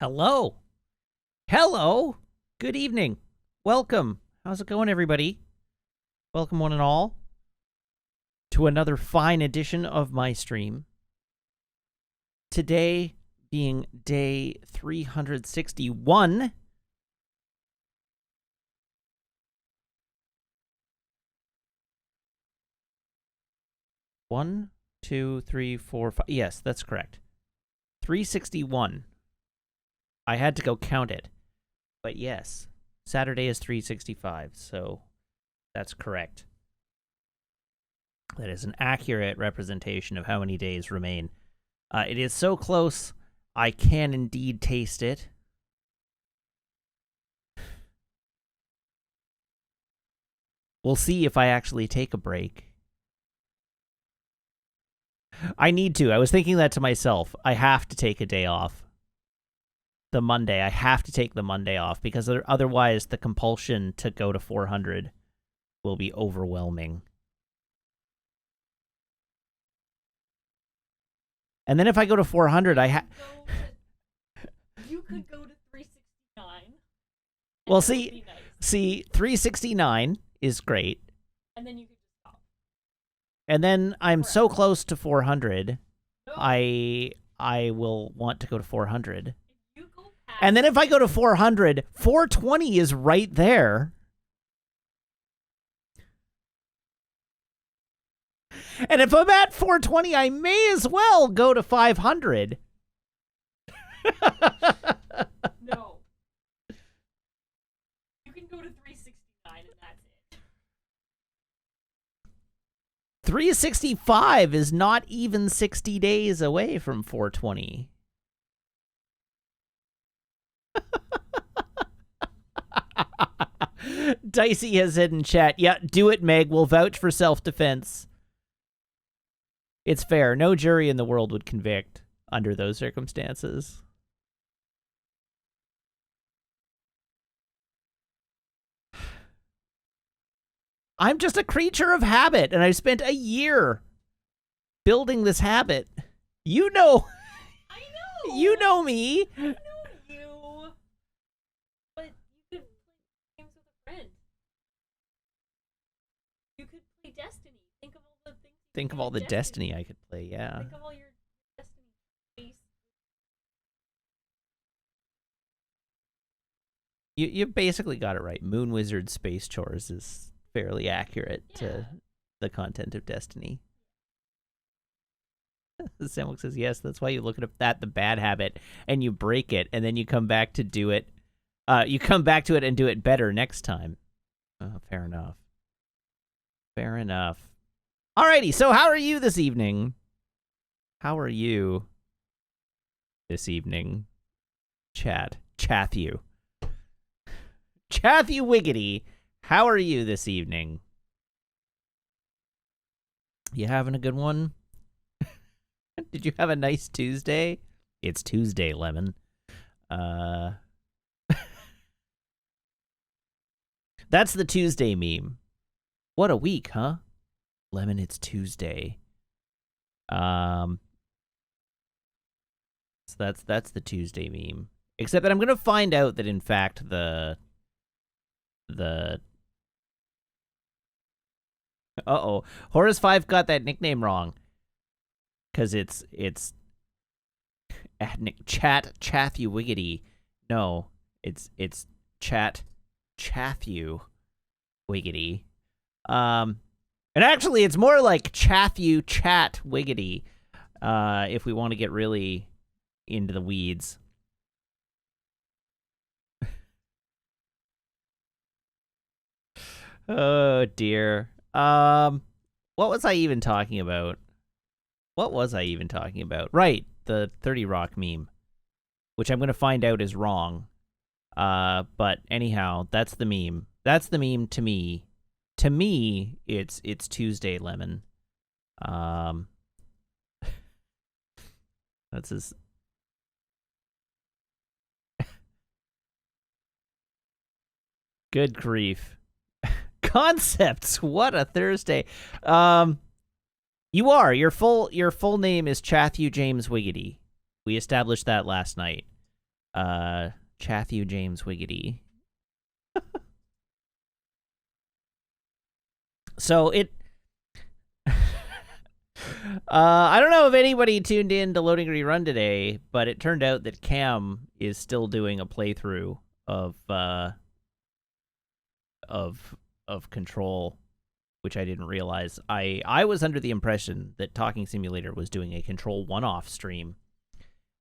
Hello. Hello. Good evening. Welcome. How's it going, everybody? Welcome, one and all, to another fine edition of my stream. Today being day 361. One, two, three, four, five. Yes, that's correct. 361. I had to go count it. But yes, Saturday is 365, so that's correct. That is an accurate representation of how many days remain. It is so close, I can indeed taste it. We'll see if I actually take a break. I need to. I was thinking that to myself. I have to take a day off. The Monday. I have to take the Monday off because otherwise the compulsion to go to 400 will be overwhelming. And then if I go to 400, You could go to 369. Well, see, 369 is great. And then you could just stop. And then I'm so close to 400, No. I will want to go to 400. If you go past, And then if I go to 400, 420 is right there. And if I'm at 420, I may as well go to 500. no. You can go to 369 and that's it. 365 is not even 60 days away from 420. Dicey has said in chat, yeah, do it, Meg. We'll vouch for self-defense. It's fair. No jury in the world would convict under those circumstances. I'm just a creature of habit, and I've spent a year building this habit. You know. I know. You know me. I know you. But you could play games with a friend. You could play Destiny. Think of all the things. Think of all the Destiny I could play, yeah. Think of all your Destiny space. You basically got it right. Moon Wizard Space Chores is fairly accurate to the content of Destiny. Samwick says, yes, that's why you look at the bad habit and you break it, and then you come back to do it. You come back to it and do it better next time. Oh, fair enough. Fair enough. Alrighty, so how are you this evening? How are you this evening? Chathew. Chathew Wiggity, how are you this evening? You having a good one? Did you have a nice Tuesday? It's Tuesday, Lemon. That's the Tuesday meme. What a week, huh? Lemon, it's Tuesday. So that's the Tuesday meme. Except that I'm gonna find out that in fact the Horus 5 got that nickname wrong. Cause it's Chathew Wiggity. No, it's Chathew Wiggity. And actually it's more like Chathew Chat Wiggity, if we want to get really into the weeds. Oh dear. What was I even talking about? Right, the 30 Rock meme, which I'm going to find out is wrong. But anyhow, that's the meme. That's the meme to me. To me, it's Tuesday, Lemon. That's his. Good grief. Concepts. What a Thursday. You are. Your full name is Chathew James Wiggity. We established that last night. Chatthew James Wiggity. So it I don't know if anybody tuned in to Loading Rerun today, but it turned out that Cam is still doing a playthrough of of Control, which I didn't realize. I was under the impression that Talking Simulator was doing a Control one-off stream,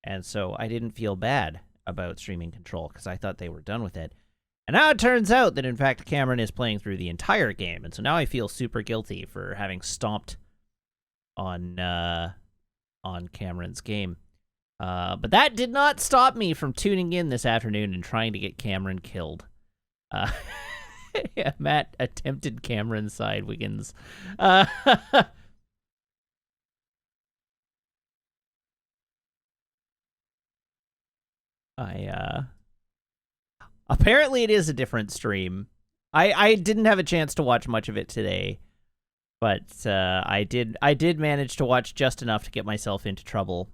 and so I didn't feel bad about streaming Control because I thought they were done with it. And now it turns out that, in fact, Cameron is playing through the entire game, and so now I feel super guilty for having stomped on Cameron's game. But that did not stop me from tuning in this afternoon and trying to get Cameron killed. Yeah, Matt attempted Cameron's side, Wiggins. Apparently it is a different stream. I didn't have a chance to watch much of it today, but I did manage to watch just enough to get myself into trouble.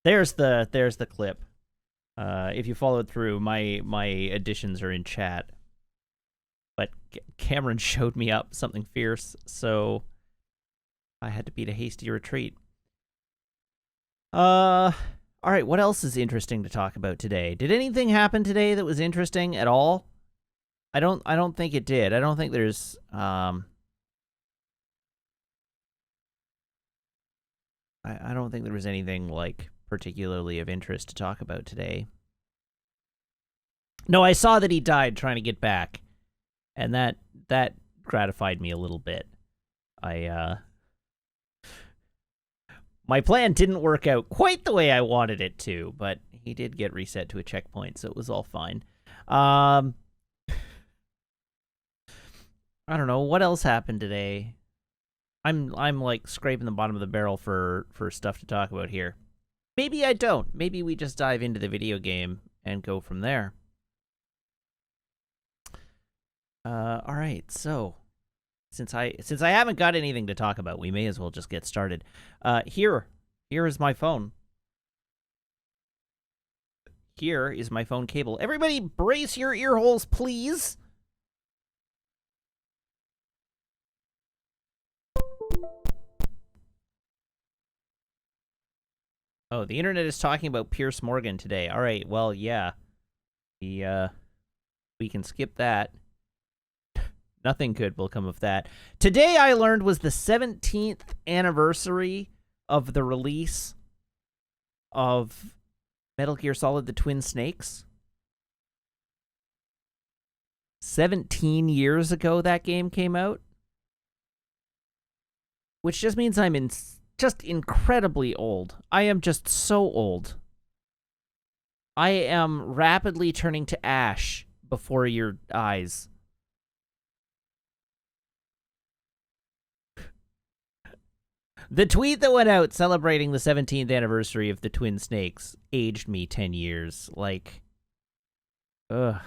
There's the clip. If you followed through, my additions are in chat. But Cameron showed me up something fierce, so I had to beat a hasty retreat. All right, what else is interesting to talk about today? Did anything happen today that was interesting at all? I don't think it did. I don't think there's I don't think there was anything like particularly of interest to talk about today. No, I saw that he died trying to get back, and that gratified me a little bit. My plan didn't work out quite the way I wanted it to, but he did get reset to a checkpoint, so it was all fine. I don't know what else happened today. I'm like scraping the bottom of the barrel for stuff to talk about here. Maybe I don't. Maybe we just dive into the video game and go from there. All right. So, since I haven't got anything to talk about, we may as well just get started. Here is my phone. Here is my phone cable. Everybody brace your ear holes, please. Oh, the internet is talking about Pierce Morgan today. All right, well, yeah. We can skip that. Nothing good will come of that. Today, I learned, was the 17th anniversary of the release of Metal Gear Solid: The Twin Snakes. 17 years ago that game came out. Which just means I'm just incredibly old. I am just so old. I am rapidly turning to ash before your eyes. The tweet that went out celebrating the 17th anniversary of the Twin Snakes aged me 10 years. Like, ugh.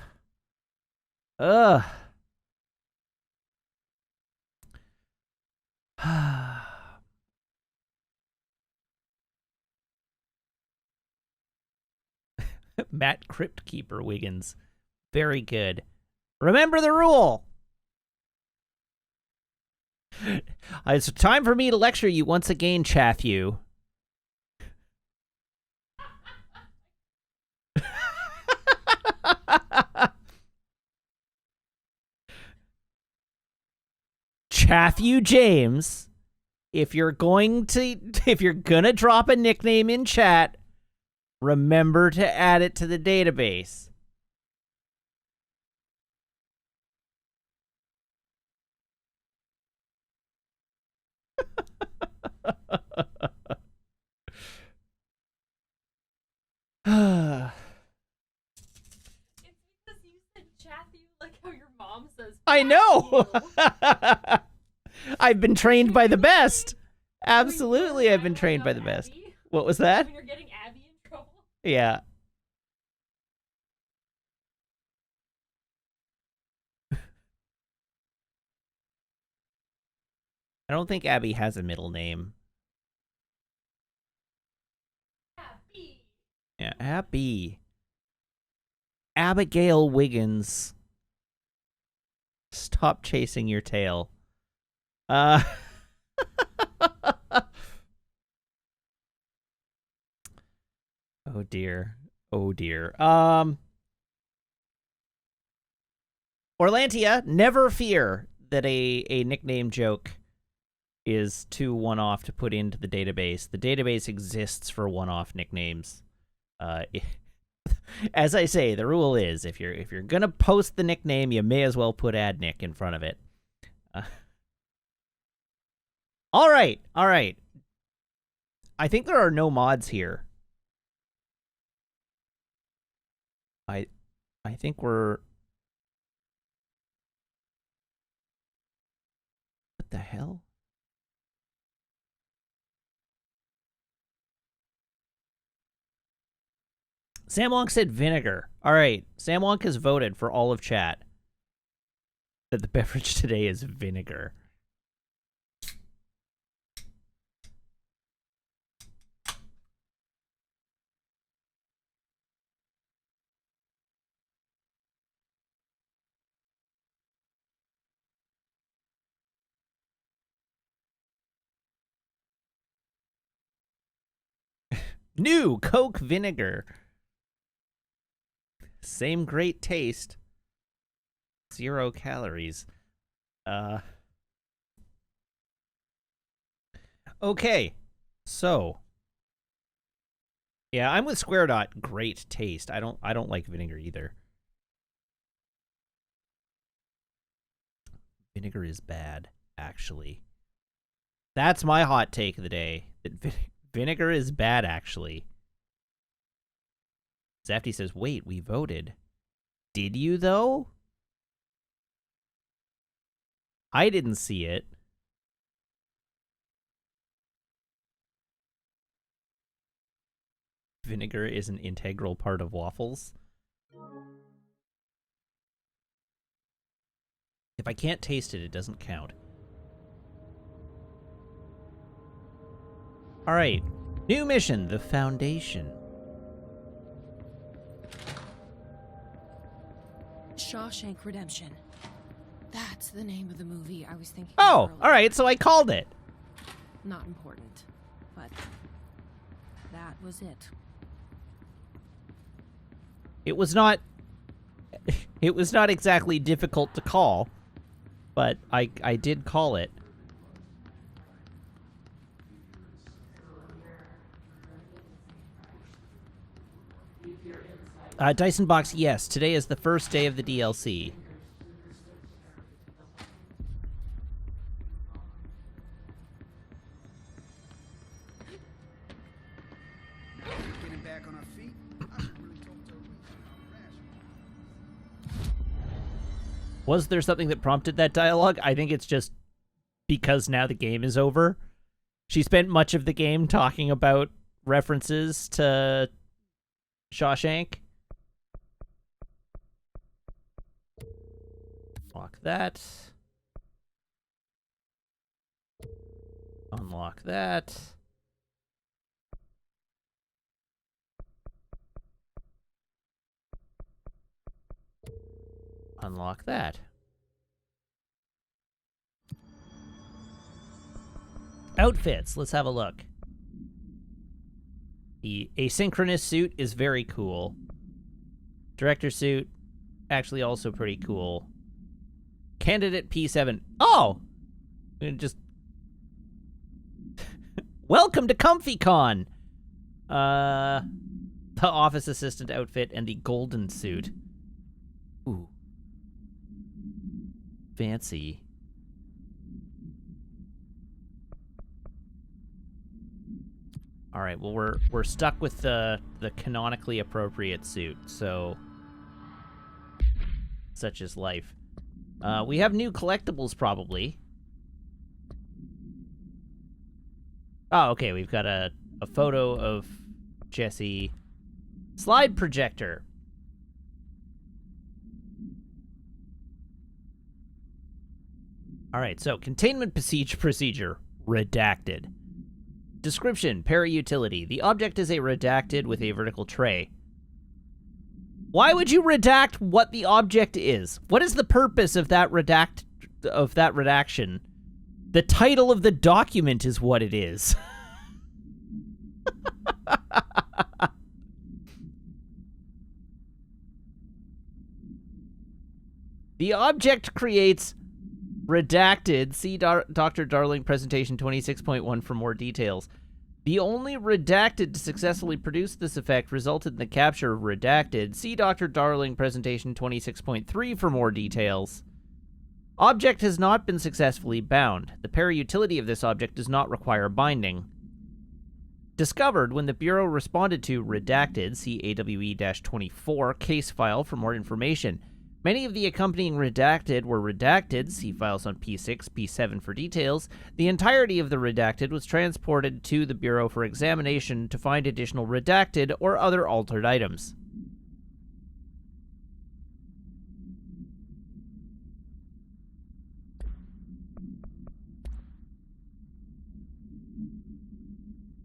Matt Crypt Keeper Wiggins. Very good. Remember the rule. It's time for me to lecture you once again, Chatthew. Chatthew James, if you're gonna drop a nickname in chat, remember to add it to the database. It's because you said Chathy like how your mom says. I know. Chathy. I've been trained by the best. Were you Absolutely, I've been riling trained by up the best. Abby? What was that? When you're getting Abby in trouble. Yeah. I don't think Abby has a middle name. Abby. Yeah, Abby. Abigail Wiggins. Stop chasing your tail. Oh dear. Oh dear. Orlantia, never fear that a nickname joke is too one-off to put into the database. The database exists for one-off nicknames. As I say, the rule is if you're gonna post the nickname, you may as well put @Nick in front of it. All right. I think there are no mods here. I think we're... What the hell? Sam Wonk said vinegar. All right, Sam Wonk has voted for all of chat that the beverage today is vinegar. New Coke vinegar. Same great taste. 0 calories. Okay. So. Yeah, I'm with Square Dot. Great taste. I don't like vinegar either. Vinegar is bad, actually. That's my hot take of the day. That vinegar is bad, actually. Zafty says, wait, we voted. Did you, though? I didn't see it. Vinegar is an integral part of waffles. If I can't taste it, it doesn't count. All right. New mission, the Foundation. Shawshank Redemption. That's the name of the movie I was thinking Oh, of earlier. all right, so I called it. Not important, but that was it. It was not exactly difficult to call, but I did call it. Dyson Box, yes. Today is the first day of the DLC. Getting back on our feet. I should really talk to Was there something that prompted that dialogue? I think it's just because now the game is over. She spent much of the game talking about references to Shawshank. Lock that. Unlock that. Unlock that. Outfits. Let's have a look. The asynchronous suit is very cool. Director suit, actually also pretty cool. Candidate P7. Oh! Just... Welcome to ComfyCon! The office assistant outfit and the golden suit. Ooh. Fancy. All right, well, we're stuck with the canonically appropriate suit, so such is life. We have new collectibles, probably. Oh, okay, we've got a photo of Jesse. Slide projector. All right, so containment procedure, redacted. Description, para-utility. The object is a redacted with a vertical tray. Why would you redact what the object is? What is the purpose of that redaction? The title of the document is what it is. The object creates redacted. See Dr. Darling presentation 26.1 for more details. The only redacted to successfully produce this effect resulted in the capture of redacted. See Dr. Darling presentation 26.3 for more details. Object has not been successfully bound. The para-utility of this object does not require binding. Discovered when the Bureau responded to redacted, see AWE-24 case file for more information. Many of the accompanying redacted were redacted, see files on P6, P7 for details. The entirety of the redacted was transported to the Bureau for examination to find additional redacted or other altered items.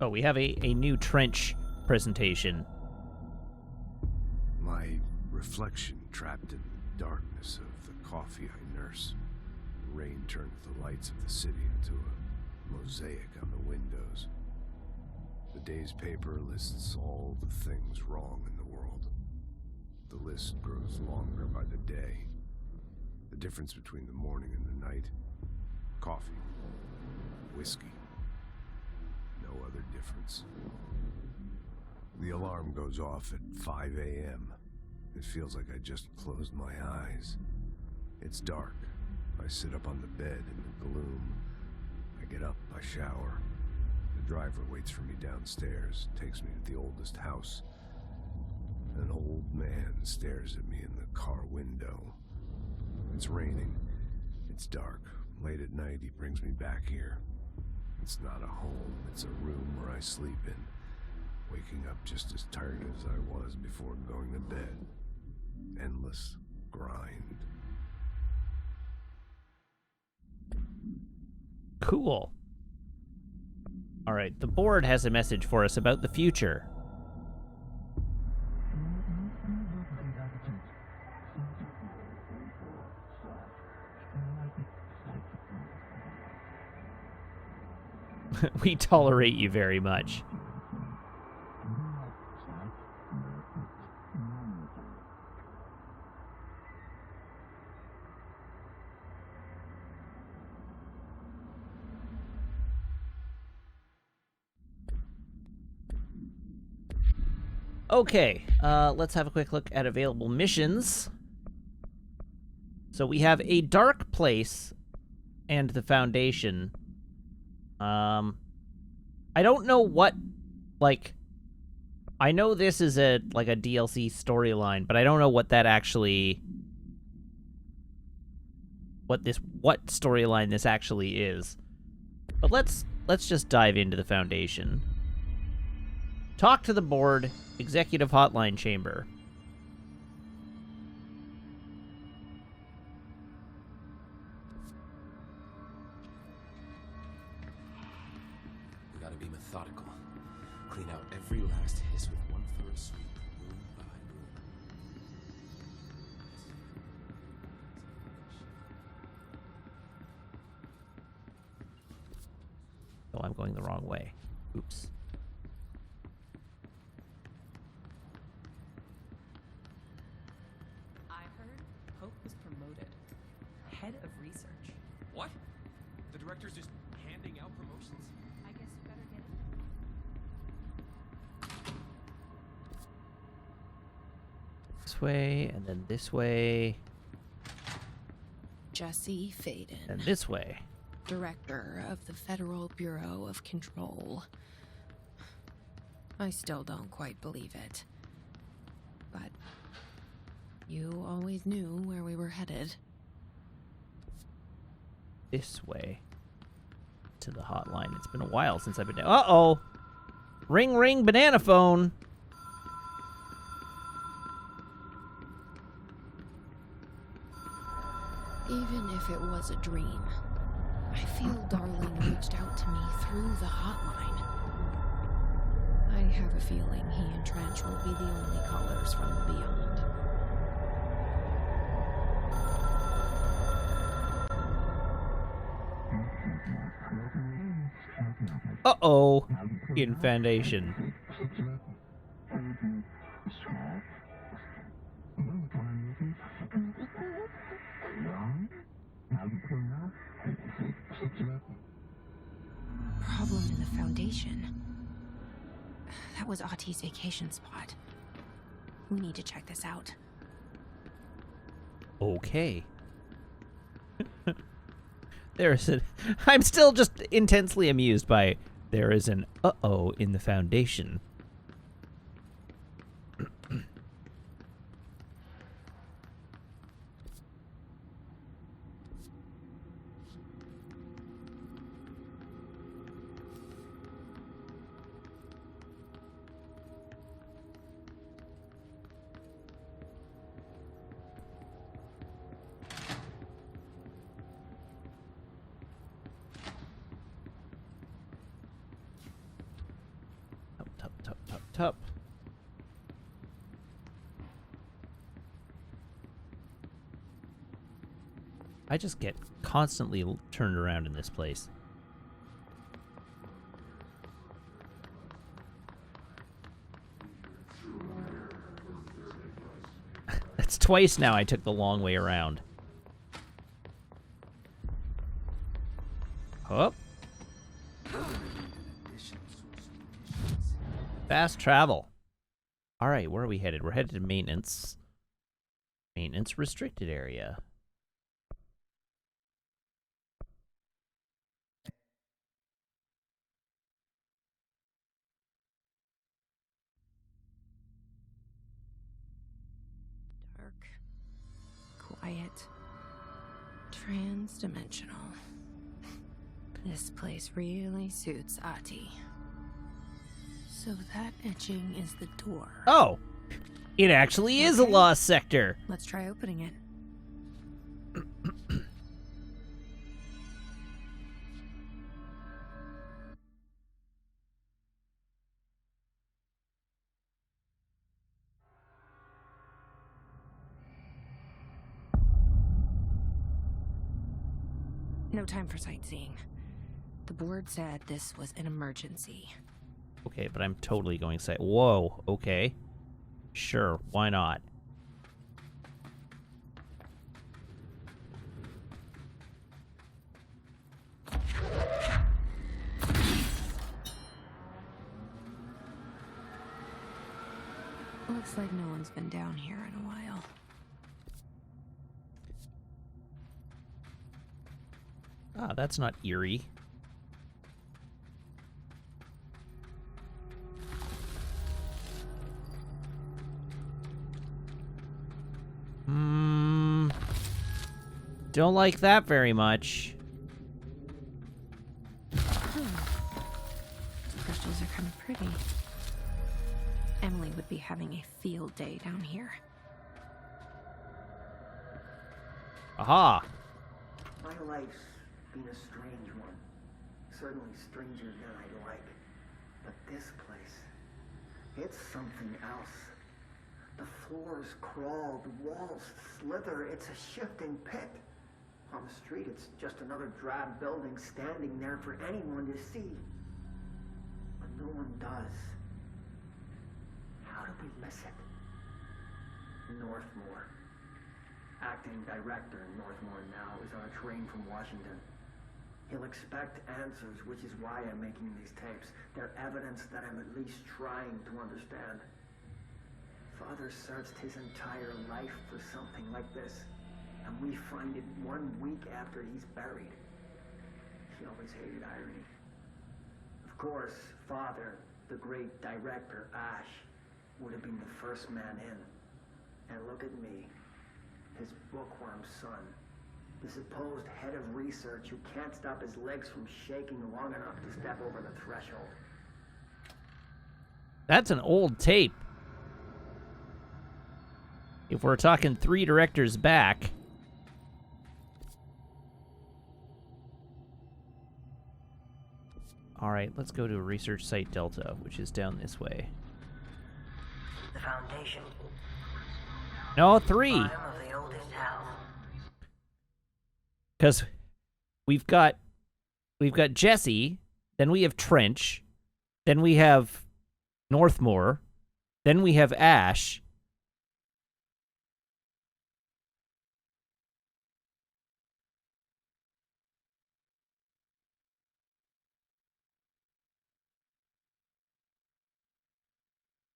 Oh, we have a new trench presentation. My reflection trapped in the darkness of the coffee I nurse. The rain turned the lights of the city into a mosaic on the windows. The day's paper lists all the things wrong in the world. The list grows longer by the day. The difference between the morning and the night: coffee, whiskey. No other difference. The alarm goes off at 5 a.m. It feels like I just closed my eyes. It's dark. I sit up on the bed in the gloom. I get up, I shower. The driver waits for me downstairs, takes me to the oldest house. An old man stares at me in the car window. It's raining. It's dark. Late at night, he brings me back here. It's not a home, it's a room where I sleep in, waking up just as tired as I was before going to bed. Endless grind. Cool. All right, the board has a message for us about the future. We tolerate you very much. Okay, let's have a quick look at available missions. So we have a dark place and the Foundation. I don't know what, like, I know this is a DLC storyline, but I don't know what that actually, what storyline this actually is. But let's just dive into the Foundation. Talk to the board, executive hotline chamber. We gotta be methodical. Clean out every last hiss with one thorough sweep, room by room. Oh, I'm going the wrong way. Oops. I heard Pope was promoted. Head of research. What? The director's just handing out promotions? I guess you better get it. This way, and then this way, Jesse Faden, and this way. Director of the Federal Bureau of Control. I still don't quite believe it. But you always knew where we were headed. This way. To the hotline. It's been a while since I've been down. Uh-oh! Ring, ring, banana phone! Even if it was a dream, I feel Darling reached out to me through the hotline. I have a feeling he and Trench will be the only callers from the beyond. Uh-oh. In Foundation. Problem in the Foundation. That was Auti's vacation spot. We need to check this out. Okay. I'm still just intensely amused by there is an uh-oh in the Foundation. Tup. I just get constantly turned around in this place. That's twice now I took the long way around. Up. Fast travel. All right, where are we headed? We're headed to maintenance. Maintenance restricted area. Dark, quiet, trans-dimensional. This place really suits Ahti. So that etching is the door. Oh! It actually is a lost sector. Let's try opening it. No time for sightseeing. The board said this was an emergency. Okay, but I'm totally going to say, whoa, okay. Sure, why not? Looks like no one's been down here in a while. Ah, that's not eerie. Don't like that very much. Crystals are kind of pretty. Emily would be having a field day down here. Aha! My life's been a strange one. Certainly stranger than I like. But this place, it's something else. The floors crawl, the walls slither. It's a shifting pit. On the street, it's just another drab building standing there for anyone to see. But no one does. How did we miss it? Northmore. Acting director Northmore now is on a train from Washington. He'll expect answers, which is why I'm making these tapes. They're evidence that I'm at least trying to understand. Father searched his entire life for something like this, and we find it 1 week after he's buried. He always hated irony. Of course, Father, the great director, Ash, would have been the first man in. And look at me, his bookworm son, the supposed head of research who can't stop his legs from shaking long enough to step over the threshold. That's an old tape. If we're talking 3 directors back. All right, let's go to Research Site Delta, which is down this way. The Foundation. No, 3. Bottom of the oldest house. Because we've got We've got Jesse, then we have Trench, then we have Northmore, then we have Ash.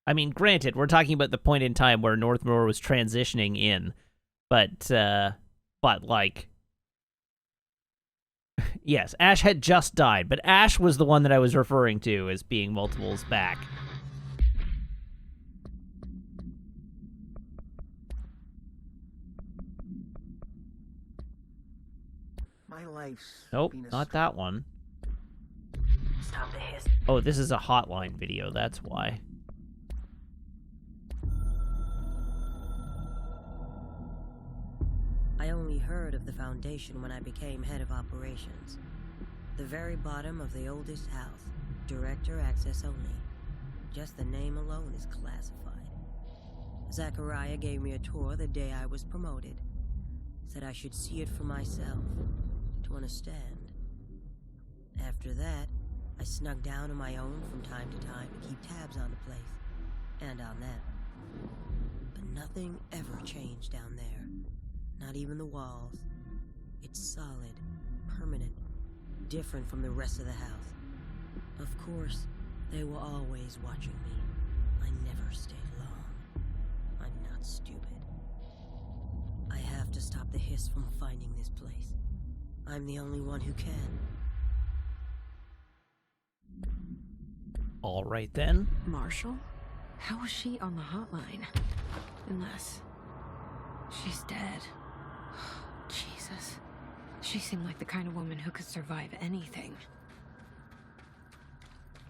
I mean, granted, we're talking about the point in time where Northmore was transitioning in, but like, yes, Ash had just died, but Ash was the one that I was referring to as being multiples back. My life's Nope, been a not that one. Stop the hiss. Oh, this is a hotline video, that's why. I only heard of the Foundation when I became head of operations. The very bottom of the oldest house. Director access only. Just the name alone is classified. Zachariah gave me a tour the day I was promoted. Said I should see it for myself, to understand. After that, I snuck down on my own from time to time to keep tabs on the place, and on them. But nothing ever changed down there. Not even the walls. It's solid, permanent, different from the rest of the house. Of course, they were always watching me. I never stayed long. I'm not stupid. I have to stop the hiss from finding this place. I'm the only one who can. All right, then. Marshall? How was she on the hotline? Unless she's dead. Jesus. She seemed like the kind of woman who could survive anything.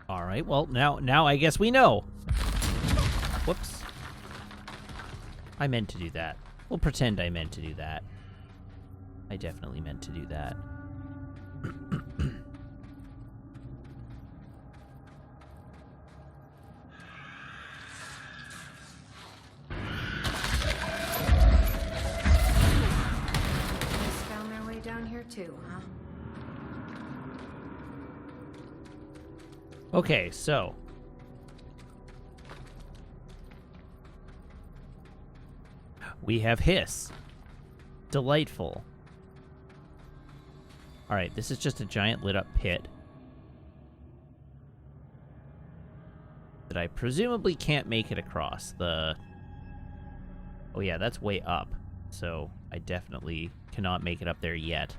All right, well, now I guess we know. Whoops. I meant to do that. We'll pretend I meant to do that. I definitely meant to do that. Found their way down here too, huh? Okay, so. We have Hiss. Delightful. Alright, this is just a giant lit up pit that I presumably can't make it across. Oh yeah, that's way up. So I definitely cannot make it up there yet.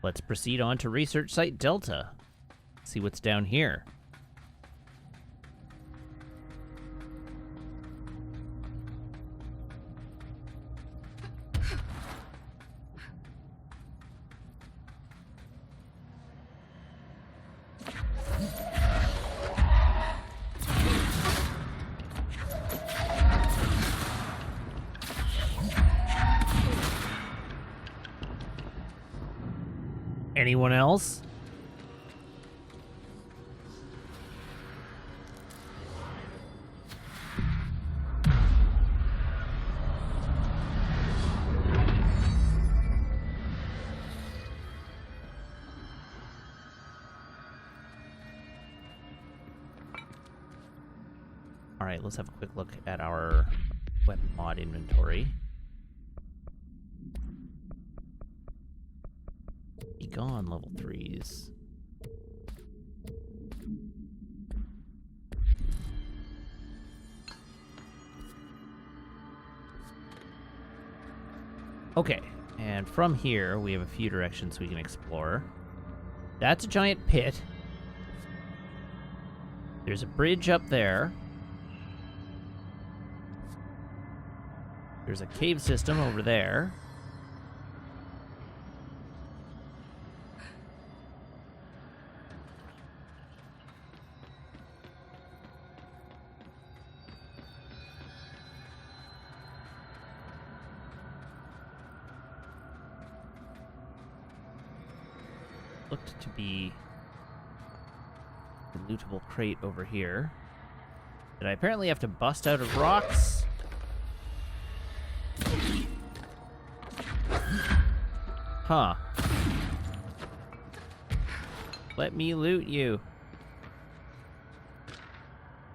Let's proceed on to Research Site Delta. See what's down here. Anyone else? All right, let's have a quick look at our weapon mod inventory. Be gone, level 3s. Okay, and from here we have a few directions we can explore. That's a giant pit. There's a bridge up there. There's a cave system over there. Looked to be a lootable crate over here that I apparently have to bust out of rocks. Huh. Let me loot you.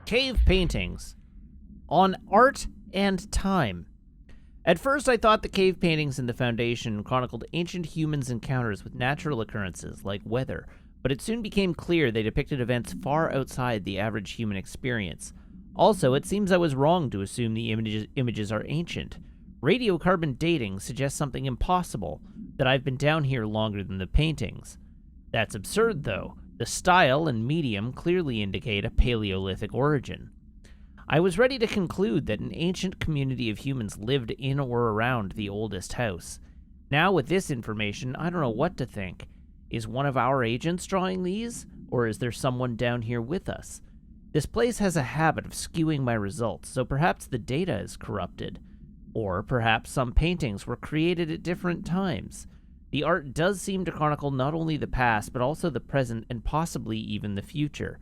Cave paintings. On art and time. At first, I thought the cave paintings in the Foundation chronicled ancient humans' encounters with natural occurrences like weather, but it soon became clear they depicted events far outside the average human experience. Also, it seems I was wrong to assume the images are ancient. Radiocarbon dating suggests something impossible, that I've been down here longer than the paintings. That's absurd, though. The style and medium clearly indicate a Paleolithic origin. I was ready to conclude that an ancient community of humans lived in or around the oldest house. Now, with this information, I don't know what to think. Is one of our agents drawing these, or is there someone down here with us? This place has a habit of skewing my results, so perhaps the data is corrupted. Or perhaps some paintings were created at different times. The art does seem to chronicle not only the past, but also the present and possibly even the future.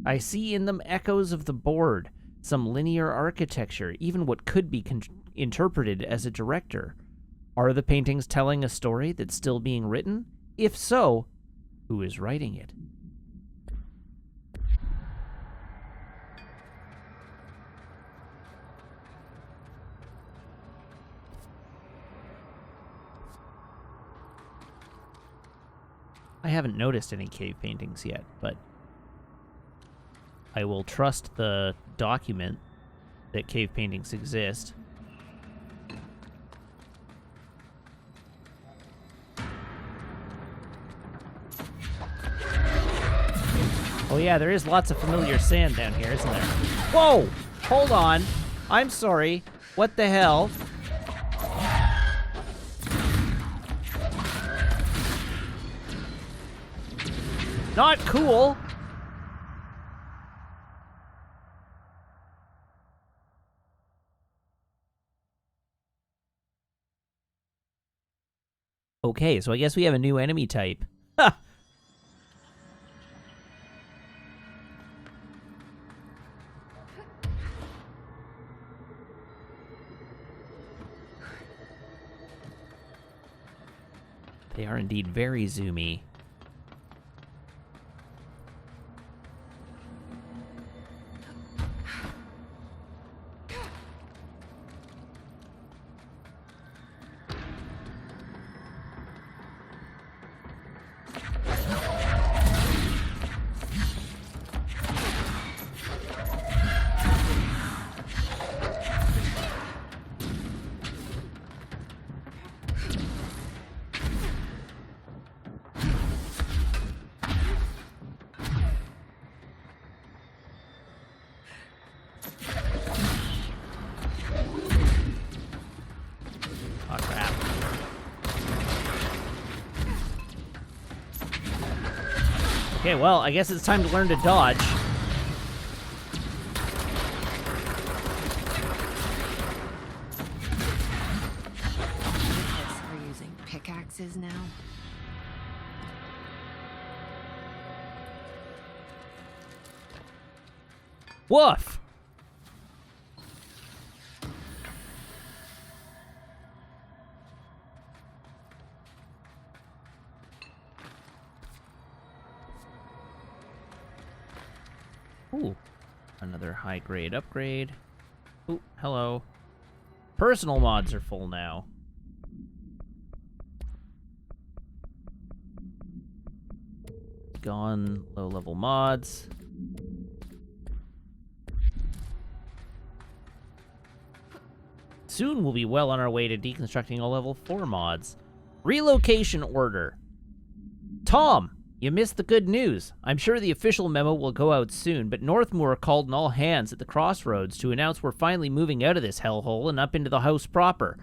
I see in them echoes of the board, some linear architecture, even what could be interpreted as a director. Are the paintings telling a story that's still being written? If so, who is writing it? I haven't noticed any cave paintings yet, but I will trust the document that cave paintings exist. Oh yeah, there is lots of familiar sand down here, isn't there? Whoa! Hold on. I'm sorry. What the hell? Not cool! Okay, so I guess we have a new enemy type. Ha! They are indeed very zoomy. Okay, well, I guess it's time to learn to dodge. We're using pickaxes now. Woof! Ooh, another high-grade upgrade. Ooh, hello. Personal mods are full now. Gone low-level mods. Soon we'll be well on our way to deconstructing all level 4 mods. Relocation order. Tom! You missed the good news. I'm sure the official memo will go out soon, but Northmoor called an all hands at the crossroads to announce we're finally moving out of this hellhole and up into the house proper.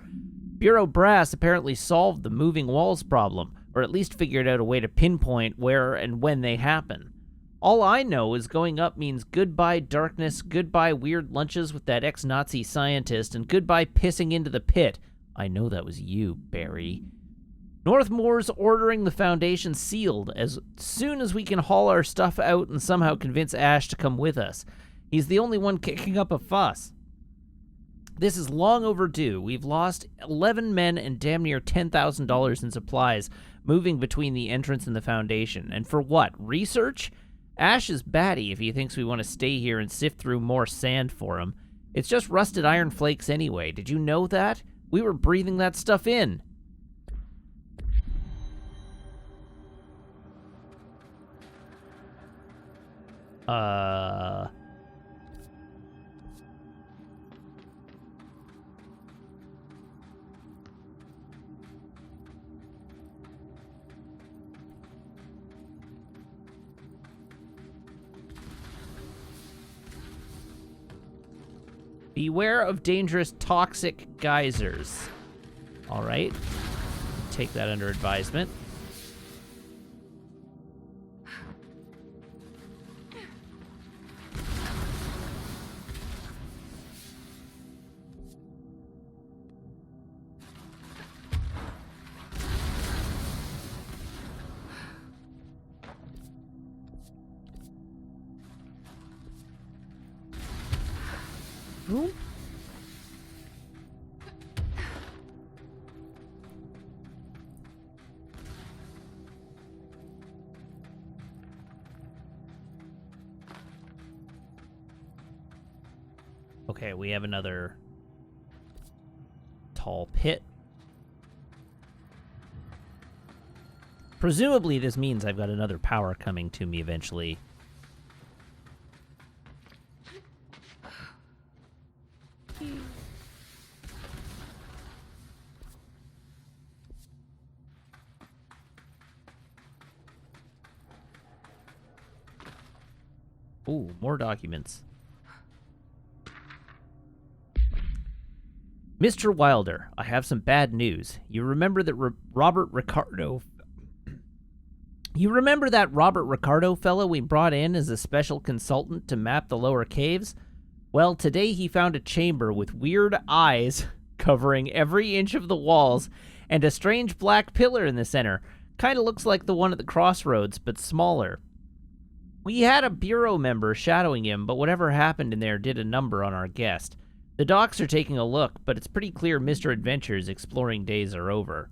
Bureau Brass apparently solved the moving walls problem, or at least figured out a way to pinpoint where and when they happen. All I know is going up means goodbye darkness, goodbye weird lunches with that ex-Nazi scientist, and goodbye pissing into the pit. I know that was you, Barry. Northmoor's ordering the Foundation sealed as soon as we can haul our stuff out and somehow convince Ash to come with us. He's the only one kicking up a fuss. This is long overdue. We've lost 11 men and damn near $10,000 in supplies moving between the entrance and the Foundation. And for what? Research? Ash is batty if he thinks we want to stay here and sift through more sand for him. It's just rusted iron flakes anyway. Did you know that? We were breathing that stuff in. Beware of dangerous toxic geysers. All right. Take that under advisement. Ooh. Okay, we have another tall pit. Presumably this means I've got another power coming to me eventually. Ooh, more documents. Mr. Wilder, I have some bad news. You remember that Robert Ricardo fellow we brought in as a special consultant to map the lower caves? Well, today he found a chamber with weird eyes covering every inch of the walls and a strange black pillar in the center. Kind of looks like the one at the crossroads, but smaller. We had a bureau member shadowing him, but whatever happened in there did a number on our guest. The docs are taking a look, but it's pretty clear Mr. Adventure's exploring days are over.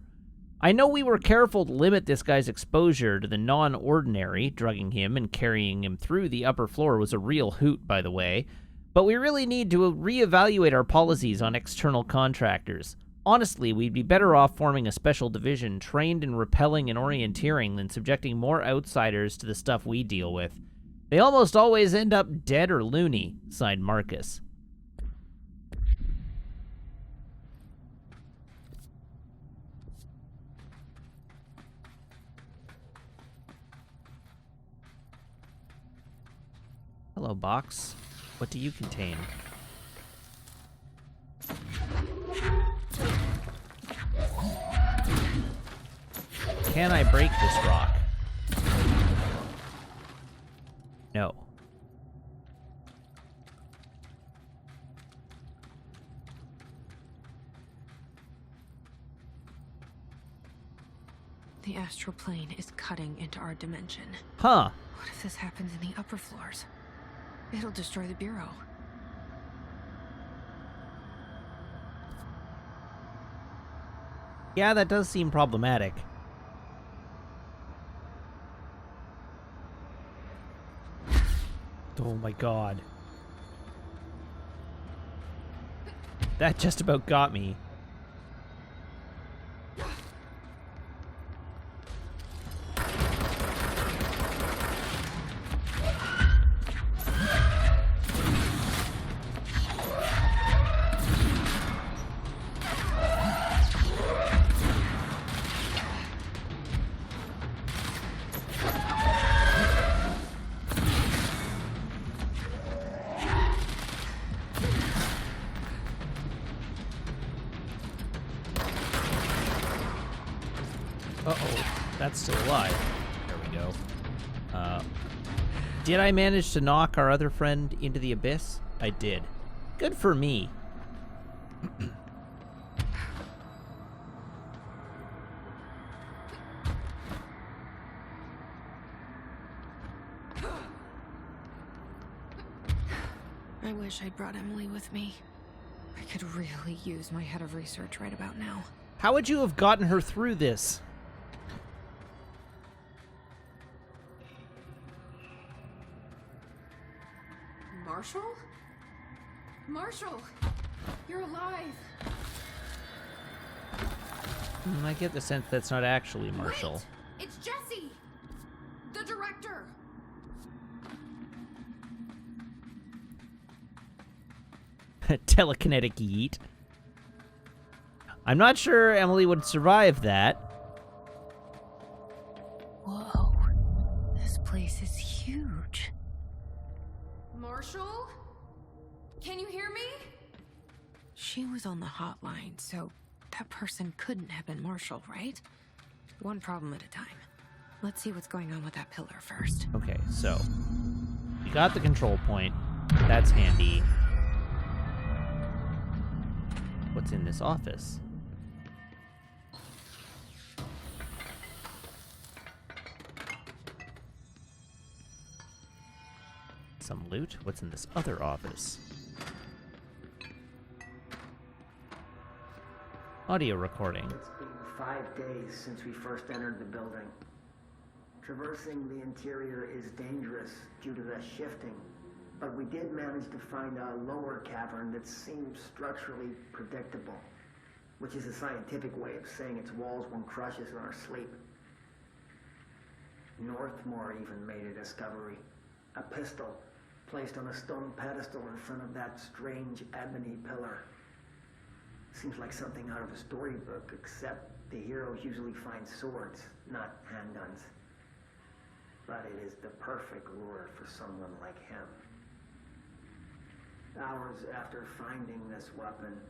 I know we were careful to limit this guy's exposure to the non-ordinary. Drugging him and carrying him through the upper floor was a real hoot, by the way. But we really need to reevaluate our policies on external contractors. Honestly, we'd be better off forming a special division trained in repelling and orienteering than subjecting more outsiders to the stuff we deal with. They almost always end up dead or loony, sighed Marcus. Hello, box. What do you contain? Can I break this rock? No. The astral plane is cutting into our dimension. Huh. What if this happens in the upper floors? It'll destroy the bureau. Yeah, that does seem problematic. Oh my god. That just about got me. Uh-oh, that's still alive. There we go. Did I manage to knock our other friend into the abyss? I did. Good for me. I wish I'd brought Emily with me. I could really use my head of research right about now. How would you have gotten her through this? Marshall? Marshall! You're alive! I get the sense that's not actually Marshall. Wait! It's Jesse! The director! Telekinetic yeet. I'm not sure Emily would survive that. Whoa. This place is huge. Marshall? Can you hear me? She was on the hotline, so that person couldn't have been Marshall, right? One problem at a time. Let's see what's going on with that pillar first. Okay, so you got the control point. That's handy. What's in this office? Some loot. What's in this other office? Audio recording. It's been 5 days since we first entered the building. Traversing the interior is dangerous due to the shifting, but we did manage to find a lower cavern that seems structurally predictable, which is a scientific way of saying its walls won't crush us in our sleep. Northmore even made a discovery. A pistol placed on a stone pedestal in front of that strange ebony pillar. Seems like something out of a storybook, except the heroes usually find swords, not handguns. But it is the perfect lure for someone like him. Hours after finding this weapon,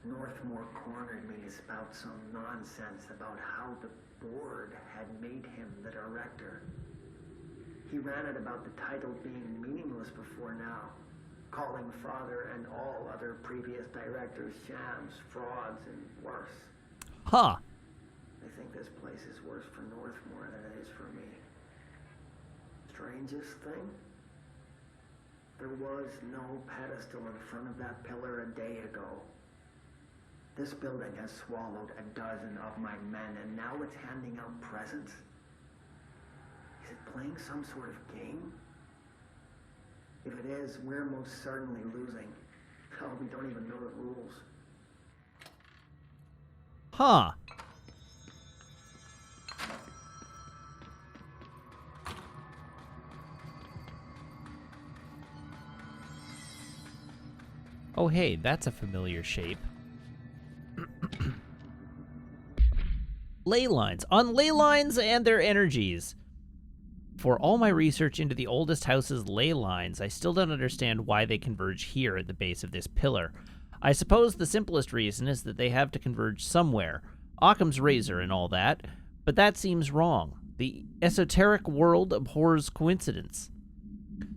Northmore cornered me to spout some nonsense about how the board had made him the director. He ranted about the title being meaningless before now, calling Father and all other previous directors shams, frauds, and worse. Huh. I think this place is worse for Northmore than it is for me. Strangest thing? There was no pedestal in front of that pillar a day ago. This building has swallowed a dozen of my men, and now it's handing out presents? Is it playing some sort of game? If it is, we're most certainly losing. Hell, we don't even know the rules. Huh. Oh, hey, that's a familiar shape. Ley lines. On ley lines and their energies. For all my research into the oldest house's ley lines, I still don't understand why they converge here at the base of this pillar. I suppose the simplest reason is that they have to converge somewhere. Occam's razor and all that, but that seems wrong. The esoteric world abhors coincidence.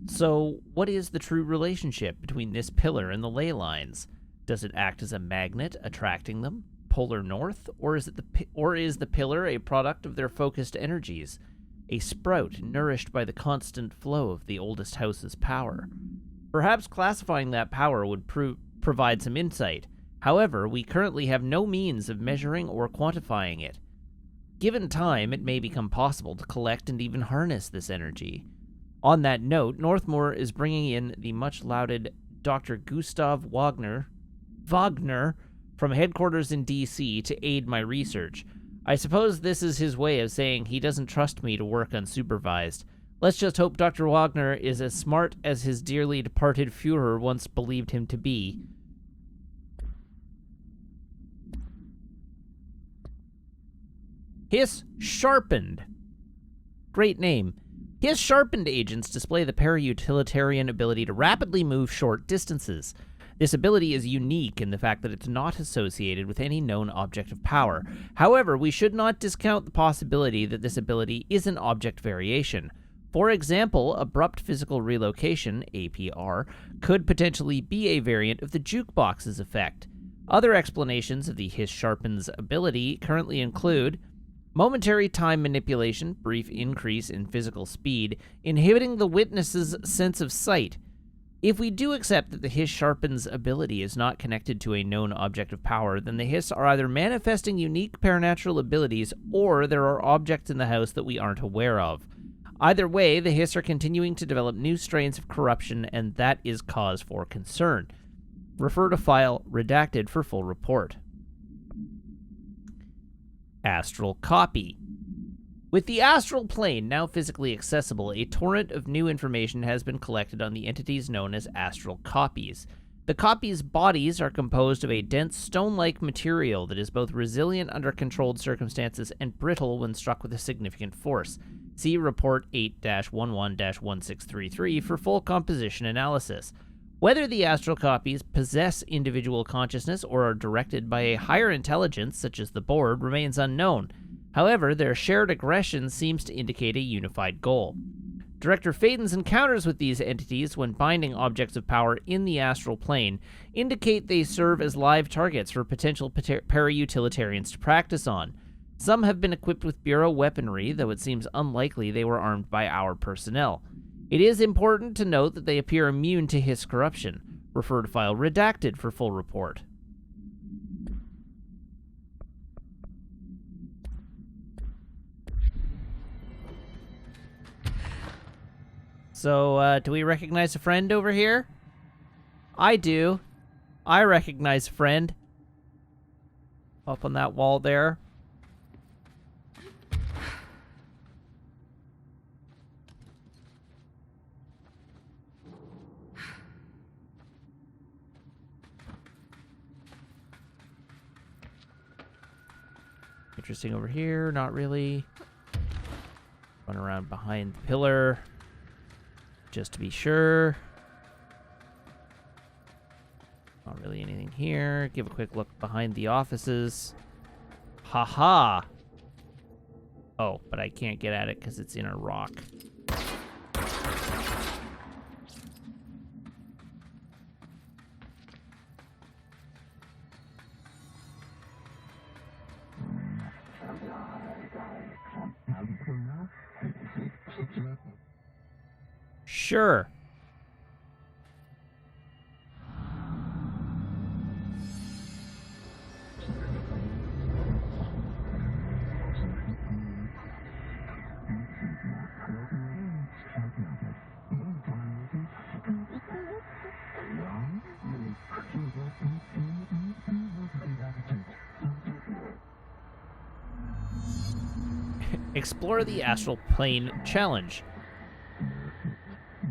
So, what is the true relationship between this pillar and the ley lines? Does it act as a magnet, attracting them? Polar north? Or is the pillar a product of their focused energies? A sprout nourished by the constant flow of the oldest house's power? Perhaps classifying that power would provide some insight. However, we currently have no means of measuring or quantifying it. Given time, it may become possible to collect and even harness this energy. On that note, Northmore is bringing in the much-lauded Dr. Gustav Wagner from headquarters in D.C. to aid my research. I suppose this is his way of saying he doesn't trust me to work unsupervised. Let's just hope Dr. Wagner is as smart as his dearly departed Führer once believed him to be. Hiss Sharpened. Great name. His sharpened agents display the para-utilitarian ability to rapidly move short distances. This ability is unique in the fact that it's not associated with any known object of power. However, we should not discount the possibility that this ability is an object variation. For example, abrupt physical relocation, APR, could potentially be a variant of the jukebox's effect. Other explanations of the Hiss Sharpen's ability currently include momentary time manipulation, brief increase in physical speed, inhibiting the witness's sense of sight, If we do accept that the Hiss Sharpen's ability is not connected to a known object of power, then the Hiss are either manifesting unique paranatural abilities, or there are objects in the house that we aren't aware of. Either way, the Hiss are continuing to develop new strains of corruption, and that is cause for concern. Refer to file redacted for full report. Astral copy. With the astral plane now physically accessible, a torrent of new information has been collected on the entities known as astral copies. The copies' bodies are composed of a dense stone-like material that is both resilient under controlled circumstances and brittle when struck with a significant force. See Report 8-11-1633 for full composition analysis. Whether the astral copies possess individual consciousness or are directed by a higher intelligence, such as the board, remains unknown. However, their shared aggression seems to indicate a unified goal. Director Faden's encounters with these entities when binding objects of power in the astral plane indicate they serve as live targets for potential para-utilitarians to practice on. Some have been equipped with Bureau weaponry, though it seems unlikely they were armed by our personnel. It is important to note that they appear immune to Hiss corruption. Refer to file redacted for full report. So, do we recognize a friend over here? I do. I recognize a friend. Up on that wall there. Interesting over here, not really. Run around behind the pillar. Just to be sure. Not really anything here. Give a quick look behind the offices. Haha. Oh, but I can't get at it because it's in a rock. Sure. Explore the astral plane challenge.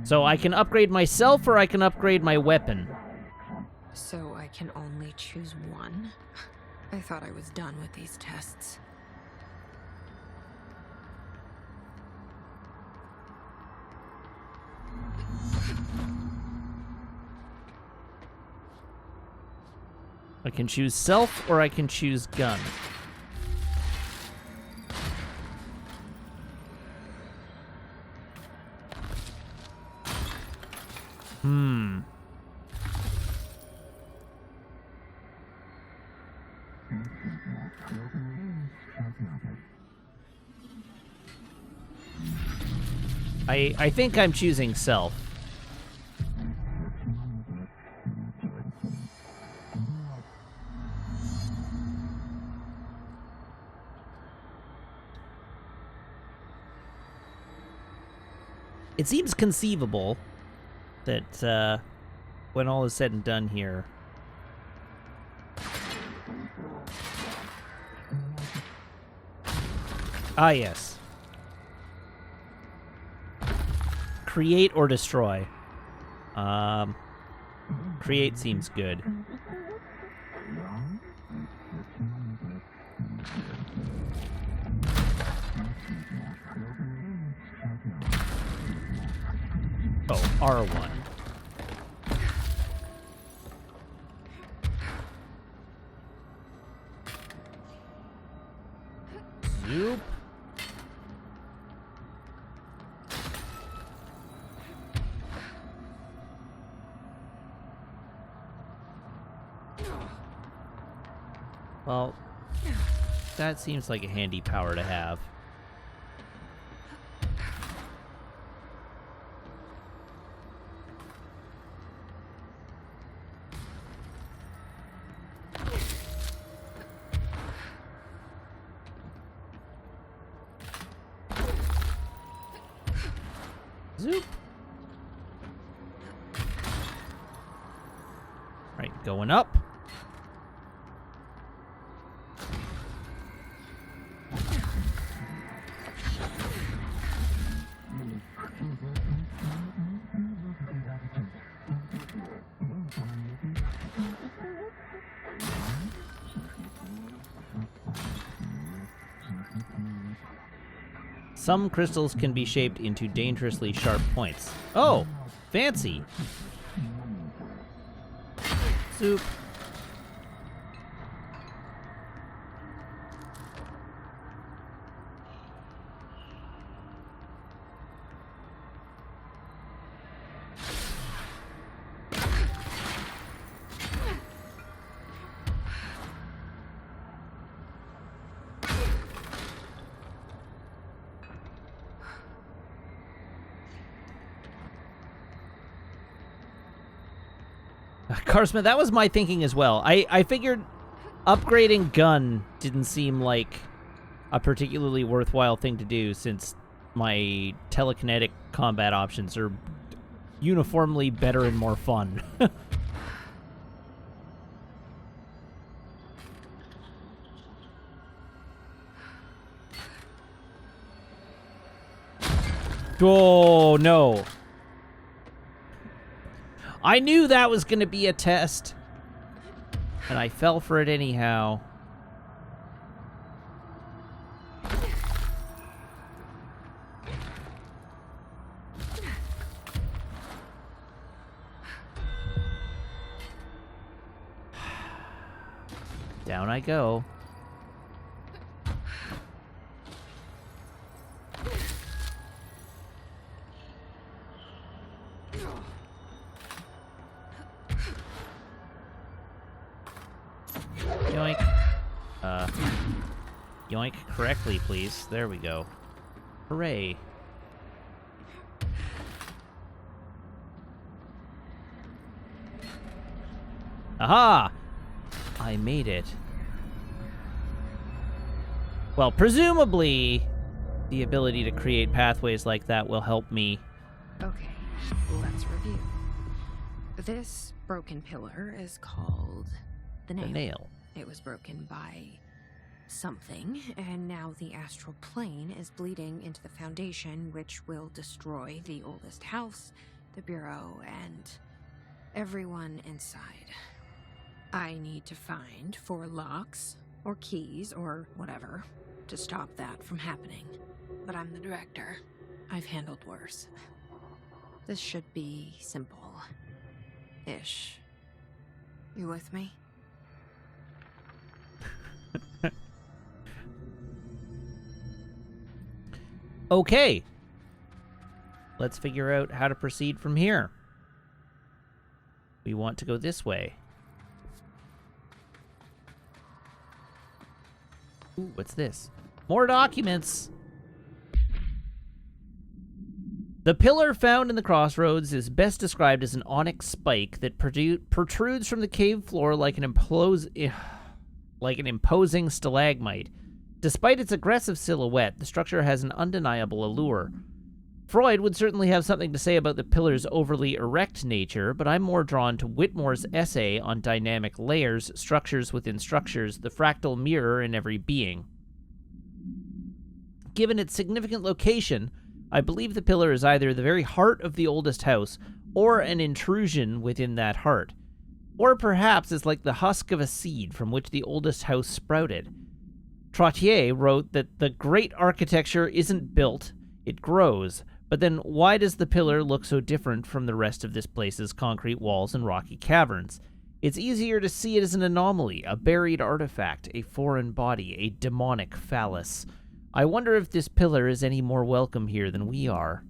So I can upgrade myself or I can upgrade my weapon. So I can only choose one? I thought I was done with these tests. I can choose self or I can choose gun. I think I'm choosing self. It seems conceivable that when all is said and done here, yes. Create or destroy. Create seems good. Oh, R1. Zoop. Well, that seems like a handy power to have. Zoop. Right, going up. Some crystals can be shaped into dangerously sharp points. Oh, fancy. Soup. Carsmith, that was my thinking as well. I figured upgrading gun didn't seem like a particularly worthwhile thing to do since my telekinetic combat options are uniformly better and more fun. Oh, no. I knew that was going to be a test, and I fell for it anyhow. Down I go. Yoink. Yoink correctly, please. There we go. Hooray. Aha! I made it. Well, presumably, the ability to create pathways like that will help me. Okay, let's review. This broken pillar is called the nail. The nail. It was broken by something, and now the astral plane is bleeding into the foundation, which will destroy the oldest house, the bureau, and everyone inside. I need to find 4 locks, or keys, or whatever, to stop that from happening. But I'm the director. I've handled worse. This should be simple-ish. You with me? Okay. Let's figure out how to proceed from here. We want to go this way. Ooh, what's this? More documents! The pillar found in the crossroads is best described as an onyx spike that protrudes from the cave floor like an imposing stalagmite. Despite its aggressive silhouette, the structure has an undeniable allure. Freud would certainly have something to say about the pillar's overly erect nature, but I'm more drawn to Whitmore's essay on dynamic layers, structures within structures, the fractal mirror in every being. Given its significant location, I believe the pillar is either the very heart of the oldest house, or an intrusion within that heart. Or perhaps it's like the husk of a seed from which the oldest house sprouted. Trottier wrote that the great architecture isn't built, it grows. But then why does the pillar look so different from the rest of this place's concrete walls and rocky caverns? It's easier to see it as an anomaly, a buried artifact, a foreign body, a demonic phallus. I wonder if this pillar is any more welcome here than we are.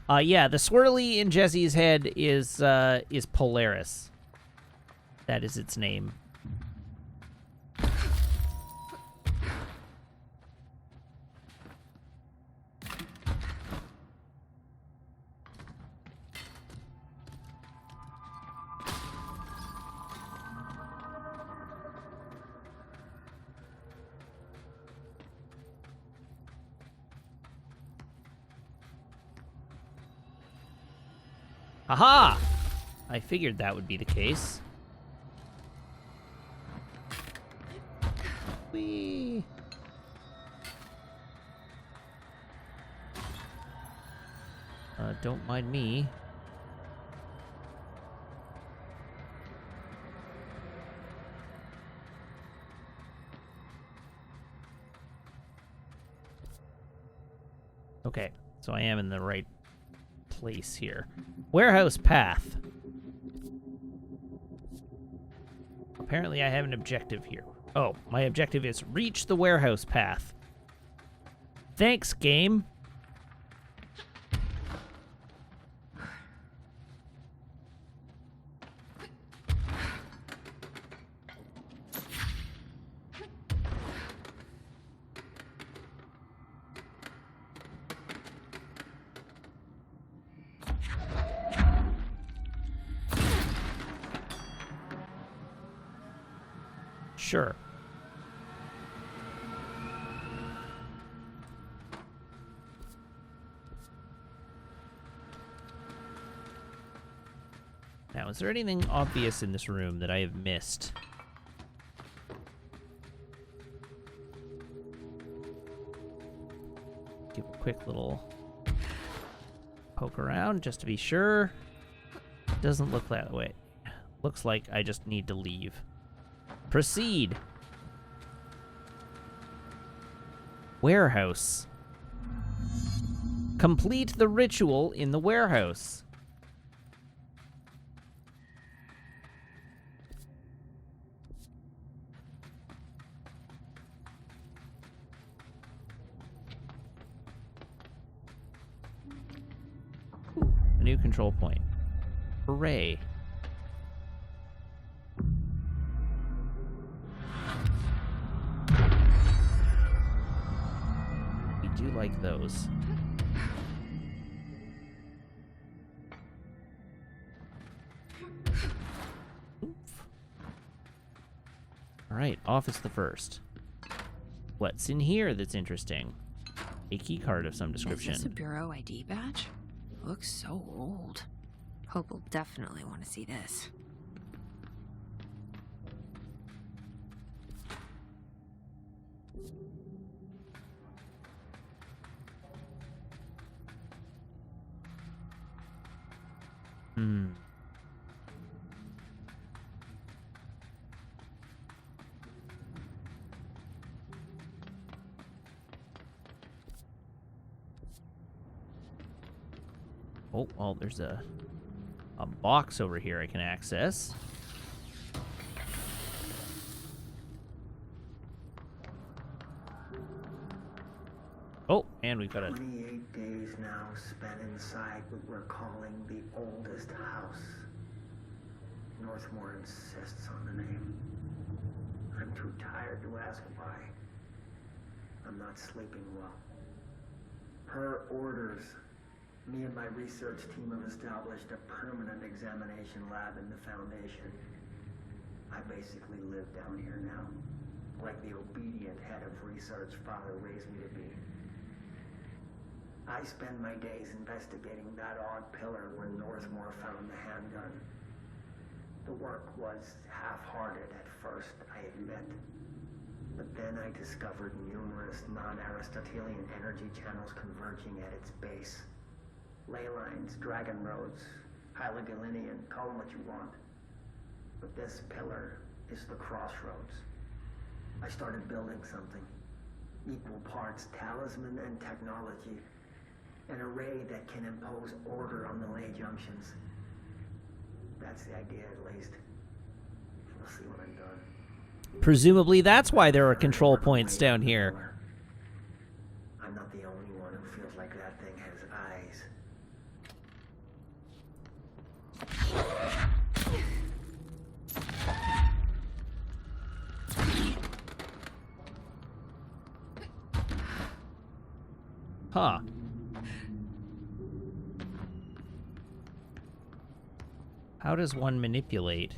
Yeah, the swirly in Jesse's head is Polaris. That is its name. Aha! I figured that would be the case. Whee! Don't mind me. Okay, so I am in the right place here. Warehouse path. Apparently I have an objective here. Oh, my objective is reach the warehouse path. Thanks, game. Sure. Now, is there anything obvious in this room that I have missed? Give a quick little poke around just to be sure. Doesn't look that way. Looks like I just need to leave. Proceed. Warehouse. Complete the ritual in the warehouse. Ooh, a new control point. Hooray. Do like those. All right, office the first. What's in here that's interesting? A key card of some description. Is this a bureau ID badge? Looks so old. Hope will definitely want to see this. Hmm. Oh, well, there's a box over here I can access. Oh, and we've got a 28 days now spent inside what we're calling the oldest house. Northmore insists on the name. I'm too tired to ask why. I'm not sleeping well. Per orders, me and my research team have established a permanent examination lab in the Foundation. I basically live down here now, like the obedient head of research Father raised me to be. I spend my days investigating that odd pillar where Northmore found the handgun. The work was half-hearted at first, I admit. But then I discovered numerous non-Aristotelian energy channels converging at its base. Ley lines, dragon roads, Hyligalinian, call them what you want. But this pillar is the crossroads. I started building something. Equal parts talisman and technology. An array that can impose order on the ley junctions. That's the idea, at least. We'll see when I'm done. presumably that's why there are control points down here. I'm not the only one who feels like that thing has eyes. Huh. How does one manipulate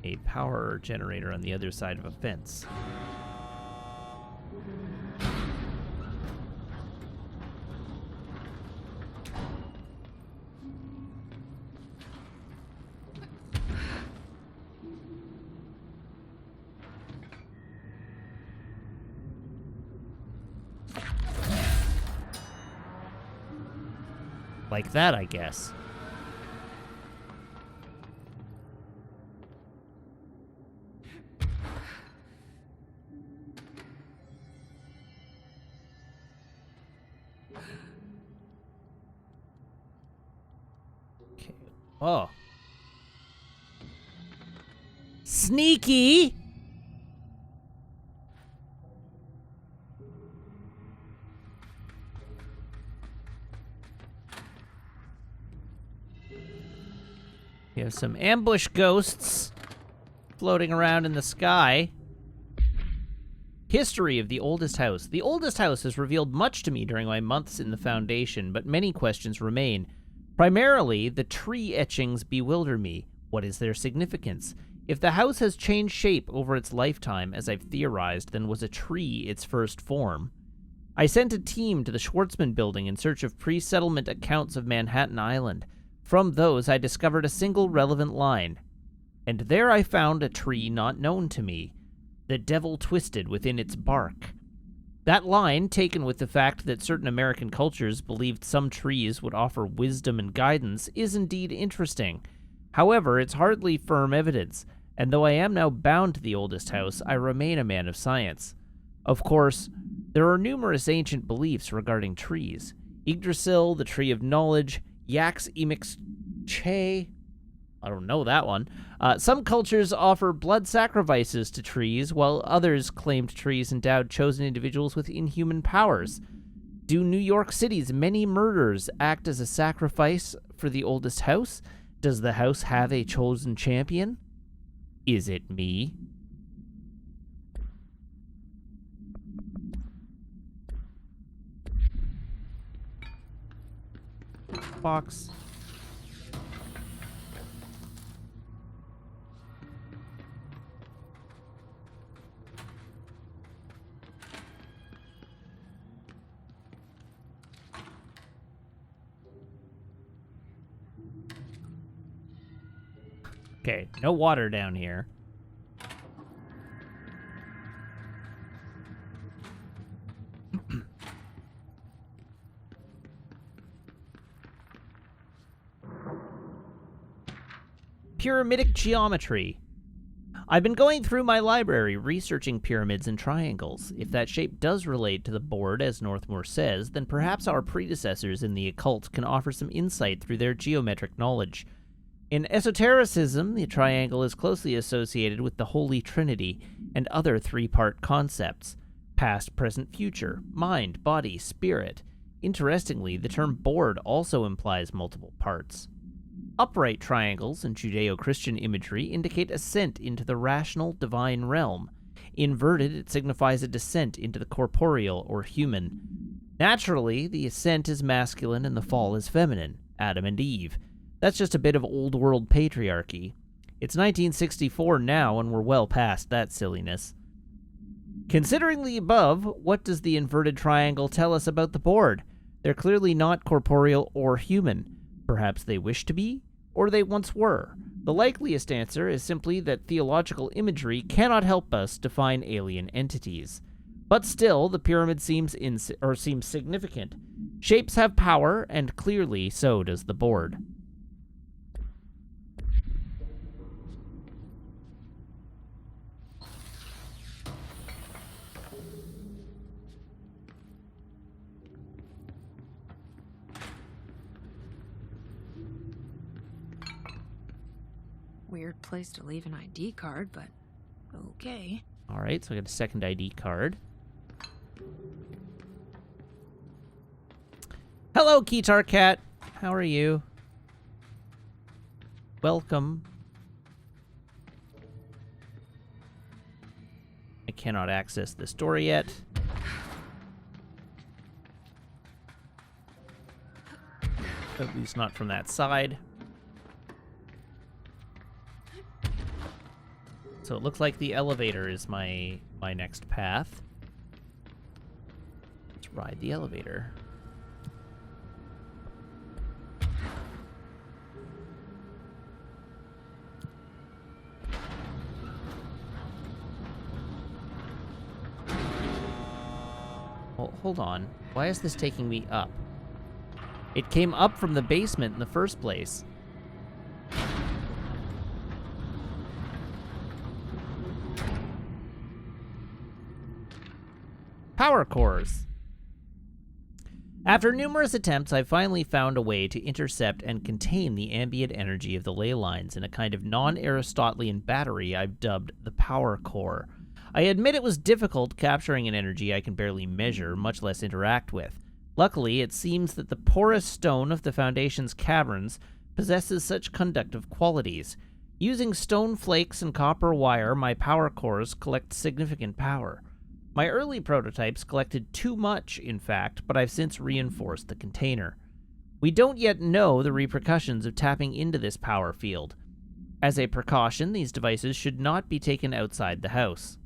a power generator on the other side of a fence? Like that, I guess. Okay. Oh. Sneaky! We have some ambush ghosts floating around in the sky. History of the oldest house. The oldest house has revealed much to me during my months in the Foundation, but many questions remain. Primarily, the tree etchings bewilder me. What is their significance? If the house has changed shape over its lifetime, as I've theorized, then was a tree its first form? I sent a team to the Schwartzman building in search of pre-settlement accounts of Manhattan Island. From those, I discovered a single relevant line. And there I found a tree not known to me. The devil twisted within its bark. That line, taken with the fact that certain American cultures believed some trees would offer wisdom and guidance, is indeed interesting. However, it's hardly firm evidence, and though I am now bound to the oldest house, I remain a man of science. Of course, there are numerous ancient beliefs regarding trees. Yggdrasil, the tree of knowledge, Yax Emix Che, I don't know that one. Some cultures offer blood sacrifices to trees, while others claimed trees endowed chosen individuals with inhuman powers. Do New York City's many murders act as a sacrifice for the oldest house? Does the house have a chosen champion? Is it me? Box. Okay, no water down here. Pyramidic geometry. I've been going through my library researching pyramids and triangles. If that shape does relate to the board, as Northmoor says, then perhaps our predecessors in the occult can offer some insight through their geometric knowledge. In esotericism, the triangle is closely associated with the Holy Trinity and other three-part concepts: past, present, future, mind, body, spirit. Interestingly, the term board also implies multiple parts. Upright triangles in Judeo-Christian imagery indicate ascent into the rational, divine realm. Inverted, it signifies a descent into the corporeal or human. Naturally, the ascent is masculine and the fall is feminine, Adam and Eve. That's just a bit of old-world patriarchy. It's 1964 now, and we're well past that silliness. Considering the above, what does the inverted triangle tell us about the board? They're clearly not corporeal or human. Perhaps they wish to be, or they once were. The likeliest answer is simply that theological imagery cannot help us define alien entities. But still, the pyramid seems significant. Shapes have power, and clearly so does the board. Weird place to leave an ID card, but okay. All right, so I got a second ID card. Hello, Keytar Cat. How are you? Welcome. I cannot access this door yet. At least not from that side. So it looks like the elevator is my next path. Let's ride the elevator. Well, hold on. Why is this taking me up? It came up from the basement in the first place. Power cores. After numerous attempts, I finally found a way to intercept and contain the ambient energy of the ley lines in a kind of non-Aristotelian battery I've dubbed the power core. I admit it was difficult capturing an energy I can barely measure, much less interact with. Luckily, it seems that the porous stone of the Foundation's caverns possesses such conductive qualities. Using stone flakes and copper wire, my power cores collect significant power. My early prototypes collected too much, in fact, but I've since reinforced the container. We don't yet know the repercussions of tapping into this power field. As a precaution, these devices should not be taken outside the house.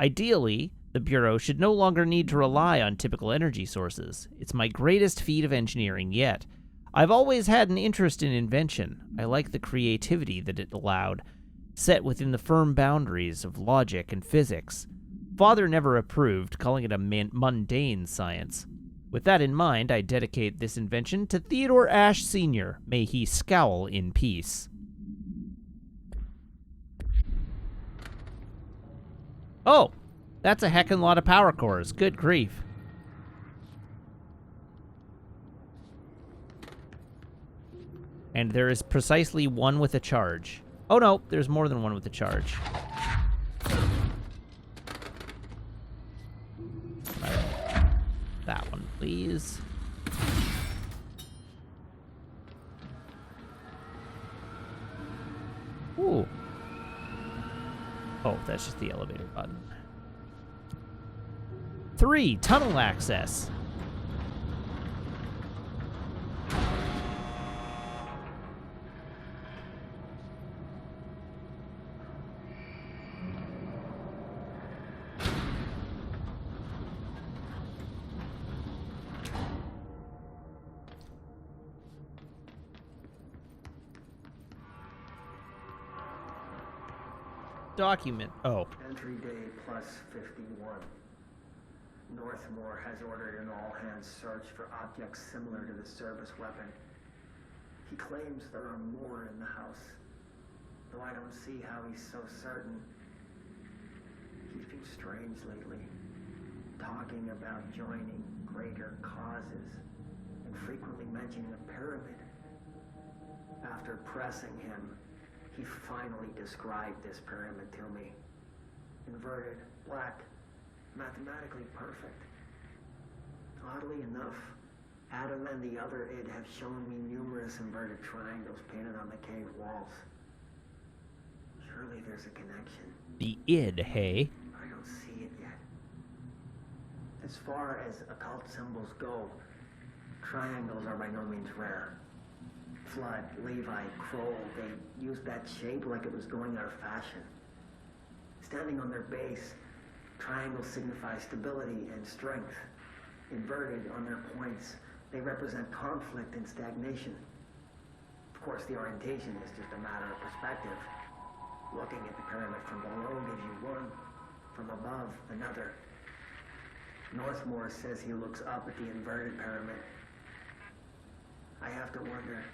Ideally, the Bureau should no longer need to rely on typical energy sources. It's my greatest feat of engineering yet. I've always had an interest in invention. I like the creativity that it allowed, set within the firm boundaries of logic and physics. Father never approved, calling it a mundane science. With that in mind, I dedicate this invention to Theodore Ashe Sr. May he scowl in peace. Oh, that's a heckin' lot of power cores. Good grief. And there is precisely one with a charge. Oh no, there's more than one with a charge. That one, please. Ooh. Oh, that's just the elevator button. 3, tunnel access. Document. Oh. Entry day plus 51. Northmore has ordered an all-hands search for objects similar to the service weapon. He claims there are more in the house, though I don't see how he's so certain. He's been strange lately, talking about joining greater causes, and frequently mentioning a pyramid. After pressing him, he finally described this pyramid to me. Inverted, black, mathematically perfect. Oddly enough, Adam and the other id have shown me numerous inverted triangles painted on the cave walls. Surely there's a connection. The id, hey? I don't see it yet. As far as occult symbols go, triangles are by no means rare. Flood, Levi, Kroll, they used that shape like it was going out of fashion. Standing on their base, triangles signify stability and strength. Inverted on their points, they represent conflict and stagnation. Of course, the orientation is just a matter of perspective. Looking at the pyramid from below gives you one, from above another. Northmore says he looks up at the inverted pyramid. I have to wonder,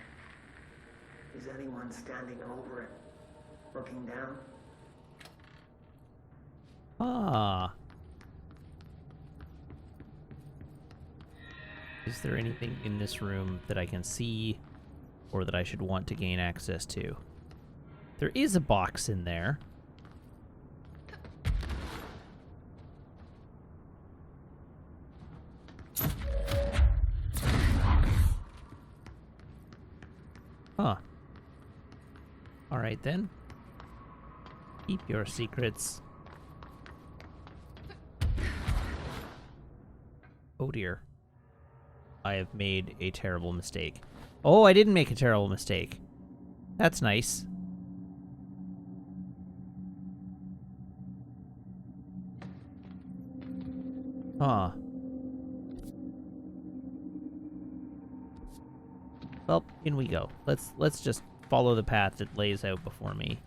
is anyone standing over it, looking down? Ah. Is there anything in this room that I can see or that I should want to gain access to? There is a box in there. Huh. All right then. Keep your secrets. Oh dear. I have made a terrible mistake. Oh, I didn't make a terrible mistake. That's nice. Huh. Well, in we go. Let's just follow the path that lays out before me.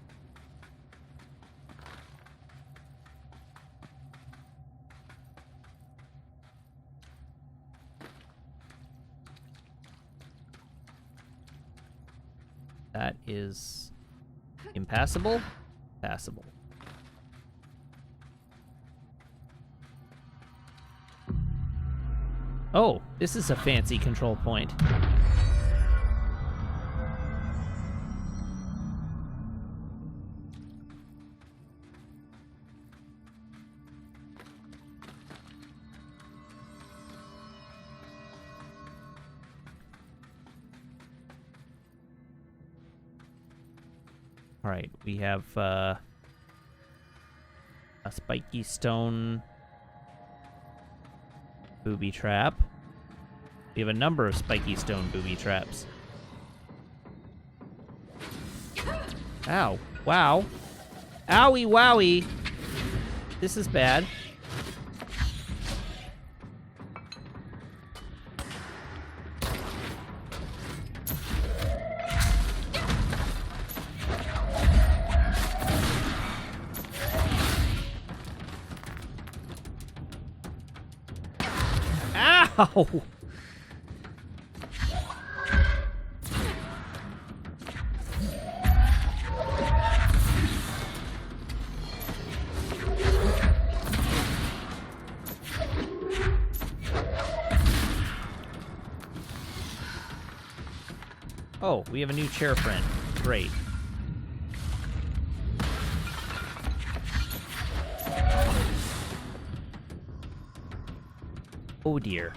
That is impassable. Passable. Oh, this is a fancy control point. All right, we have a spiky stone booby trap. We have a number of spiky stone booby traps. Ow. Wow. Owie wowie. This is bad. Ow! Oh, we have a new chair friend. Great. Oh dear.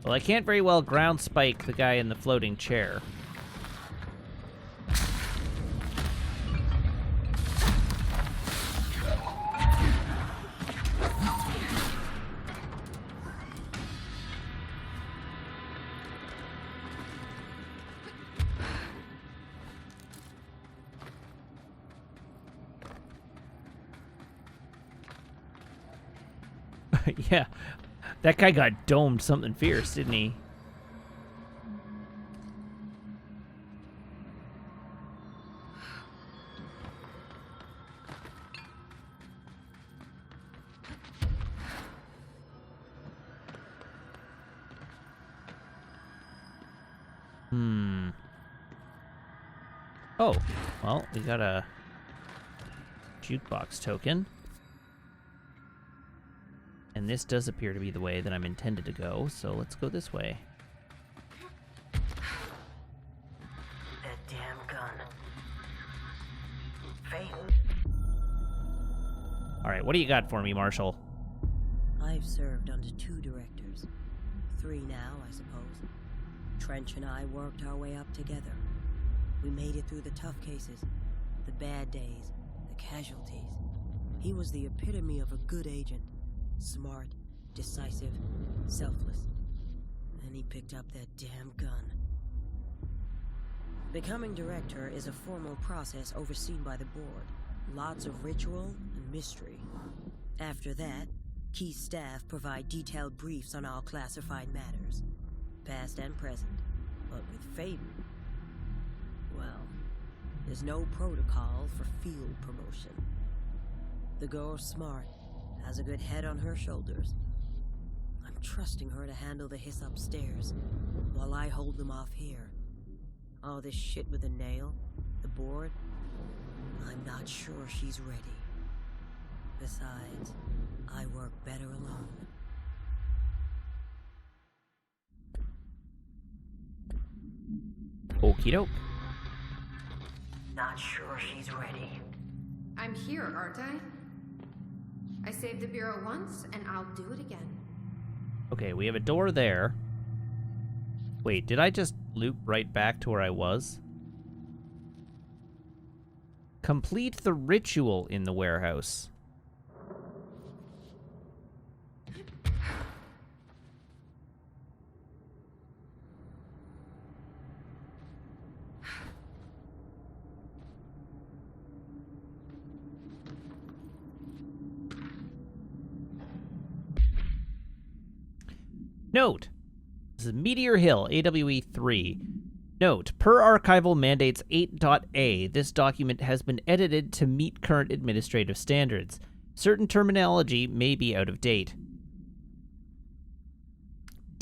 Well, I can't very well ground spike the guy in the floating chair. Yeah. That guy got domed something fierce, didn't he? Oh, well, we got a jukebox token. And this does appear to be the way that I'm intended to go, so let's go this way. That damn gun. Fate. Alright, what do you got for me, Marshall? I've served under 2 directors. 3 now, I suppose. Trench and I worked our way up together. We made it through the tough cases, the bad days, the casualties. He was the epitome of a good agent. Smart, decisive, selfless. And he picked up that damn gun. Becoming director is a formal process overseen by the board. Lots of ritual and mystery. After that, key staff provide detailed briefs on all classified matters, past and present. But with Faden, well, there's no protocol for field promotion. The girl's smart, has a good head on her shoulders. I'm trusting her to handle the hiss upstairs, while I hold them off here. All this shit with the nail, the board, I'm not sure she's ready. Besides, I work better alone. Okie doke. Not sure she's ready. I'm here, aren't I? I saved the Bureau once, and I'll do it again. Okay, we have a door there. Wait, did I just loop right back to where I was? Complete the ritual in the warehouse. Note, this is Meteor Hill, AWE 3. Note, per archival mandates 8.a, this document has been edited to meet current administrative standards. Certain terminology may be out of date.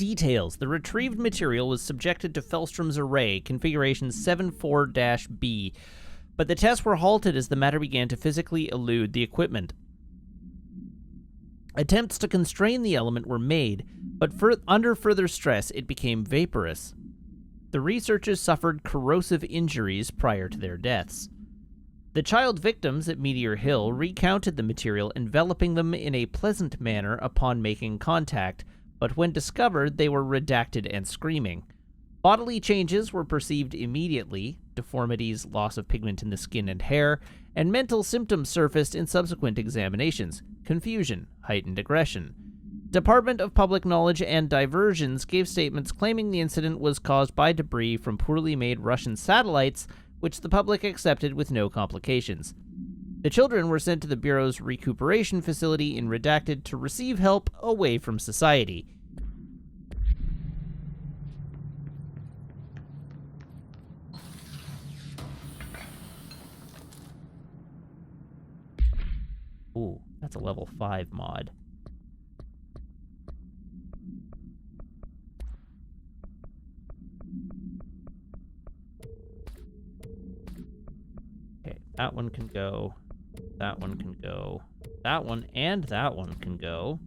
details. The retrieved material was subjected to Fellstrom's array, configuration 74-B, but the tests were halted as the matter began to physically elude the equipment. Attempts to constrain the element were made, but under further stress, it became vaporous. The researchers suffered corrosive injuries prior to their deaths. The child victims at Meteor Hill recounted the material enveloping them in a pleasant manner upon making contact, but when discovered, they were redacted and screaming. Bodily changes were perceived immediately, deformities, loss of pigment in the skin and hair, and mental symptoms surfaced in subsequent examinations: confusion, heightened aggression. Department of Public Knowledge and Diversions gave statements claiming the incident was caused by debris from poorly made Russian satellites, which the public accepted with no complications. The children were sent to the Bureau's recuperation facility in Redacted to receive help away from society. Ooh, that's a level 5 mod. Okay, that one can go. That one can go. That one and that one can go.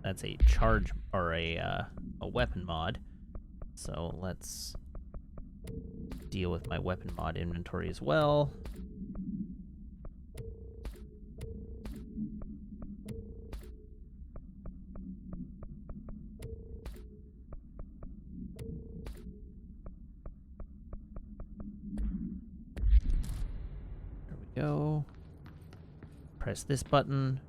That's a charge or a weapon mod. So let's deal with my weapon mod inventory as well. There we go. Press this button.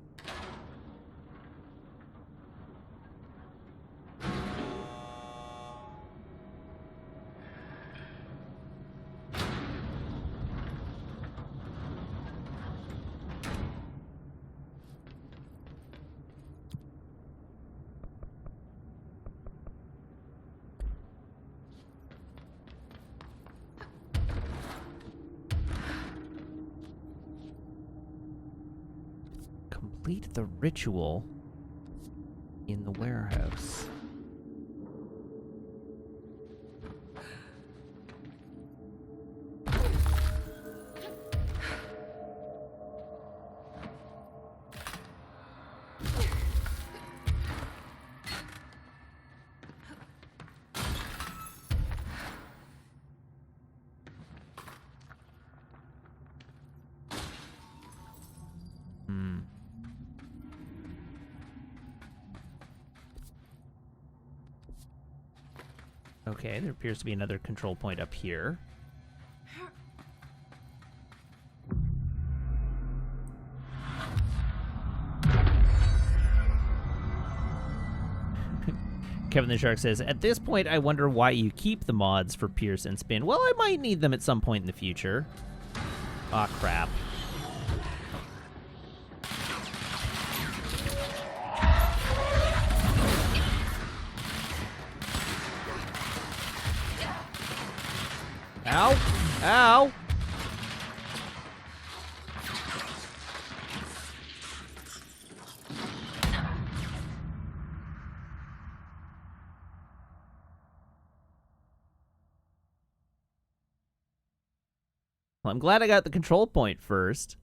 Complete the ritual in the warehouse. Okay, there appears to be another control point up here. Kevin the Shark says, at this point, I wonder why you keep the mods for Pierce and Spin. Well, I might need them at some point in the future. Aw, crap. Ow! Ow! Well, I'm glad I got the control point first.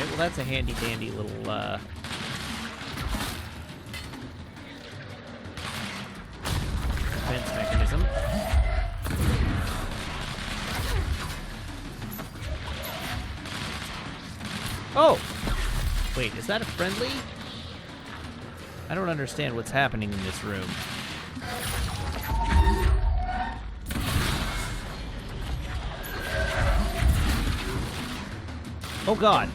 Well, that's a handy-dandy little, defense mechanism. Oh! Wait, is that a friendly? I don't understand what's happening in this room. Oh, God.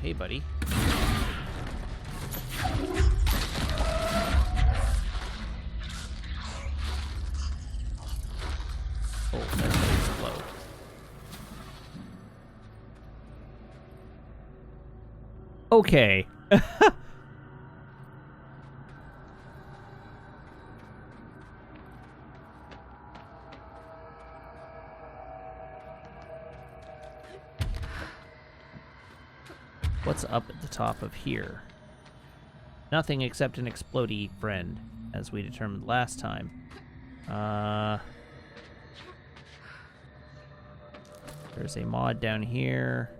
Hey, buddy. Oh, that's gonna explode. Okay. What's up at the top of here? Nothing except an explodey friend, as we determined last time. There's a mod down here.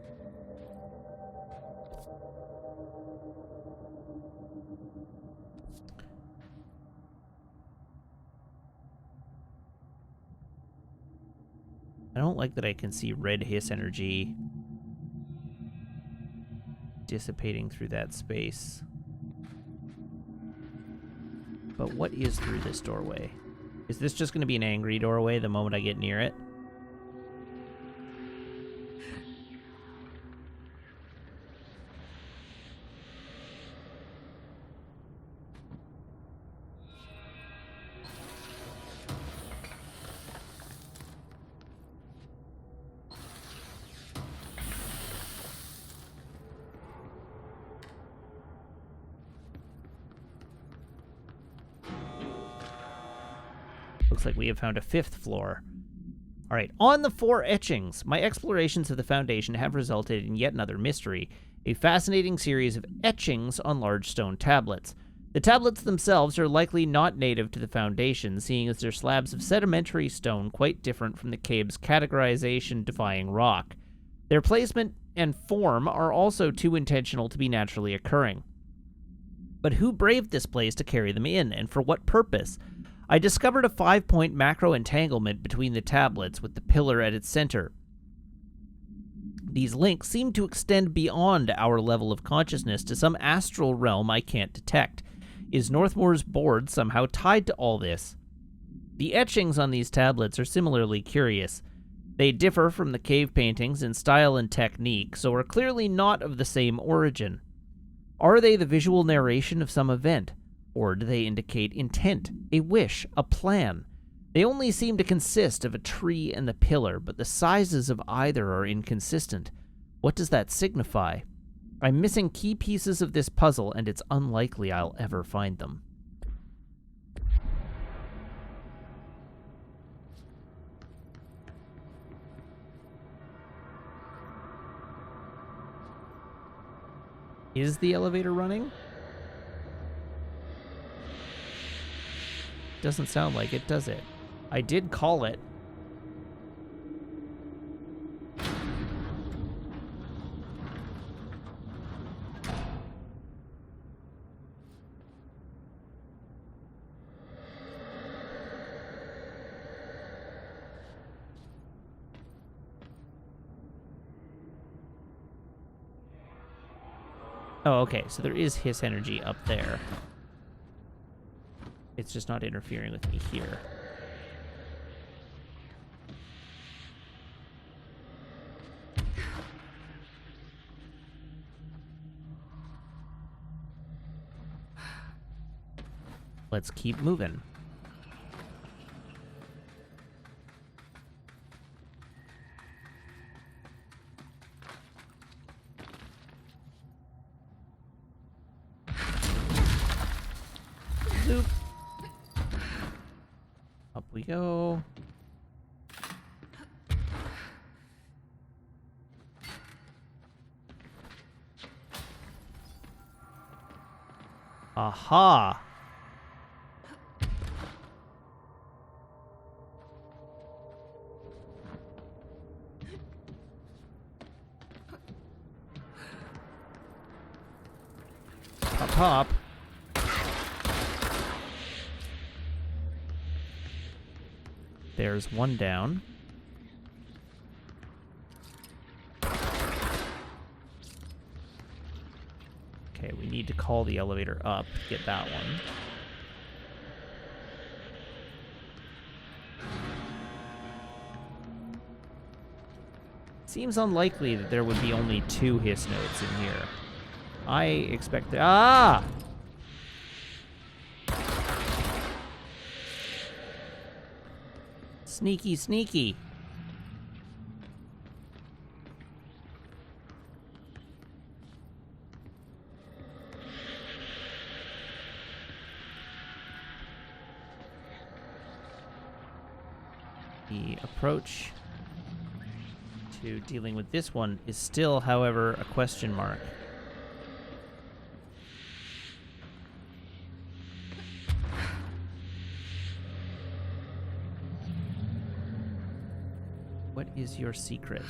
I don't like that I can see red hiss energy dissipating through that space. But what is through this doorway? Is this just going to be an angry doorway the moment I get near it? Looks like we have found a 5th floor. All right, on the 4 etchings, my explorations of the Foundation have resulted in yet another mystery, a fascinating series of etchings on large stone tablets. The tablets themselves are likely not native to the Foundation, seeing as they're slabs of sedimentary stone quite different from the cave's categorization-defying rock. Their placement and form are also too intentional to be naturally occurring. But who braved this place to carry them in, and for what purpose? I discovered a 5-point macro entanglement between the tablets with the pillar at its center. These links seem to extend beyond our level of consciousness to some astral realm I can't detect. Is Northmoor's board somehow tied to all this? The etchings on these tablets are similarly curious. They differ from the cave paintings in style and technique, so are clearly not of the same origin. Are they the visual narration of some event? Or do they indicate intent, a wish, a plan? They only seem to consist of a tree and the pillar, but the sizes of either are inconsistent. What does that signify? I'm missing key pieces of this puzzle, and it's unlikely I'll ever find them. Is the elevator running? Doesn't sound like it, does it? I did call it. Oh, okay, so there is hiss energy up there. It's just not interfering with me here. Let's keep moving. Zoop. Up we go. Aha! Hop, hop. There's one down. Okay, we need to call the elevator up to get that one. Seems unlikely that there would be only 2 hiss nodes in here. I expect that. Ah! Sneaky, sneaky. The approach to dealing with this one is still, however, a question mark. What is your secret?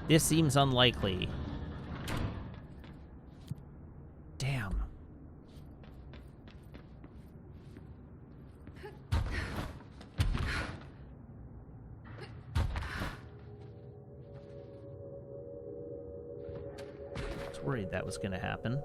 This seems unlikely. Damn. I was worried that was going to happen.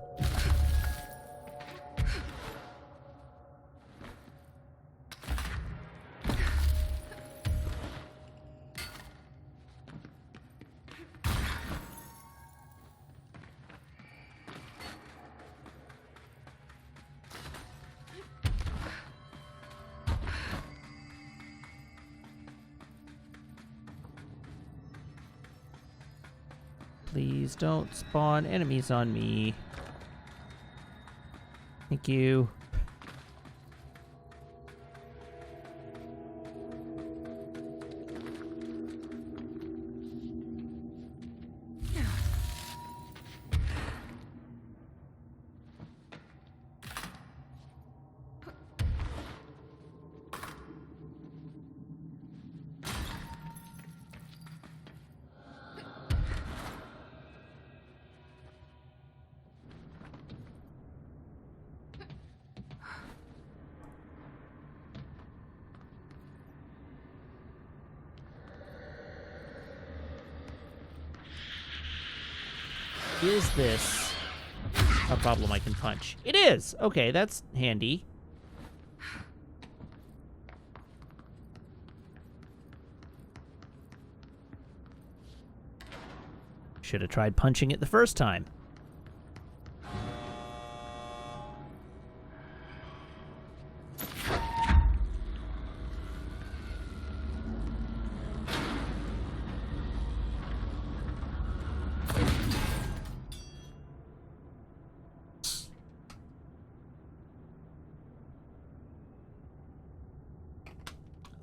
Please don't spawn enemies on me. Thank you. Is this a problem I can punch? It is! Okay, that's handy. Should have tried punching it the first time.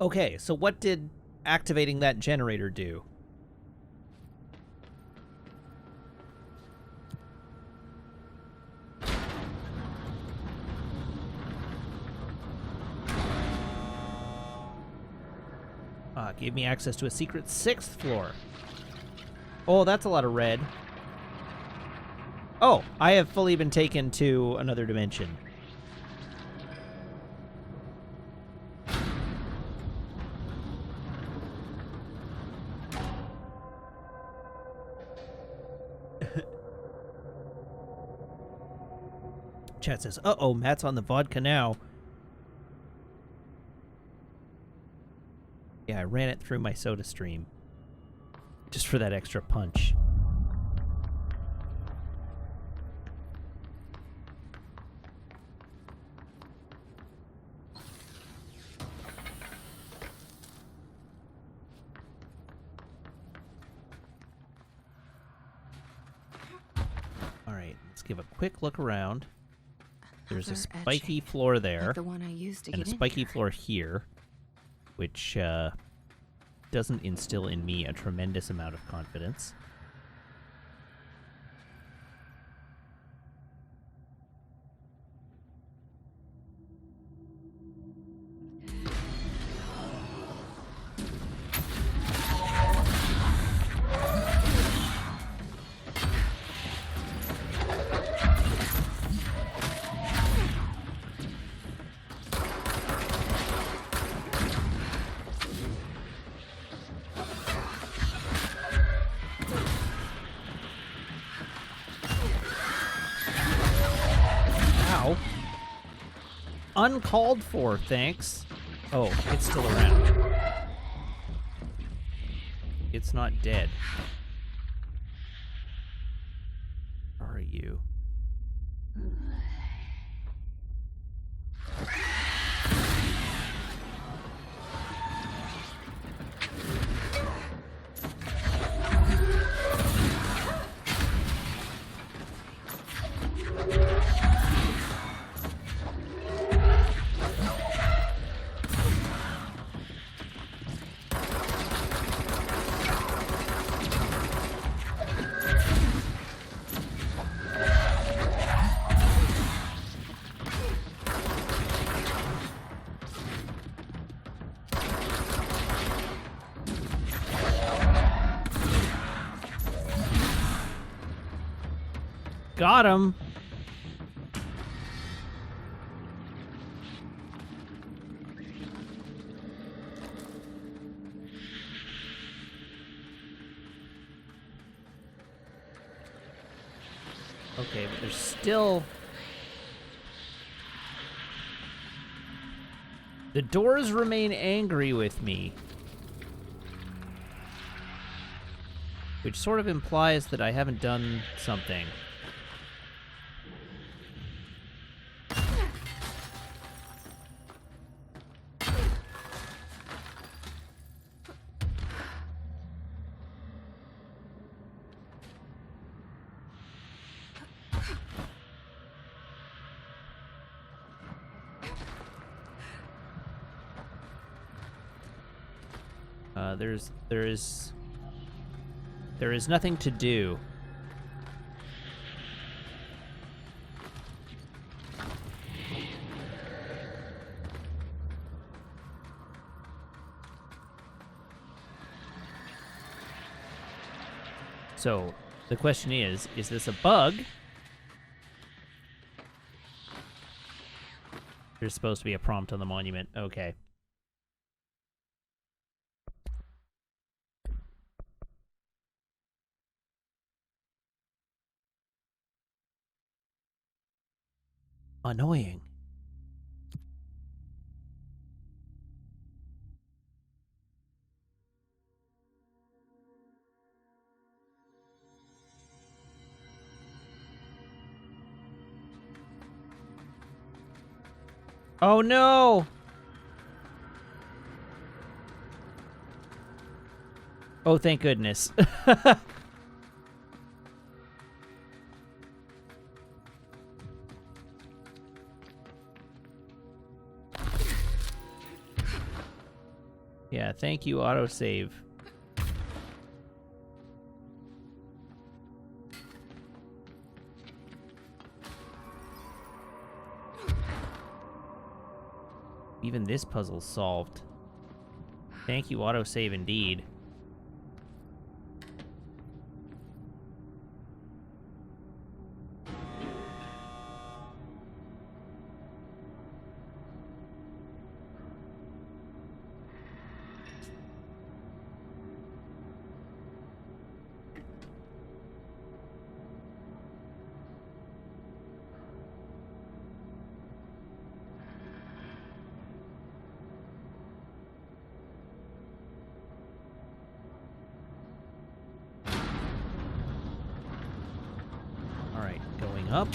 Okay, so what did activating that generator do? Gave me access to a secret 6th floor. Oh, that's a lot of red. Oh, I have fully been taken to another dimension. Chat says, uh-oh, Matt's on the vodka now. Yeah, I ran it through my soda stream. Just for that extra punch. Alright, let's give a quick look around. There's a Leather spiky etching, floor there, like the one I used to and a get in spiky here. floor here, which doesn't instill in me a tremendous amount of confidence. Ow. Uncalled for, thanks. Oh, it's still around. It's not dead. Are you? Got him. Okay, but there's still... The doors remain angry with me. Which sort of implies that I haven't done something. There is nothing to do. So, the question is this a bug? There's supposed to be a prompt on the monument. Okay. Annoying. Oh no! Oh, thank goodness. Yeah, thank you, autosave. Even this puzzle's solved. Thank you, autosave, indeed. Up.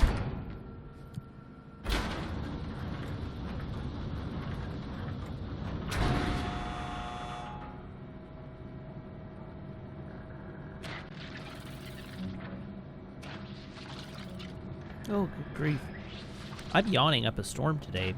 Oh, good grief. I'm yawning up a storm today.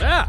Ah!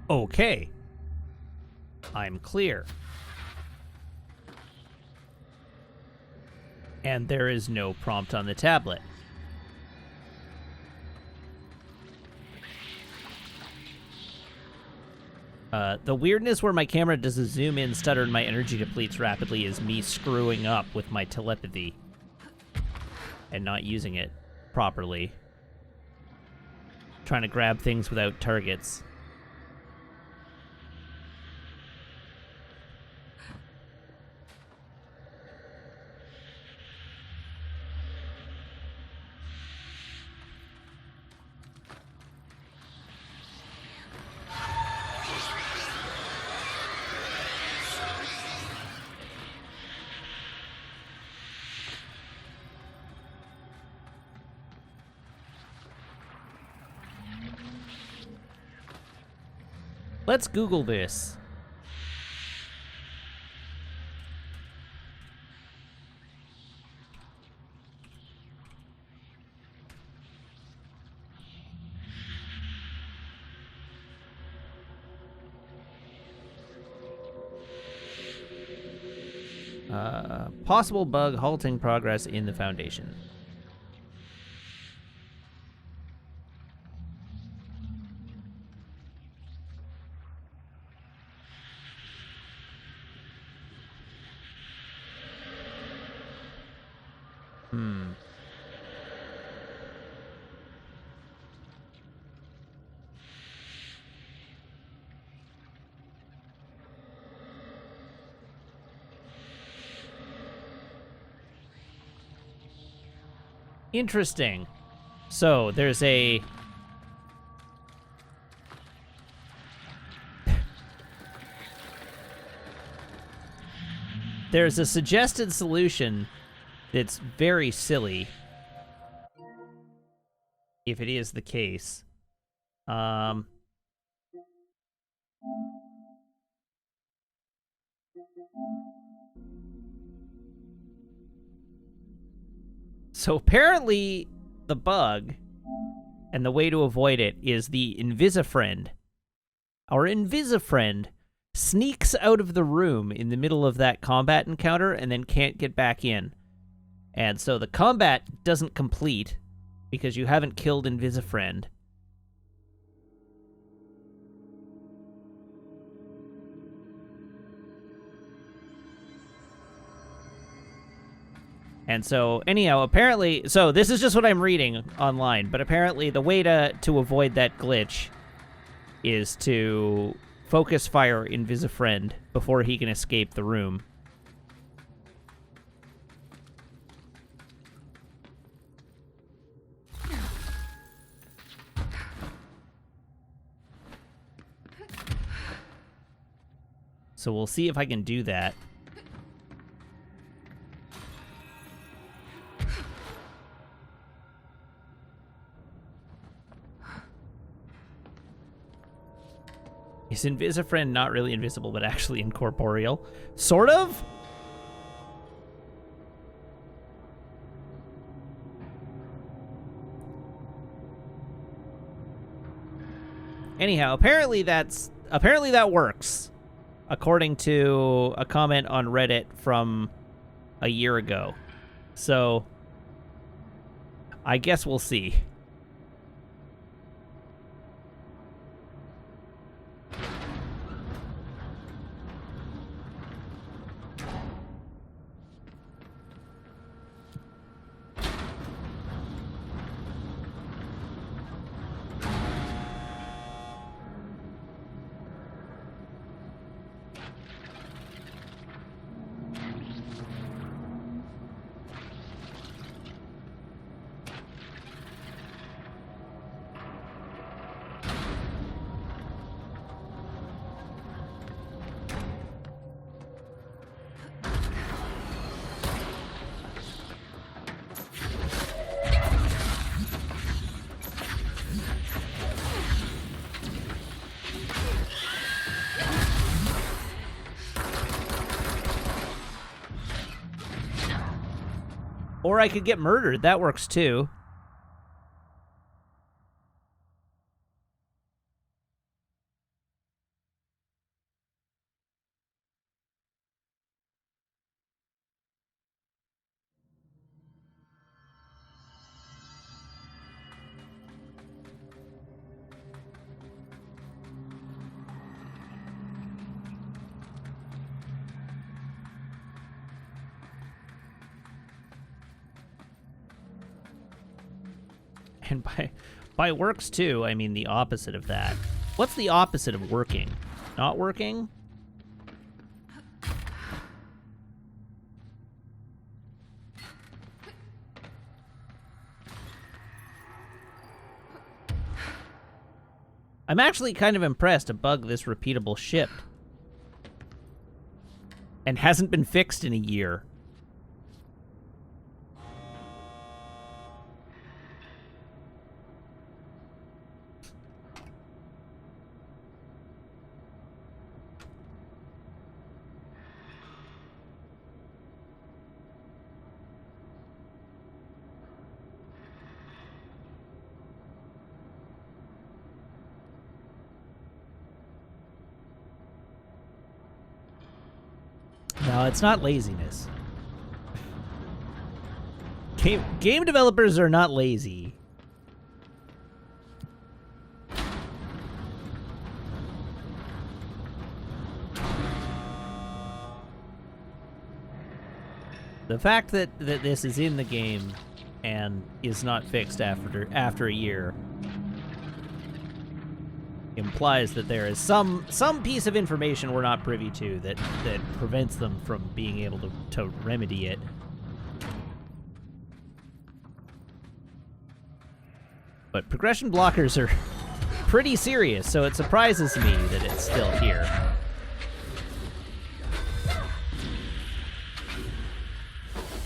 Okay. I'm clear. And there is no prompt on the tablet. The weirdness where my camera does a zoom in stutter and my energy depletes rapidly is me screwing up with my telepathy and not using it properly. Trying to grab things without targets. Let's Google this. Possible bug halting progress in the Foundation. Interesting. So there's a there's a suggested solution that's very silly, if it is the case. So apparently the bug and the way to avoid it is the Invisifriend. Our Invisifriend sneaks out of the room in the middle of that combat encounter and then can't get back in. And so the combat doesn't complete because you haven't killed Invisifriend. And so, anyhow, apparently... So, this is just what I'm reading online, but apparently the way to avoid that glitch is to focus fire Invisifriend before he can escape the room. So we'll see if I can do that. Is Invisifriend not really invisible, but actually incorporeal? Sort of? Anyhow, apparently that works, according to a comment on Reddit from a year ago. So, I guess we'll see. Or I could get murdered. That works too. And by works too, I mean the opposite of that. What's the opposite of working? Not working? I'm actually kind of impressed a bug this repeatable shipped. And hasn't been fixed in a year. No, it's not laziness. Game developers are not lazy. The fact that this is in the game and is not fixed after a year implies that there is some piece of information we're not privy to that prevents them from being able to remedy it. But progression blockers are pretty serious, so it surprises me that it's still here.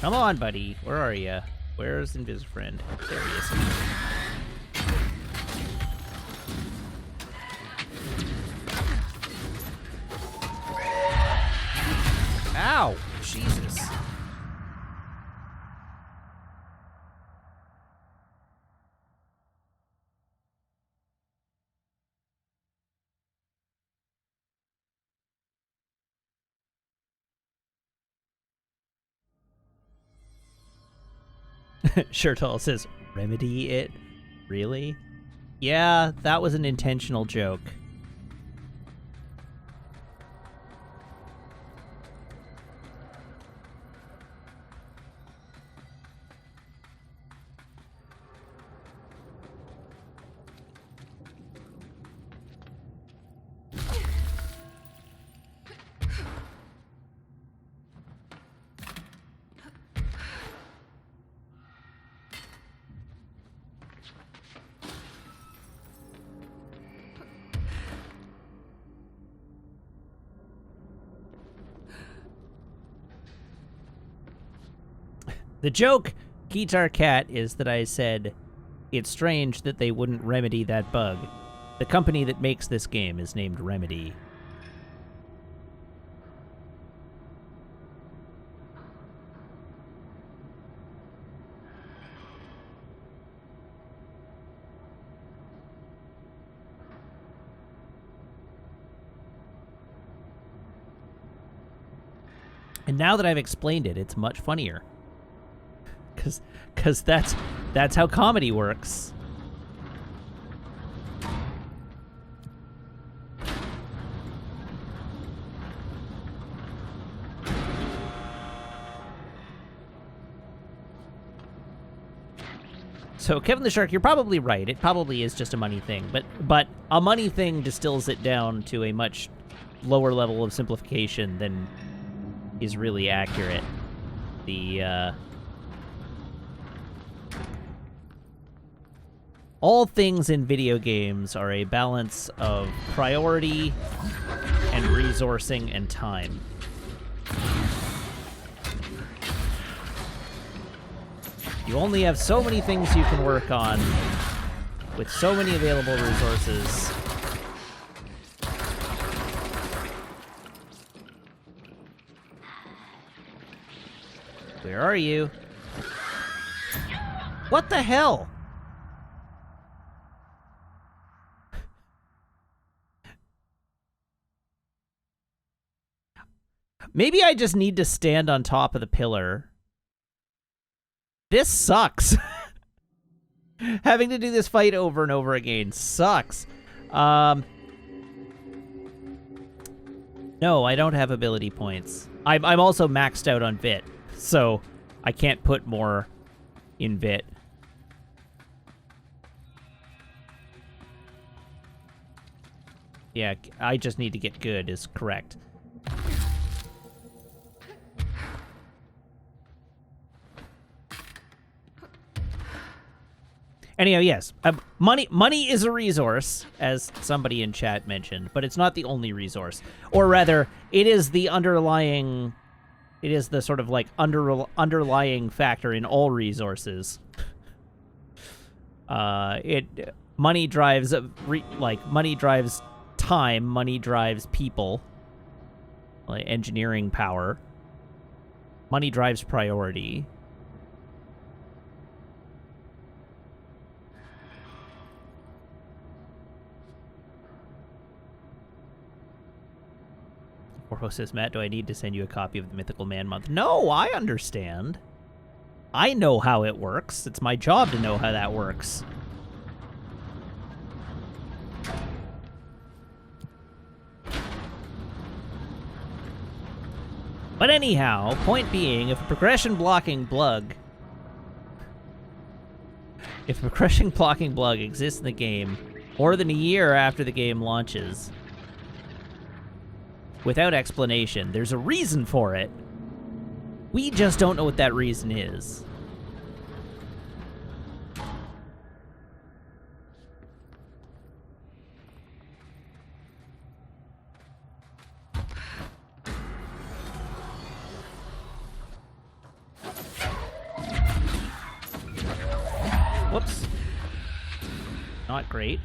Come on, buddy. Where are you? Where's Invisifriend? There he is. Ow! Jesus. Shirtall says, remedy it? Really? Yeah, that was an intentional joke. The joke, Guitar Cat, is that I said, it's strange that they wouldn't remedy that bug. The company that makes this game is named Remedy. And now that I've explained it, it's much funnier. Cause that's how comedy works. So Kevin the Shark, you're probably right. It probably is just a money thing, but a money thing distills it down to a much lower level of simplification than is really accurate. All things in video games are a balance of priority and resourcing and time. You only have so many things you can work on with so many available resources. Where are you? What the hell? Maybe I just need to stand on top of the pillar. This sucks. Having to do this fight over and over again sucks. No, I don't have ability points. I'm also maxed out on Vit, so I can't put more in Vit. Yeah, I just need to get good is correct. Anyhow, yes, money is a resource, as somebody in chat mentioned, but it's not the only resource. Or rather, it is the underlying, it is the sort of like underlying factor in all resources. Money drives money drives time, money drives people, like engineering power. Money drives priority. Orho says, Matt, do I need to send you a copy of the Mythical Man Month? No, I understand. I know how it works. It's my job to know how that works. But anyhow, point being, if a progression blocking blug exists in the game more than a year after the game launches, without explanation, there's a reason for it. We just don't know what that reason is. Whoops. Not great.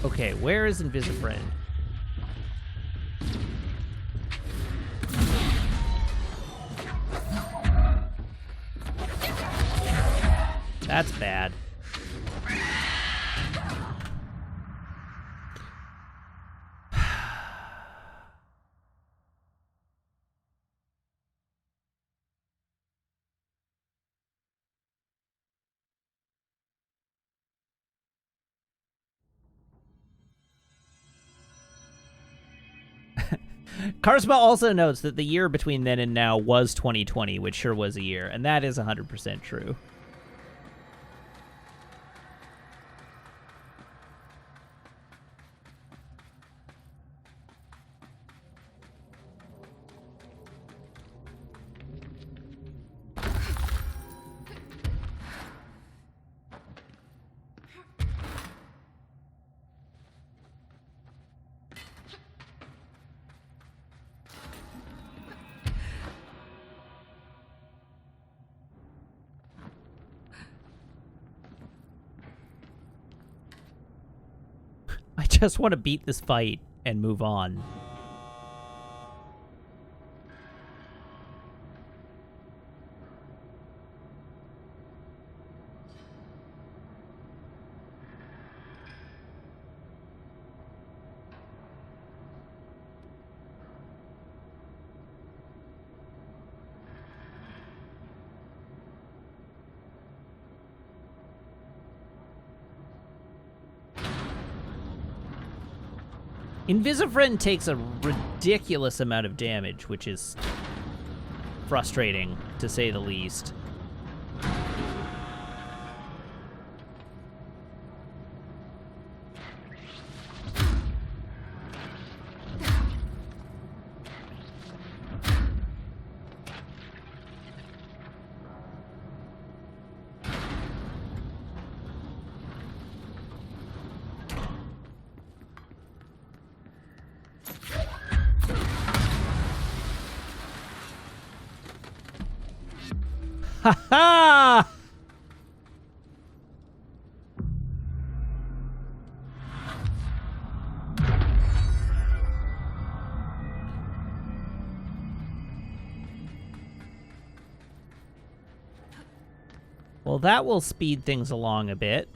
Okay, where is Invisifriend? That's bad. Karsma also notes that the year between then and now was 2020, which sure was a year, and that is 100% true. just want to beat this fight and move on. Invisifriend takes a ridiculous amount of damage, which is frustrating, to say the least. Ha ha! Well, that will speed things along a bit.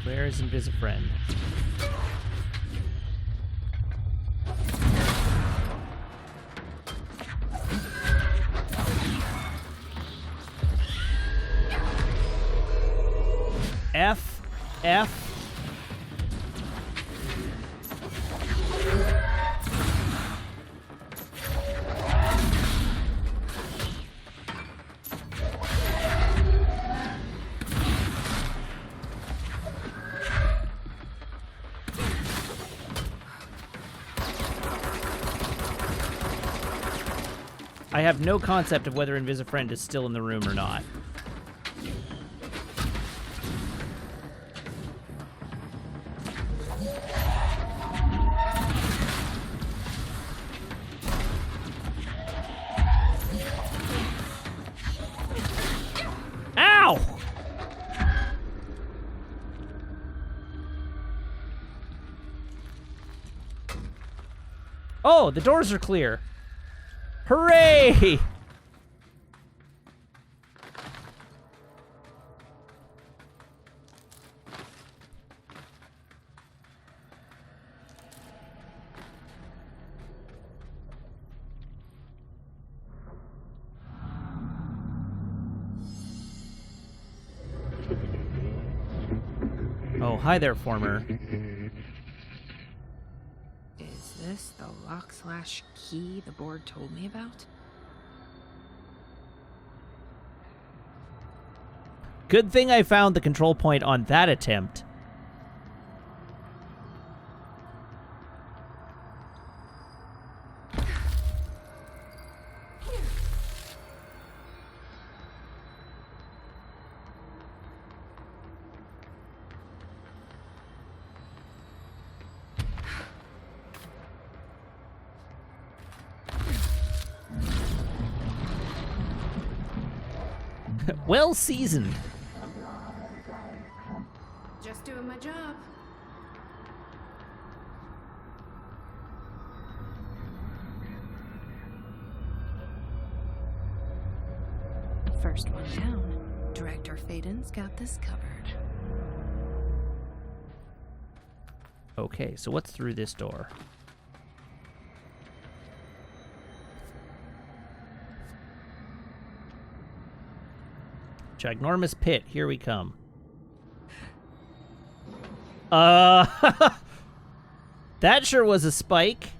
Where is Invisifriend? F. I have no concept of whether Invisifriend is still in the room or not. Ow! Oh, the doors are clear. Hooray! Oh, hi there, former. Is this the lock/key the board told me about? Good thing I found the control point on that attempt. Well seasoned. Just doing my job. First one down. Director Faden's got this covered. Okay, so what's through this door? Ginormous pit. Here we come. That sure was a spike.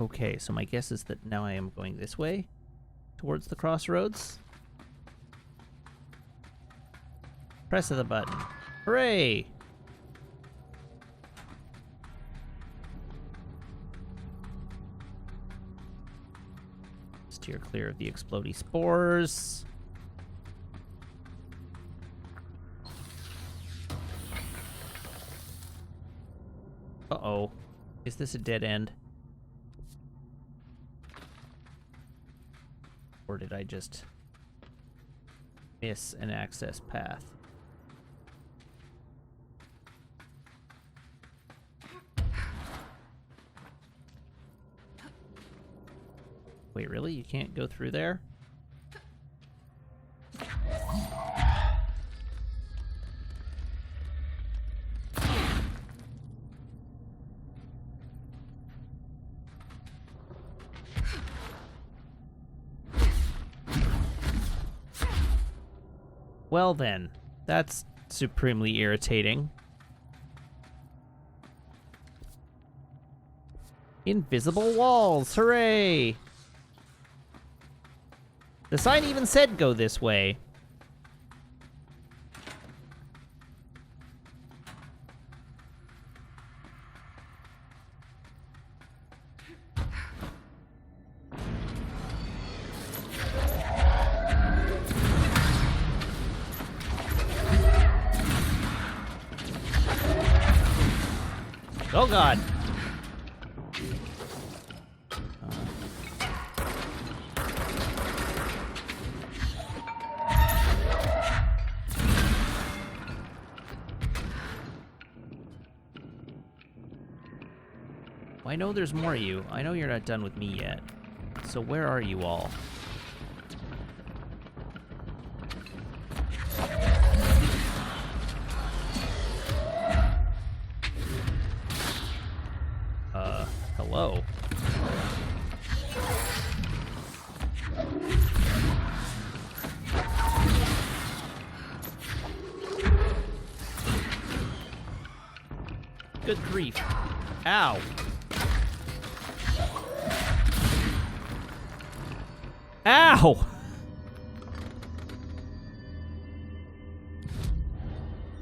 Okay, so my guess is that now I am going this way, towards the crossroads. Press of the button. Hooray! Steer clear of the explodey spores. Uh-oh. Is this a dead end? Or did I just miss an access path? Wait, really? You can't go through there? Well then, that's supremely irritating. Invisible walls, hooray! The sign even said go this way. Oh god. I know there's more of you. I know you're not done with me yet. So where are you all? Hello? Good grief. Ow. Ow!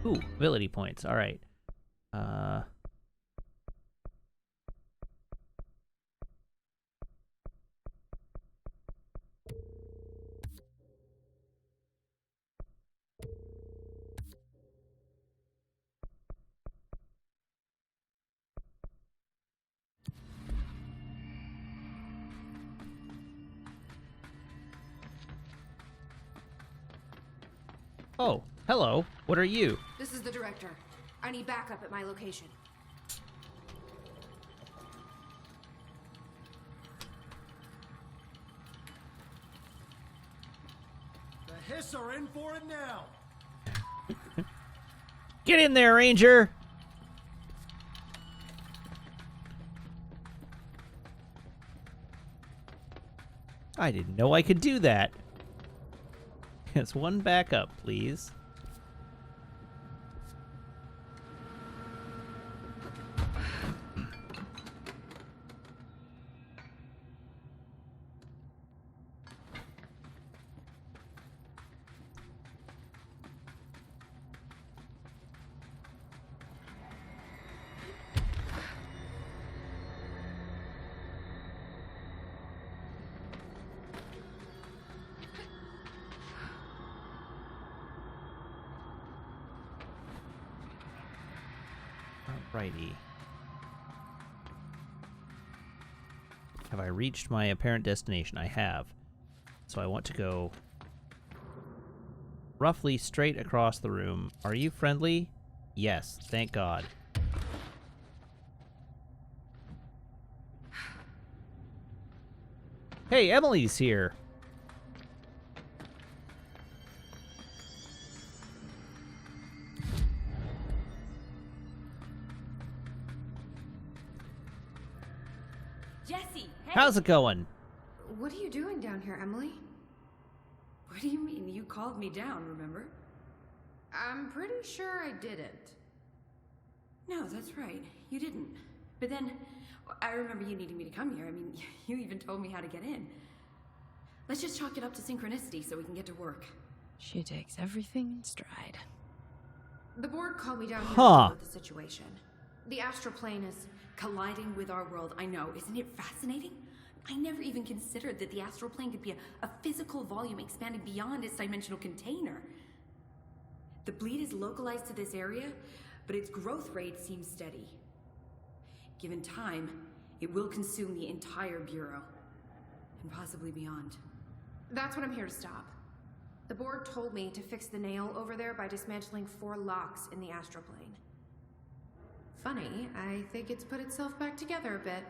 Ooh, ability points. All right. Oh, hello. What are you? This is the director. I need backup at my location. The Hiss are in for it now. Get in there, Ranger! I didn't know I could do that. Yes, one backup, please. Alrighty. Have I reached my apparent destination? I have. So I want to go roughly straight across the room. Are you friendly? Yes, thank God. Hey, Emily's here. Jesse, hey! How's it going? What are you doing down here, Emily? What do you mean? You called me down, remember? I'm pretty sure I didn't. No, that's right. You didn't. But then, I remember you needing me to come here. I mean, you even told me how to get in. Let's just chalk it up to synchronicity so we can get to work. She takes everything in stride. The board called me down here to Huh. deal with the situation. The astral plane is... Colliding with our world, I know. Isn't it fascinating? I never even considered that the astral plane could be a physical volume expanding beyond its dimensional container. The bleed is localized to this area, but its growth rate seems steady. Given time, it will consume the entire Bureau, and possibly beyond. That's what I'm here to stop. The board told me to fix the nail over there by dismantling 4 locks in the astral plane. Funny, I think it's put itself back together a bit.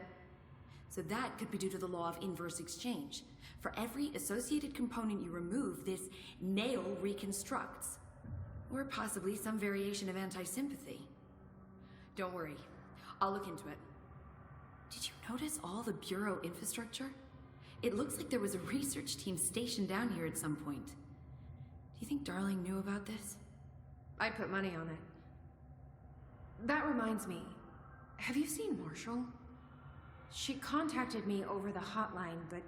So that could be due to the law of inverse exchange. For every associated component you remove, this nail reconstructs. Or possibly some variation of anti-sympathy. Don't worry, I'll look into it. Did you notice all the Bureau infrastructure? It looks like there was a research team stationed down here at some point. Do you think Darling knew about this? I put money on it. That reminds me, have you seen Marshall? She contacted me over the hotline, but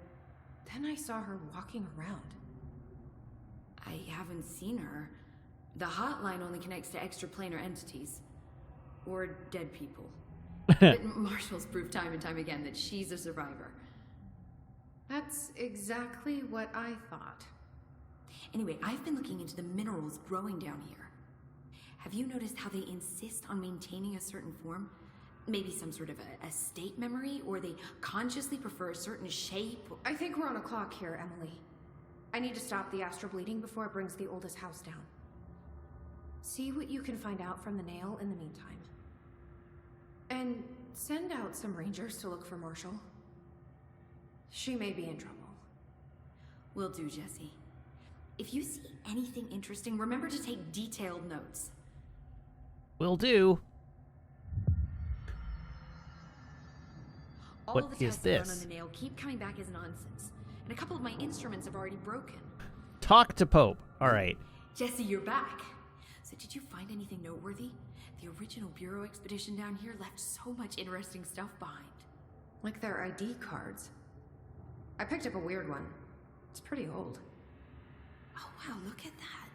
then I saw her walking around. I haven't seen her. The hotline only connects to extraplanar entities. Or dead people. But Marshall's proved time and time again that she's a survivor. That's exactly what I thought. Anyway, I've been looking into the minerals growing down here. Have you noticed how they insist on maintaining a certain form? Maybe some sort of a state memory, or they consciously prefer a certain shape? I think we're on a clock here, Emily. I need to stop the astral bleeding before it brings the oldest house down. See what you can find out from the nail in the meantime. And send out some rangers to look for Marshall. She may be in trouble. Will do, Jesse. If you see anything interesting, remember to take detailed notes. Will do. All What the is tests I run this? on the nail keep coming back as nonsense. And a couple of my instruments have already broken. Talk to Pope. All right. Jesse, you're back. So did you find anything noteworthy? The original Bureau expedition down here left so much interesting stuff behind. Like their ID cards. I picked up a weird one. It's pretty old. Oh wow, look at that.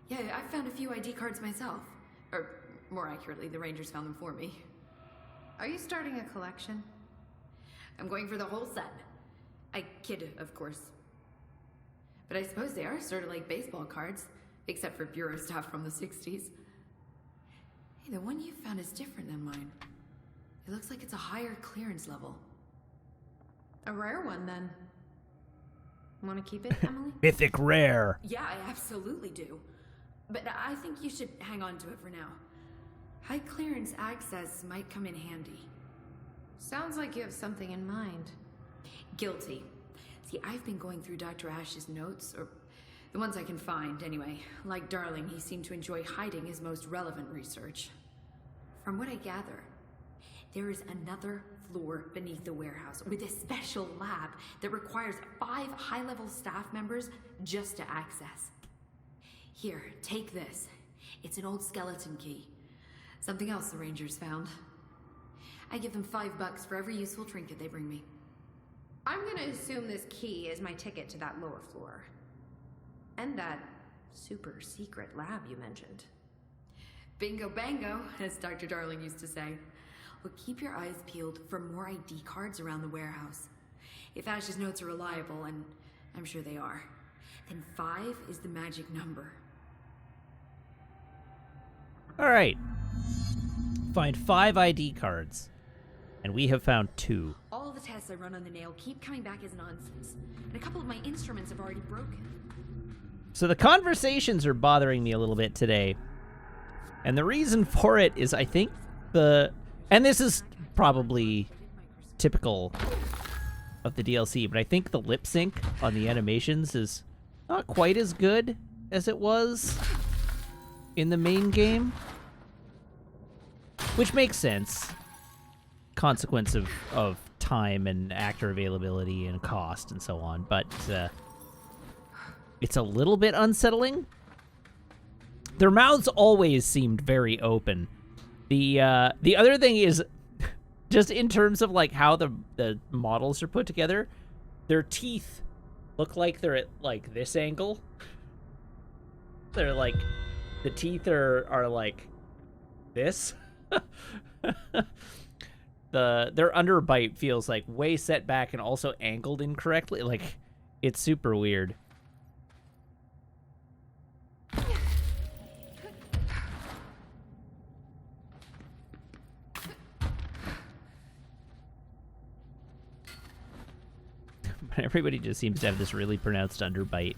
Yeah, I found a few ID cards myself. Or, more accurately, the Rangers found them for me. Are you starting a collection? I'm going for the whole set. I kid, of course. But I suppose they are sort of like baseball cards, except for Bureau stuff from the 60s. Hey, the one you found is different than mine. It looks like it's a higher clearance level. A rare one, then. Want to keep it, Emily? Mythic rare. Yeah, I absolutely do. But I think you should hang on to it for now. High clearance access might come in handy. Sounds like you have something in mind. Guilty. See, I've been going through Dr. Ash's notes, or the ones I can find, anyway. Like Darling, he seemed to enjoy hiding his most relevant research. From what I gather, there is another floor beneath the warehouse with a special lab that requires 5 high-level staff members just to access. Here, take this. It's an old skeleton key. Something else the Rangers found. I give them $5 for every useful trinket they bring me. I'm gonna assume this key is my ticket to that lower floor. And that super secret lab you mentioned. Bingo bango, as Dr. Darling used to say. Well, keep your eyes peeled for more ID cards around the warehouse. If Ash's notes are reliable, and I'm sure they are, then 5 is the magic number. All right. Find 5 ID cards. And we have found 2. All the tests I run on the nail keep coming back as nonsense. And a couple of my instruments have already broken. So the conversations are bothering me a little bit today. And the reason for it is I think and this is probably typical of the DLC, but I think the lip sync on the animations is not quite as good as it was in the main game. Which makes sense. Consequence of time and actor availability and cost and so on, but it's a little bit unsettling. Their mouths always seemed very open. The other thing is, Just in terms of like how the models are put together, their teeth look like they're at like this angle. They're like the teeth are like this. Their underbite feels like way set back and also angled incorrectly. Like it's super weird. But everybody just seems to have this really pronounced underbite.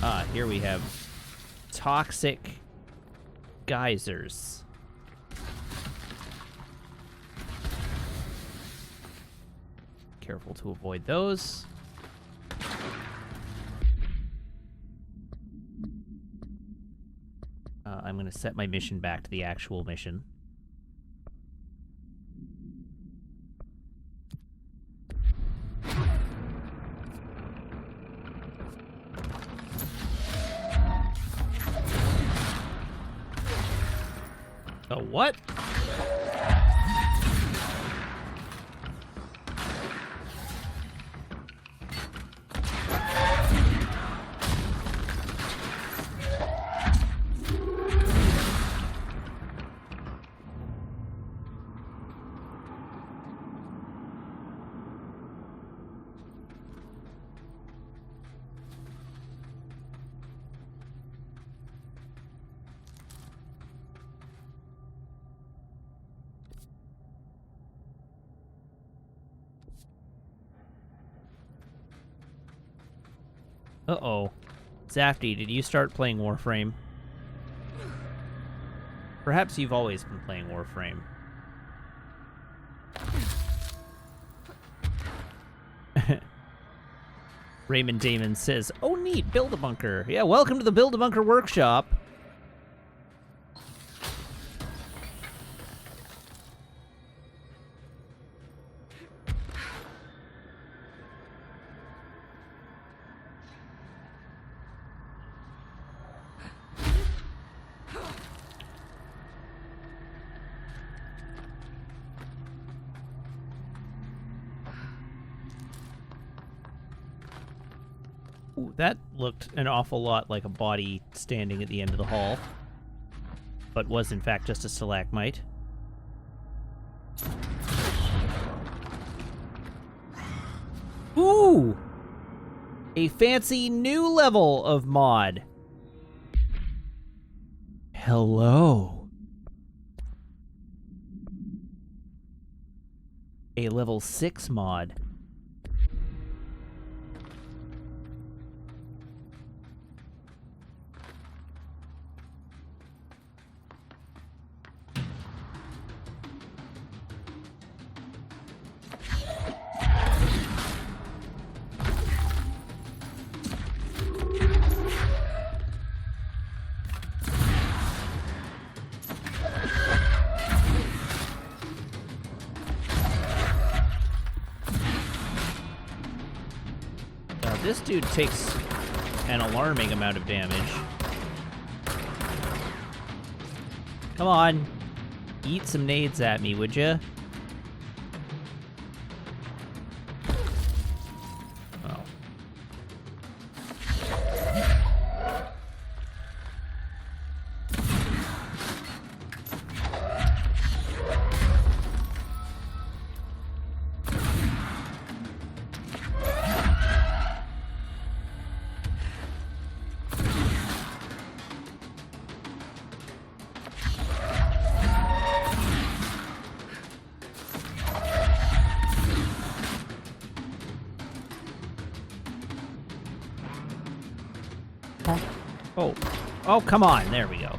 Ah, here we have toxic geysers. Careful to avoid those. I'm going to set my mission back to the actual mission. Oh, what? Uh-oh. Zafty, did you start playing Warframe? Perhaps you've always been playing Warframe. Raymond Damon says, "Oh neat, Build-A-Bunker. Yeah, welcome to the Build-A-Bunker workshop." Ooh, that looked an awful lot like a body standing at the end of the hall, but was in fact just a stalagmite. Ooh! A fancy new level of mod. Hello. A level 6 mod. This dude takes an alarming amount of damage. Come on. Eat some nades at me, would ya? Oh. Oh. Oh, come on. There we go.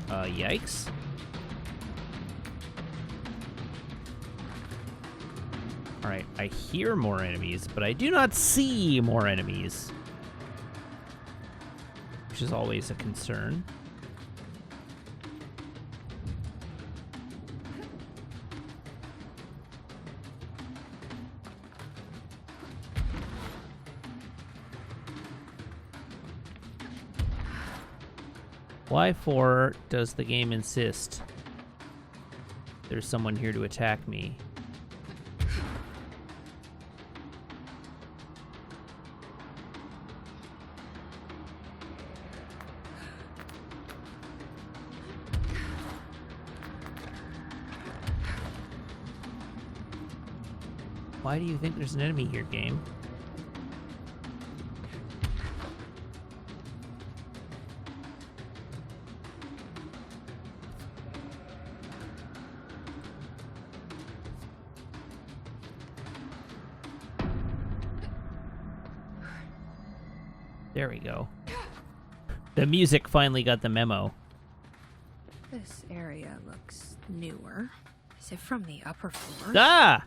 Yikes. Alright, I hear more enemies, but I do not see more enemies. Which is always a concern. . Why for does the game insist there's someone here to attack me? Why do you think there's an enemy here, game? There we go. The music finally got the memo. This area looks newer. Is it from the upper floors? Ah!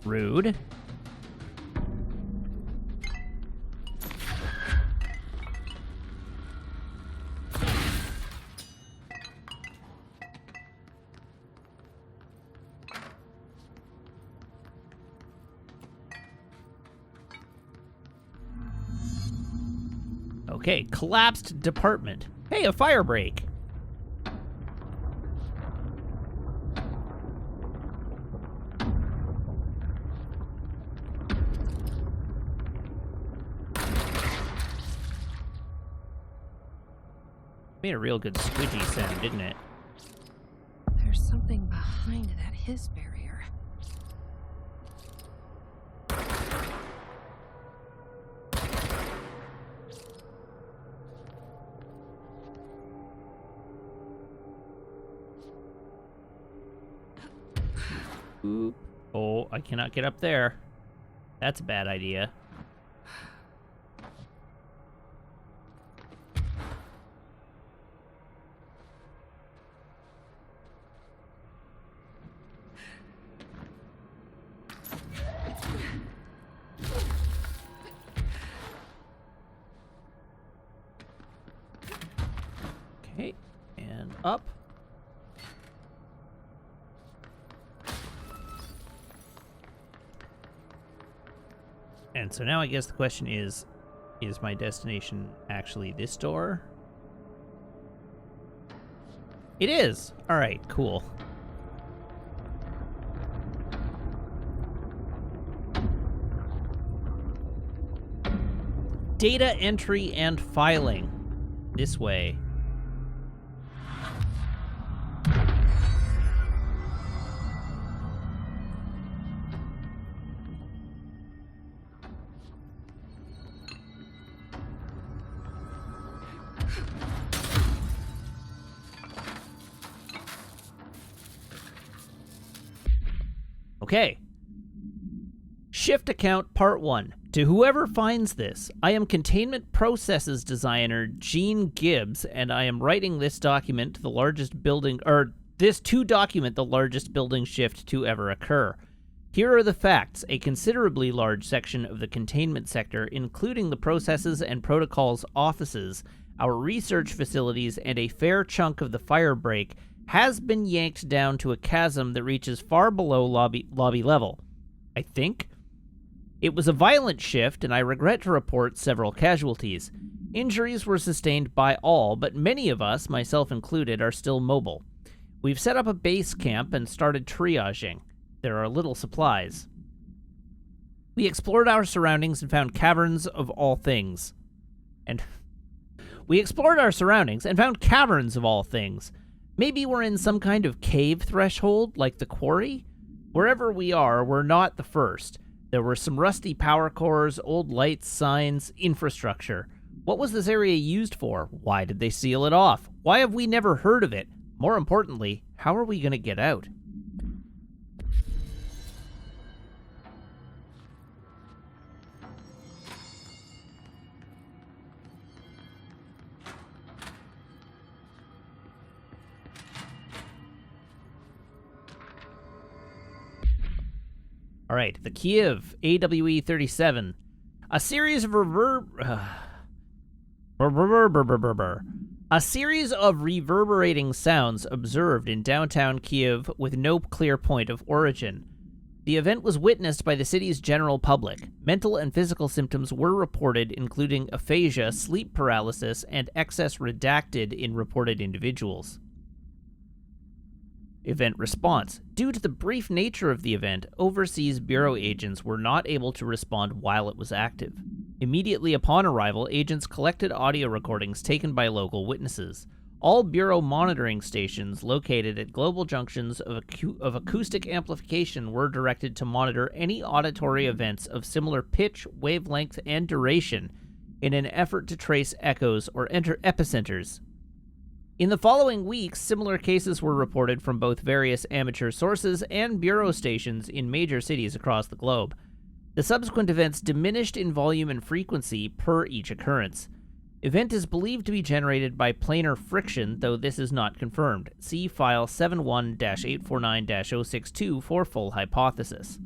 Rude. Okay, collapsed department. Hey, a fire break. Made a real good squidgy sound, didn't it? There's something behind that hiss barrier. Oop. Oh, I cannot get up there. That's a bad idea. Okay, and up. And so now I guess the question is my destination actually this door? It is! Alright, cool. Data entry and filing. This way. Okay. Shift account part 1. To whoever finds this, I am Containment Processes Designer Gene Gibbs, and I am writing this document to the largest building, or this to document the largest building shift to ever occur. Here are the facts. A considerably large section of the containment sector, including the processes and protocols offices, our research facilities, and a fair chunk of the fire break, has been yanked down to a chasm that reaches far below lobby level. I think? It was a violent shift, and I regret to report several casualties. Injuries were sustained by all, but many of us, myself included, are still mobile. We've set up a base camp and started triaging. There are little supplies. We explored our surroundings and found caverns of all things. Maybe we're in some kind of cave threshold, like the quarry? Wherever we are, we're not the first. There were some rusty power cores, old lights, signs, infrastructure. What was this area used for? Why did they seal it off? Why have we never heard of it? More importantly, how are we going to get out? All right, the Kiev AWE-37. A series of reverberating sounds observed in downtown Kiev with no clear point of origin. The event was witnessed by the city's general public. Mental and physical symptoms were reported, including aphasia, sleep paralysis, and excess redacted in reported individuals. Event response. Due to the brief nature of the event, overseas Bureau agents were not able to respond while it was active. Immediately upon arrival, agents collected audio recordings taken by local witnesses. All Bureau monitoring stations located at global junctions of acoustic amplification were directed to monitor any auditory events of similar pitch, wavelength, and duration in an effort to trace echoes or epicenters. In the following weeks, similar cases were reported from both various amateur sources and Bureau stations in major cities across the globe. The subsequent events diminished in volume and frequency per each occurrence. Event is believed to be generated by planar friction, though this is not confirmed. See file 71-849-062 for full hypothesis.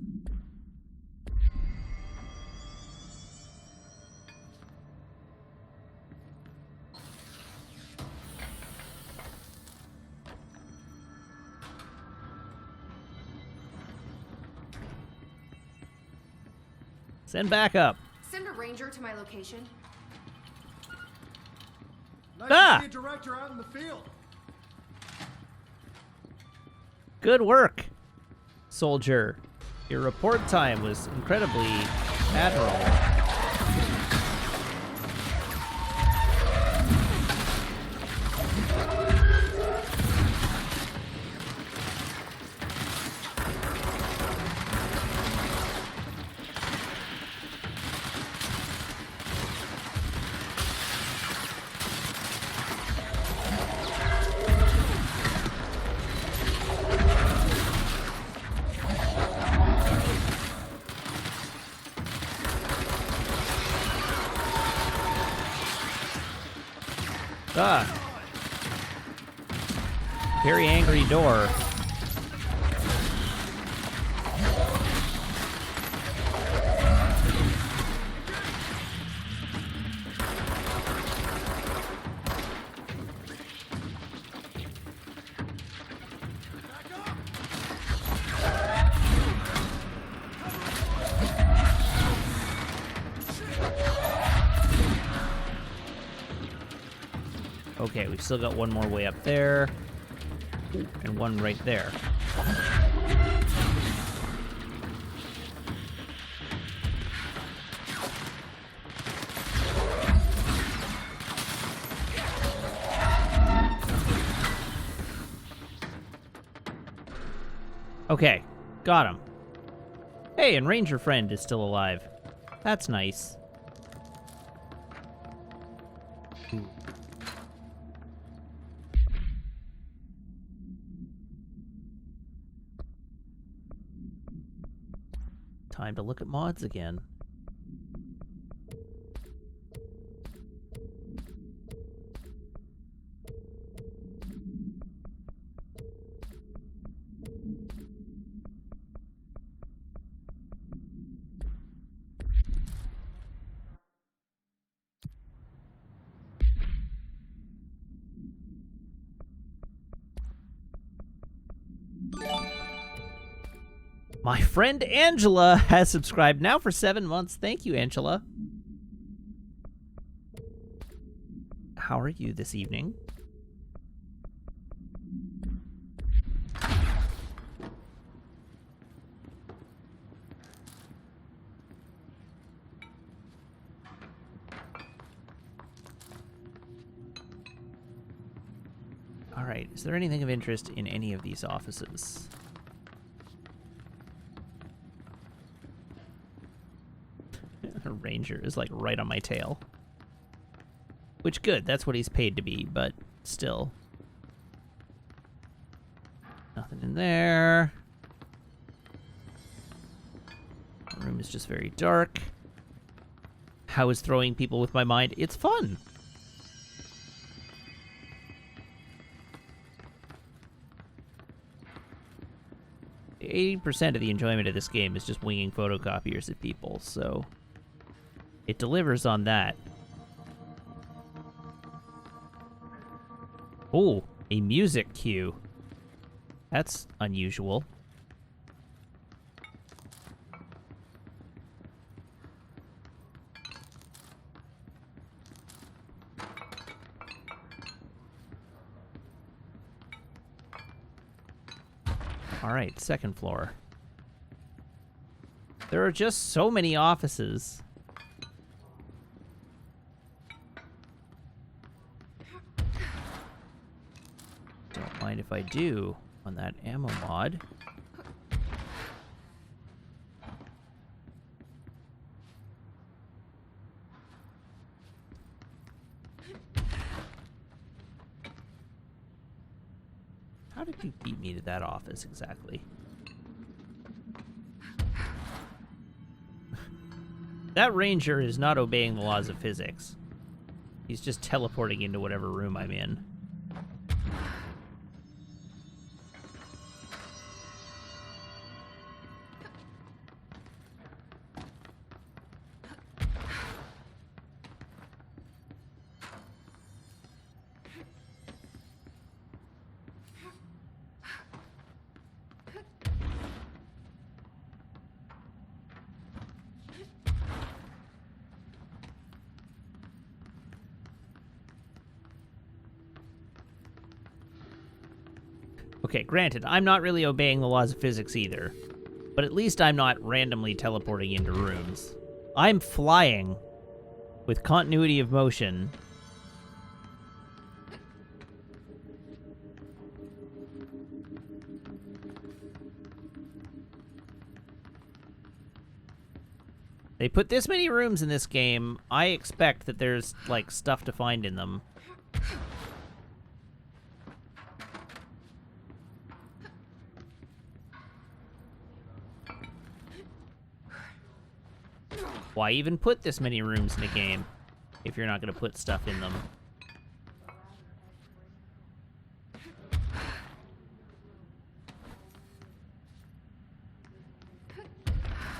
Send backup. Send a ranger to my location. Nice Ah! to see a director out in the field. Good work, soldier. Your report time was incredibly admirable. Ah. Very angry door. Okay, we've still got one more way up there. And one right there. Okay, got him. Hey, and Ranger Friend is still alive. That's nice. Ooh. Time to look at mods again. My friend Angela has subscribed now for 7 months. Thank you, Angela. How are you this evening? All right, is there anything of interest in any of these offices? Ranger is like right on my tail. Which, good, that's what he's paid to be, but still. Nothing in there. The room is just very dark. How is throwing people with my mind? It's fun. The 80% of the enjoyment of this game is just winging photocopiers at people, so it delivers on that. Oh, a music cue. That's unusual. Alright, second floor. There are just so many offices. Don't mind if I do on that ammo mod. How did you beat me to that office exactly? That ranger is not obeying the laws of physics. He's just teleporting into whatever room I'm in. Okay, granted, I'm not really obeying the laws of physics either, but at least I'm not randomly teleporting into rooms. I'm flying with continuity of motion. They put this many rooms in this game, I expect that there's, like, stuff to find in them. Why even put this many rooms in a game if you're not going to put stuff in them?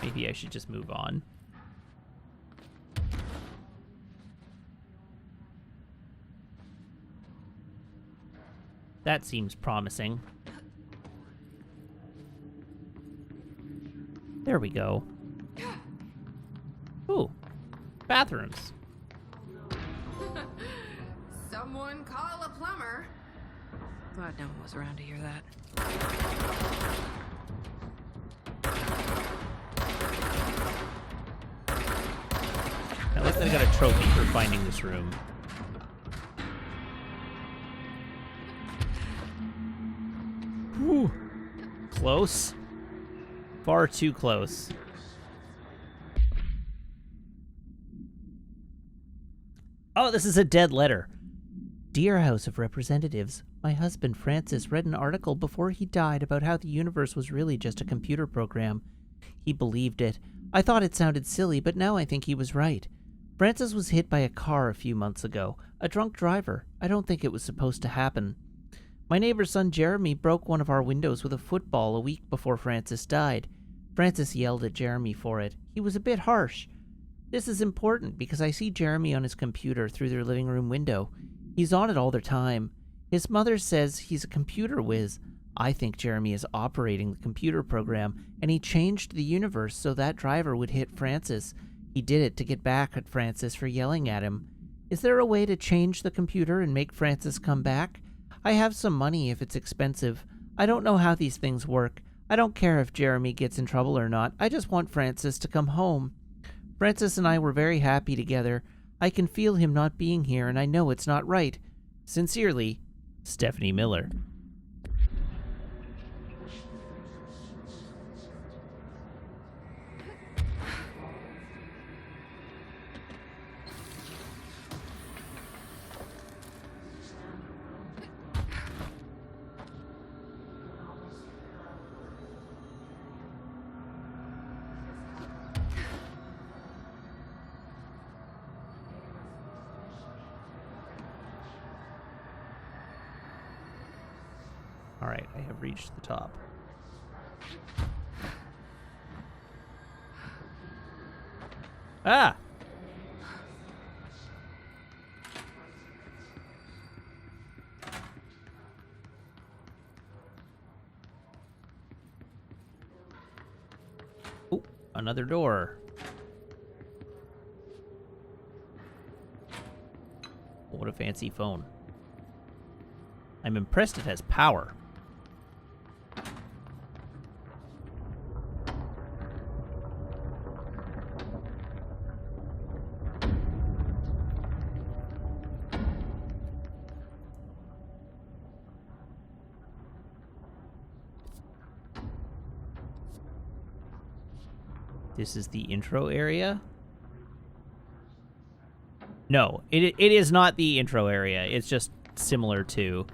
Maybe I should just move on. That seems promising. There we go. Ooh, bathrooms. Someone call a plumber. Glad no one was around to hear that. At least I got a trophy for finding this room. Whew. Close. Far too close. Oh, this is a dead letter. Dear House of Representatives, my husband Francis read an article before he died about how the universe was really just a computer program. He believed it. I thought it sounded silly, but now I think he was right. Francis was hit by a car a few months ago. A drunk driver. I don't think it was supposed to happen. My neighbor's son Jeremy broke one of our windows with a football a week before Francis died. Francis yelled at Jeremy for it. He was a bit harsh. This is important because I see Jeremy on his computer through their living room window. He's on it all the time. His mother says he's a computer whiz. I think Jeremy is operating the computer program, and he changed the universe so that driver would hit Francis. He did it to get back at Francis for yelling at him. Is there a way to change the computer and make Francis come back? I have some money if it's expensive. I don't know how these things work. I don't care if Jeremy gets in trouble or not. I just want Francis to come home. Francis and I were very happy together. I can feel him not being here, and I know it's not right. Sincerely, Stephanie Miller. Alright, I have reached the top. Ah! Oh, another door. What a fancy phone. I'm impressed it has power. This is the intro area? No, it is not the intro area. It's just similar to...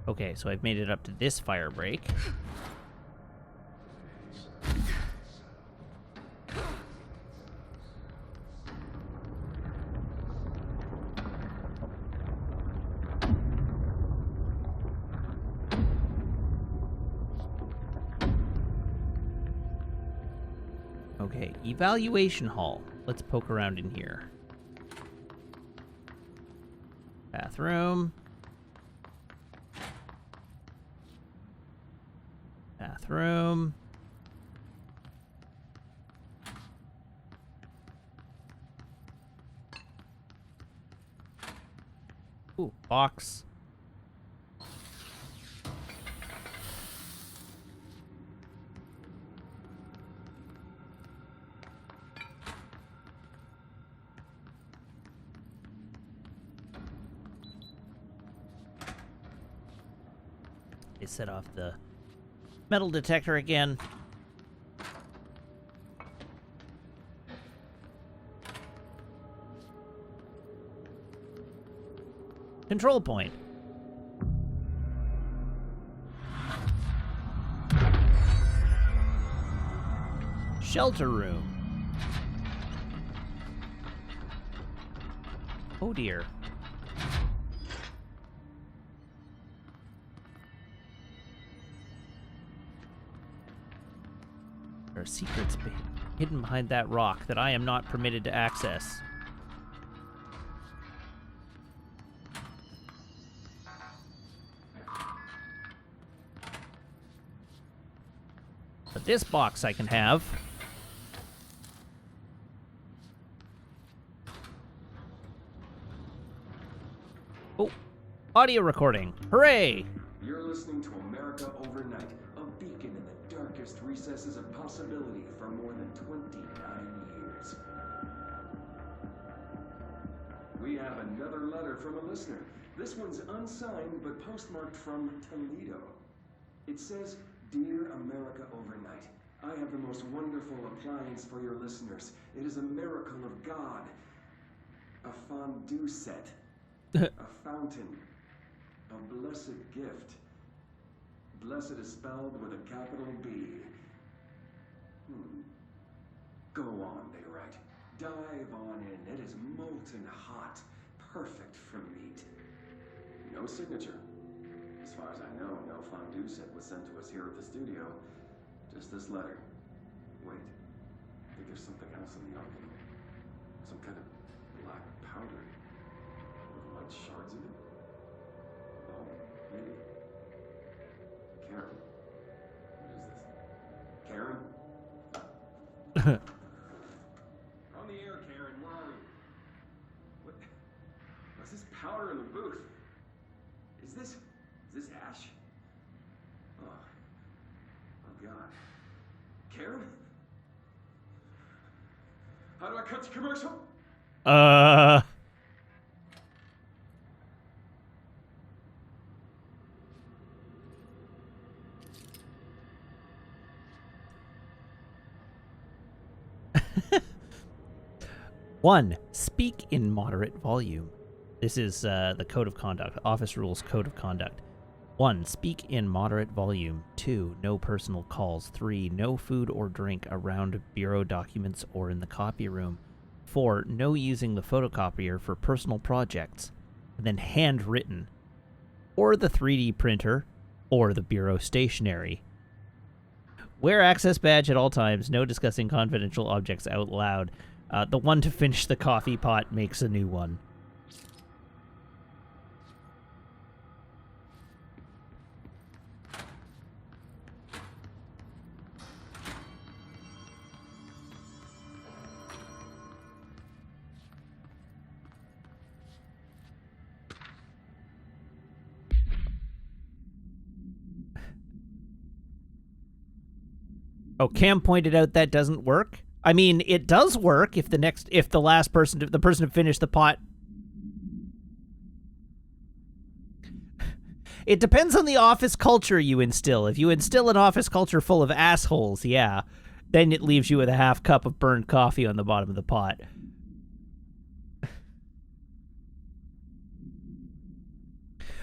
Okay, so I've made it up to this fire break. Okay, evaluation hall. Let's poke around in here. Bathroom. Bathroom. Ooh, box. They set off the metal detector again. Control point. Shelter room. Oh dear. There are secrets hidden behind that rock that I am not permitted to access. But this box I can have. Oh, audio recording. Hooray! You're listening to America Overnight, a beacon in the darkest recesses of possibility for more than 29 years. We have another letter from a listener. This one's unsigned, but postmarked from Toledo. It says, "Dear America Overnight, I have the most wonderful appliance for your listeners. It is a miracle of God. A fondue set. A fountain. A blessed gift. Blessed is spelled with a capital B. Go on, they write. Dive on in. It is molten hot. Perfect for meat." No signature. As far as I know, no fondue set was sent to us here at the studio. Just this letter. Wait. I think there's something else in the envelope. Some kind of black powder. With white shards in it. Oh, maybe. Karen. What is this? Karen? We're on the air, Karen. Where are we? What? What's this powder in the booth? Is this ash? Oh God. Karen? How do I cut to commercial? One, speak in moderate volume. This is the Code of Conduct, Office Rules Code of Conduct. 1. Speak in moderate volume. 2. No personal calls. 3. No food or drink around bureau documents or in the copy room. 4. No using the photocopier for personal projects. And then handwritten. Or the 3D printer. Or the bureau stationery. Wear access badge at all times. No discussing confidential objects out loud. The one to finish the coffee pot makes a new one. Oh, Cam pointed out that doesn't work? I mean, it does work if the last person, the person to finish the pot. It depends on the office culture you instill. If you instill an office culture full of assholes, yeah, then it leaves you with a half cup of burned coffee on the bottom of the pot.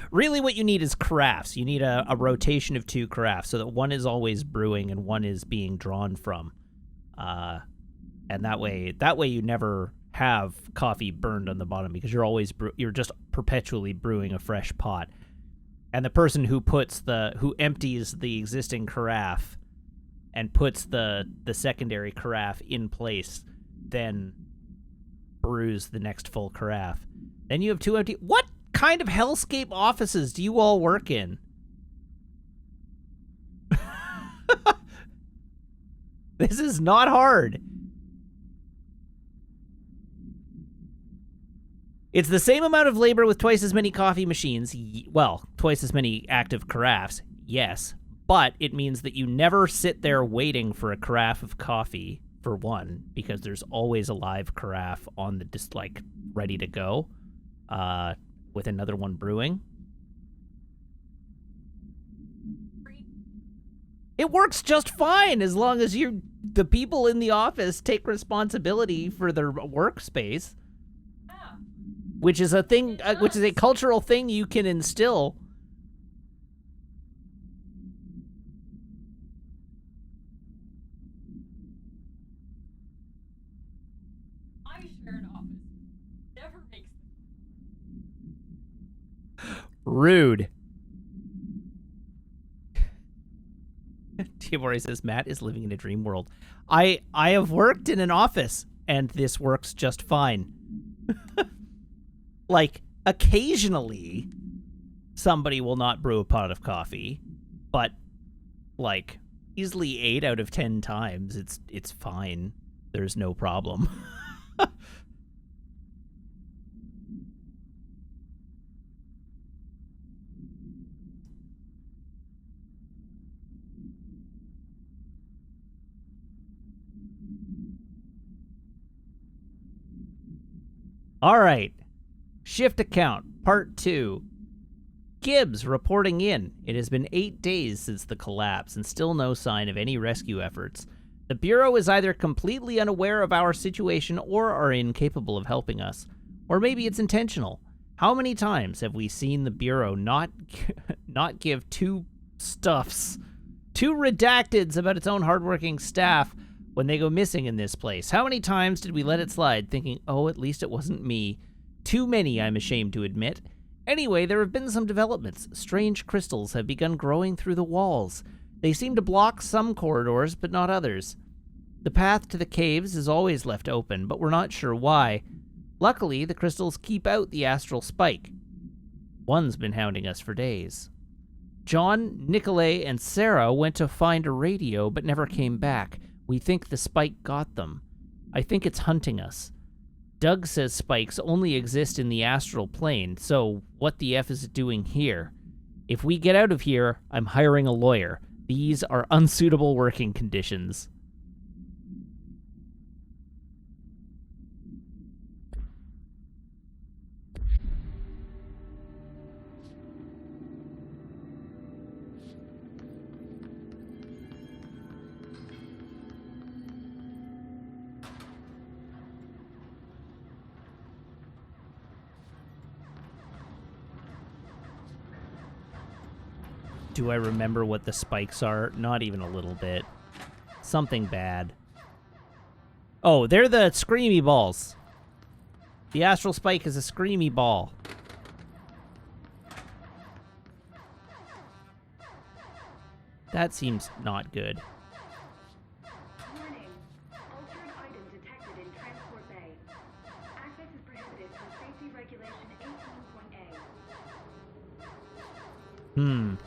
Really what you need is carafes. You need a rotation of 2 carafes so that one is always brewing and one is being drawn from. And that way you never have coffee burned on the bottom because you're just perpetually brewing a fresh pot. And the person who empties the existing carafe and puts the secondary carafe in place then brews the next full carafe. Then you have 2 empty. What kind of hellscape offices do you all work in? This is not hard. It's the same amount of labor with twice as many coffee machines. Well, twice as many active carafes, yes. But it means that you never sit there waiting for a carafe of coffee, for one, because there's always a live carafe on the ready to go, with another one brewing. It works just fine as long as the people in the office take responsibility for their workspace. Which is a thing, which is a cultural thing you can instill. I share an office. Never makes Rude. Tiamori says Matt is living in a dream world. I have worked in an office and this works just fine. Like, occasionally, somebody will not brew a pot of coffee, but, like, easily 8 out of 10 times, it's fine. There's no problem. All right. Shift account, part 2. Gibbs reporting in. It has been 8 days since the collapse and still no sign of any rescue efforts. The Bureau is either completely unaware of our situation or are incapable of helping us. Or maybe it's intentional. How many times have we seen the Bureau not give 2 redacteds about its own hardworking staff when they go missing in this place? How many times did we let it slide thinking, oh, at least it wasn't me? Too many, I'm ashamed to admit. Anyway, there have been some developments. Strange crystals have begun growing through the walls. They seem to block some corridors, but not others. The path to the caves is always left open, but we're not sure why. Luckily, the crystals keep out the astral spike. One's been hounding us for days. John, Nicolay, and Sarah went to find a radio, but never came back. We think the spike got them. I think it's hunting us. Doug says spikes only exist in the astral plane, so what the F is it doing here? If we get out of here, I'm hiring a lawyer. These are unsuitable working conditions. Do I remember what the spikes are? Not even a little bit. Something bad. Oh, they're the screamy balls. The astral spike is a screamy ball. That seems not good. Warning. Altered item detected in Transport Bay. Access is prohibited per Safety Regulation 18.A.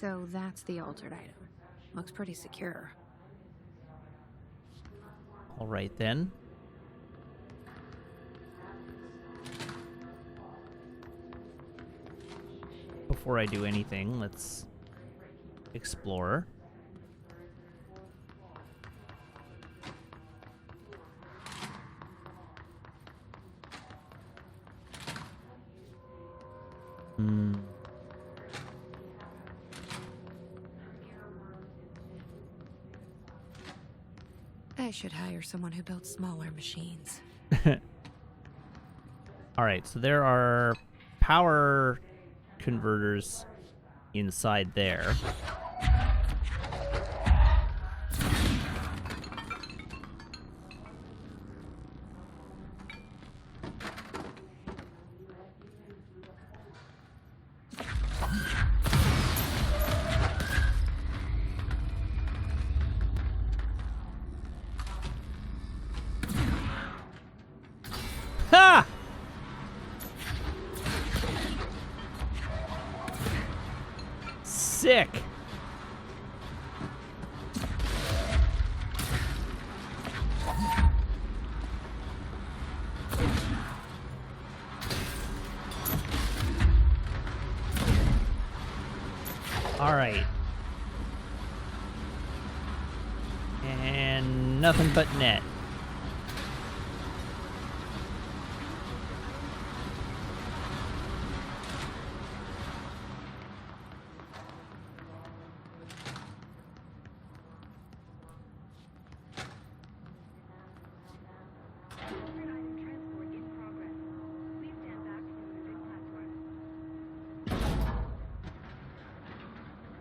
So that's the altered item. Looks pretty secure. All right, then. Before I do anything, let's explore. I should hire someone who builds smaller machines. All right, so there are power converters inside there. Ha! Sick. All right. And nothing but net. Altered item transport in progress. Please stand back from the platform.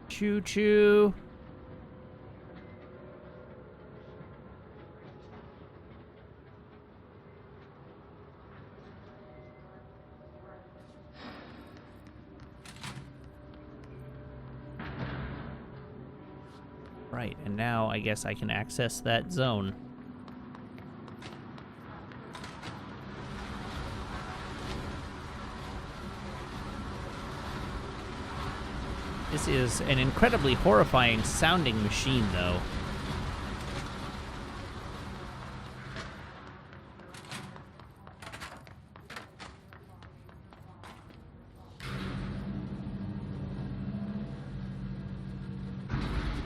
Choo-choo. Right, and now I guess I can access that zone. This is an incredibly horrifying sounding machine, though.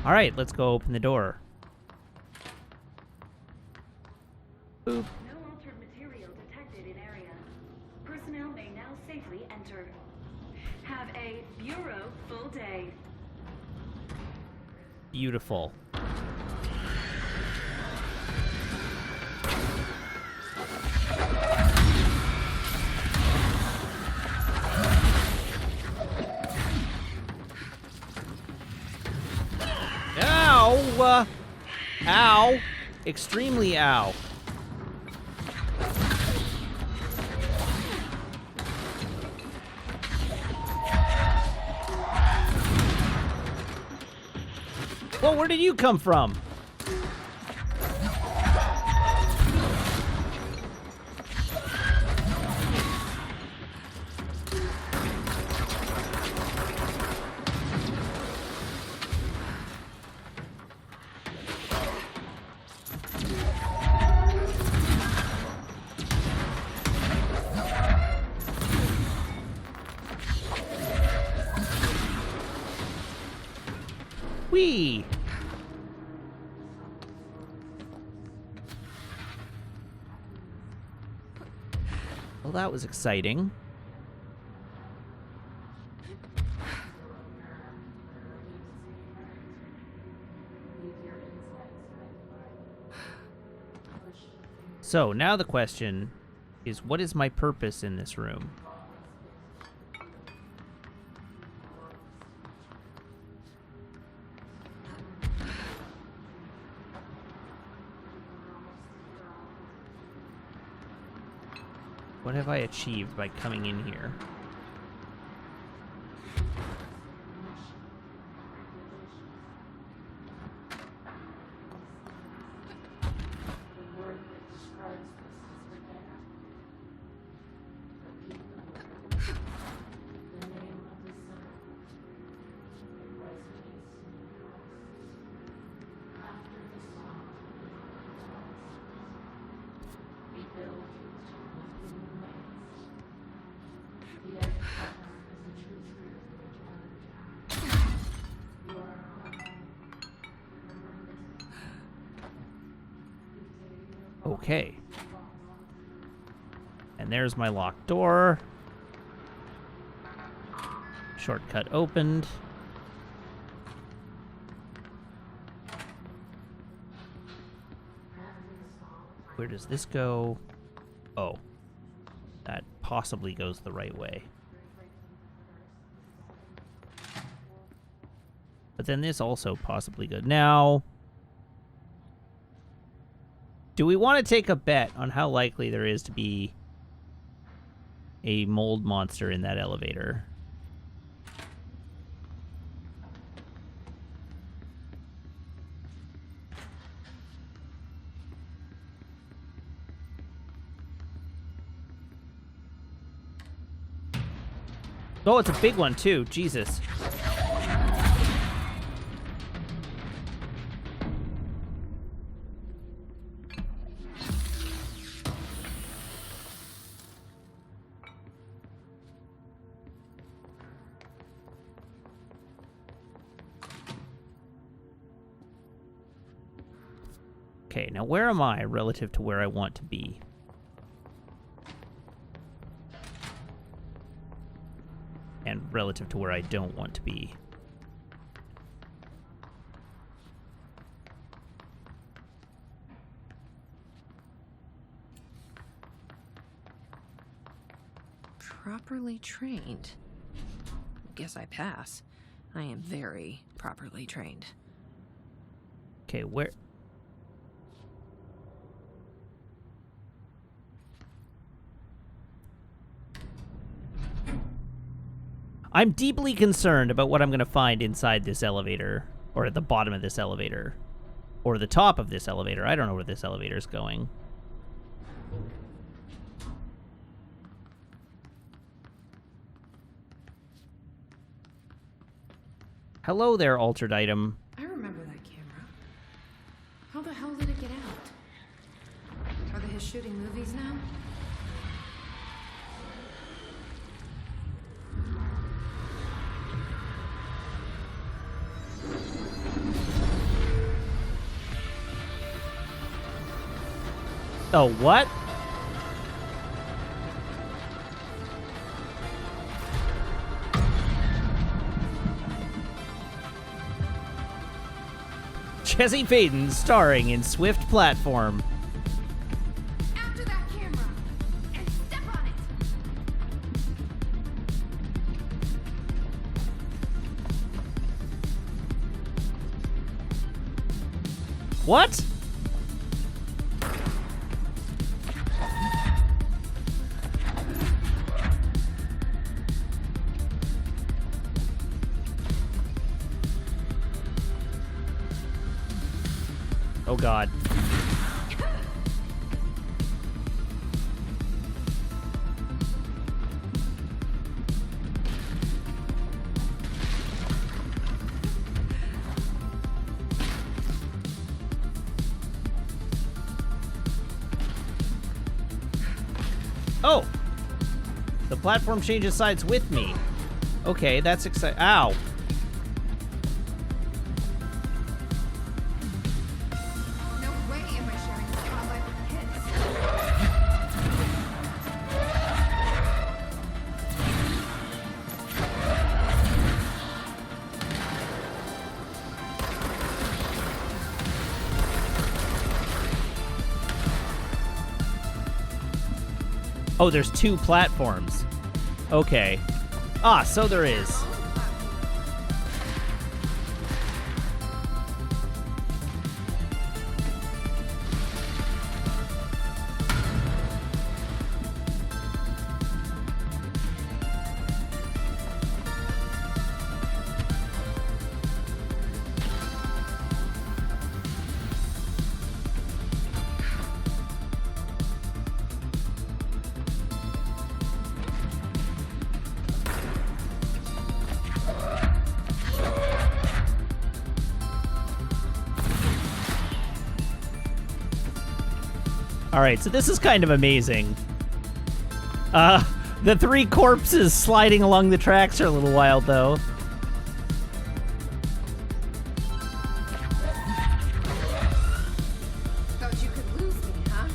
All right, let's go open the door. Boop. No altered material detected in area. Personnel may now safely enter. Have a bureau full day. Beautiful. Ow! Ow! Extremely ow. Well, where did you come from? Whee! Well, that was exciting. So, now the question is, what is my purpose in this room? What have I achieved by coming in here? Okay. And there's my locked door. Shortcut opened. Where does this go? Oh. That possibly goes the right way. But then this also possibly goes. Now, do we want to take a bet on how likely there is to be a mold monster in that elevator? Oh, it's a big one, too. Jesus. Okay, now where am I relative to where I want to be? And relative to where I don't want to be. Properly trained. Guess I pass. I am very properly trained. Okay, where... I'm deeply concerned about what I'm going to find inside this elevator, or at the bottom of this elevator, or the top of this elevator. I don't know where this elevator is going. Hello there, altered item. I remember that camera. How the hell did it get out? Are they his shooting movies now? Oh, what? Jesse Faden starring in Swift Platform. After that camera! And step on it! What? Oh, God. Oh! The platform changes sides with me. Okay, that's exciting. Ow. No way am I sharing the spotlight with kids. Oh, there's two platforms. Okay. Ah, so there is. Alright, so this is kind of amazing. The three corpses sliding along the tracks are a little wild, though. Thought you could lose me, huh?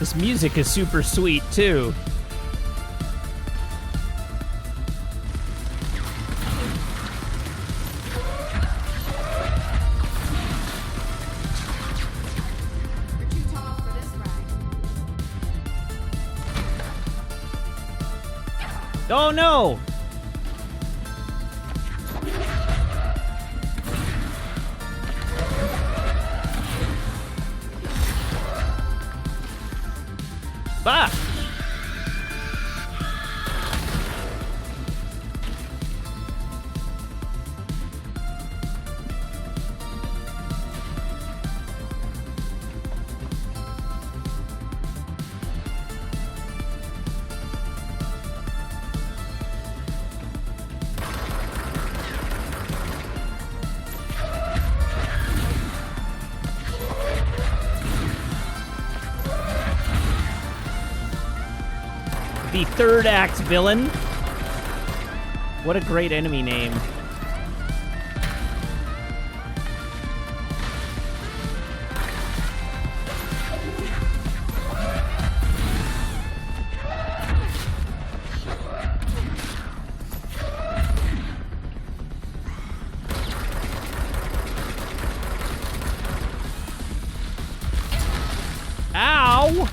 This music is super sweet, too. You're too tall for this ride. Oh, no! Bah! The third act villain. What a great enemy name. Ow!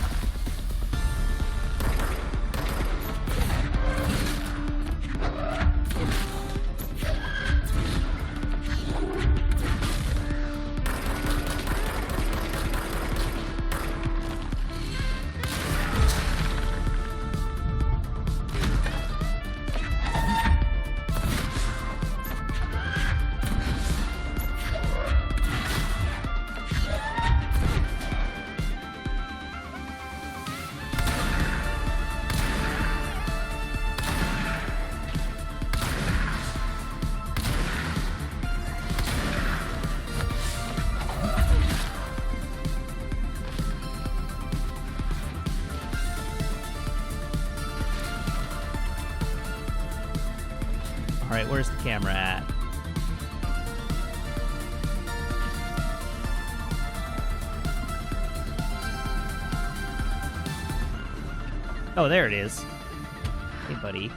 All right, where's the camera at? Oh, there it is. Hey, buddy.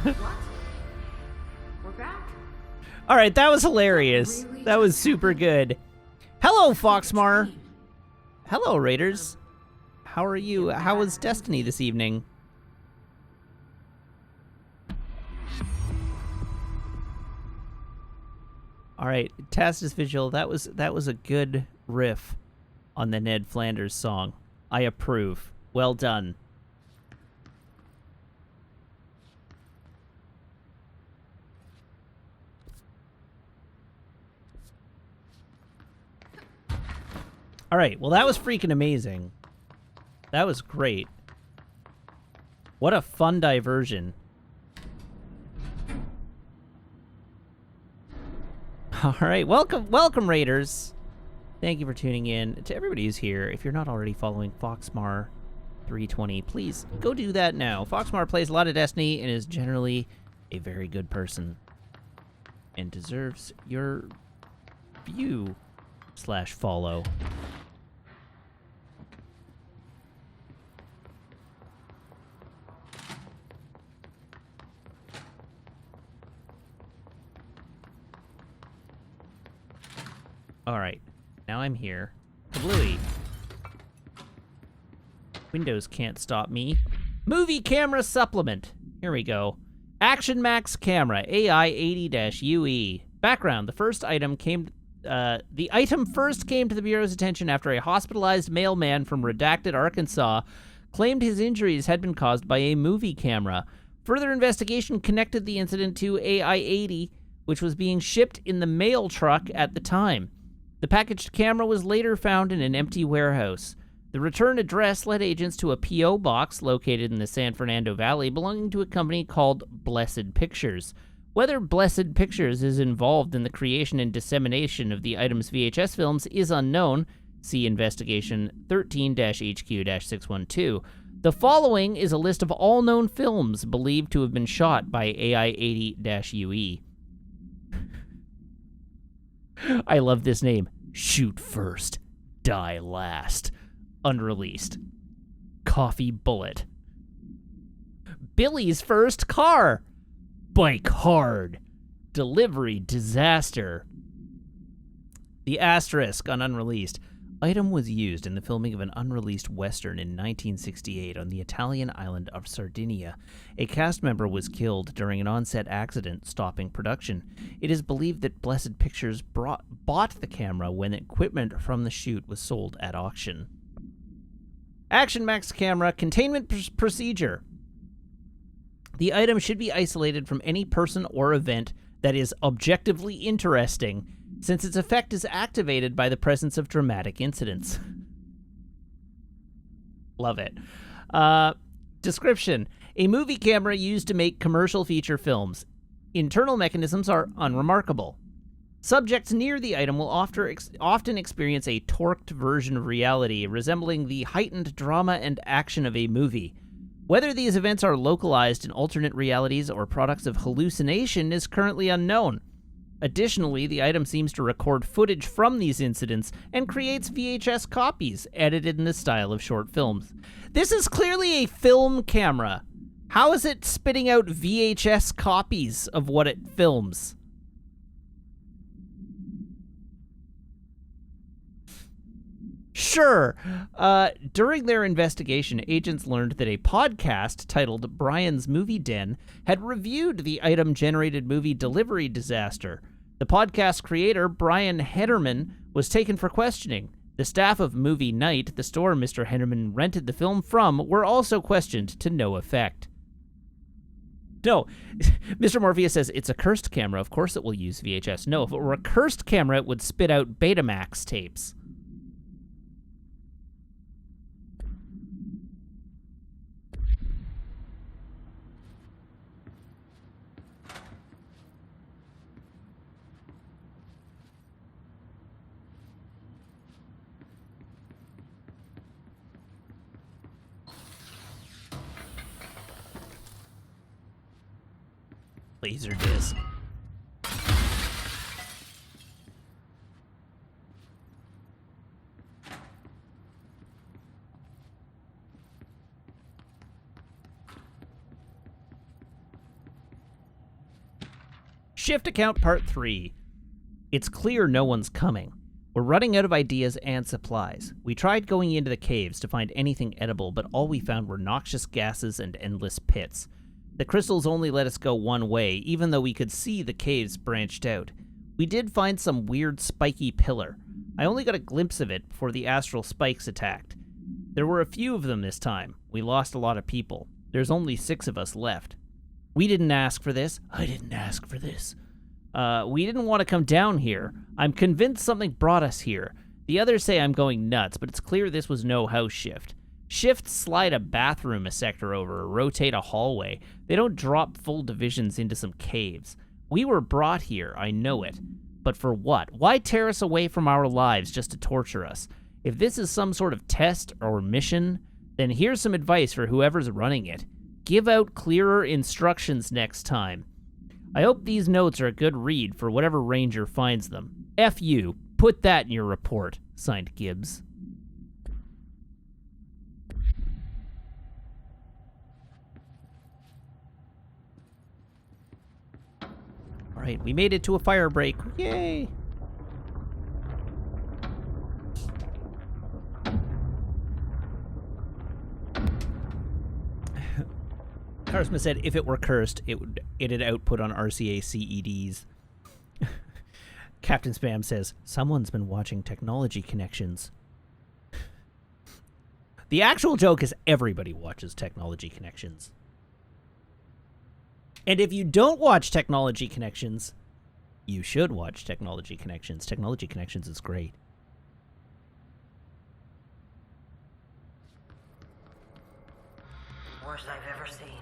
What? We're back. All right, that was hilarious. That was super good. Hello, Foxmar. Hello, Raiders. How are you? How was Destiny this evening? All right, Tacitus Vigil. That was a good riff on the Ned Flanders song. I approve. Well done. All right, well, that was freaking amazing. That was great. What a fun diversion. All right, welcome, Raiders. Thank you for tuning in. To everybody who's here, if you're not already following Foxmar 320, please go do that now. Foxmar plays a lot of Destiny and is generally a very good person and deserves your view/follow. All right, now I'm here. Kablooey. Windows can't stop me. Movie camera supplement. Here we go. Action Max camera, AI 80-UE. Background: the item first came to the Bureau's attention after a hospitalized mailman from redacted Arkansas claimed his injuries had been caused by a movie camera. Further investigation connected the incident to AI 80, which was being shipped in the mail truck at the time. The packaged camera was later found in an empty warehouse. The return address led agents to a P.O. box located in the San Fernando Valley belonging to a company called Blessed Pictures. Whether Blessed Pictures is involved in the creation and dissemination of the item's VHS films is unknown. See Investigation 13-HQ-612. The following is a list of all known films believed to have been shot by AI-80-UE. I love this name. Shoot first, die last. Unreleased. Coffee Bullet. Billy's First Car. Bike Hard. Delivery Disaster. The asterisk on unreleased. Item was used in the filming of an unreleased Western in 1968 on the Italian island of Sardinia. A cast member was killed during an on-set accident, stopping production. It is believed that Blessed Pictures bought the camera when equipment from the shoot was sold at auction. Action Max camera containment procedure. The item should be isolated from any person or event that is objectively interesting, since its effect is activated by the presence of dramatic incidents. Love it. Description. A movie camera used to make commercial feature films. Internal mechanisms are unremarkable. Subjects near the item will often experience a torqued version of reality, resembling the heightened drama and action of a movie. Whether these events are localized in alternate realities or products of hallucination is currently unknown. Additionally, the item seems to record footage from these incidents and creates VHS copies, edited in the style of short films. This is clearly a film camera. How is it spitting out VHS copies of what it films? Sure. During their investigation, agents learned that a podcast titled Brian's Movie Den had reviewed the item-generated movie Delivery Disaster. The podcast creator, Brian Hederman, was taken for questioning. The staff of Movie Night, the store Mr. Hederman rented the film from, were also questioned to no effect. No, Mr. Morpheus says, it's a cursed camera. Of course it will use VHS. No, if it were a cursed camera, it would spit out Betamax tapes. Laserdisc. Shift account part 3. It's clear no one's coming. We're running out of ideas and supplies. We tried going into the caves to find anything edible, but all we found were noxious gases and endless pits. The crystals only let us go one way, even though we could see the caves branched out. We did find some weird spiky pillar. I only got a glimpse of it before the astral spikes attacked. There were a few of them this time. We lost a lot of people. There's only 6 of us left. We didn't ask for this. I didn't ask for this. We didn't want to come down here. I'm convinced something brought us here. The others say I'm going nuts, but it's clear this was no house shift. Shifts slide a bathroom a sector over or rotate a hallway. They don't drop full divisions into some caves. We were brought here, I know it. But for what? Why tear us away from our lives just to torture us? If this is some sort of test or mission, then here's some advice for whoever's running it. Give out clearer instructions next time. I hope these notes are a good read for whatever ranger finds them. F you. Put that in your report. Signed, Gibbs. All right, we made it to a fire break. Yay! Karsma said if it were cursed, it'd output on RCA CEDs. Captain Spam says, someone's been watching Technology Connections. The actual joke is everybody watches Technology Connections. And if you don't watch Technology Connections, you should watch Technology Connections. Technology Connections is great. worst I've ever seen.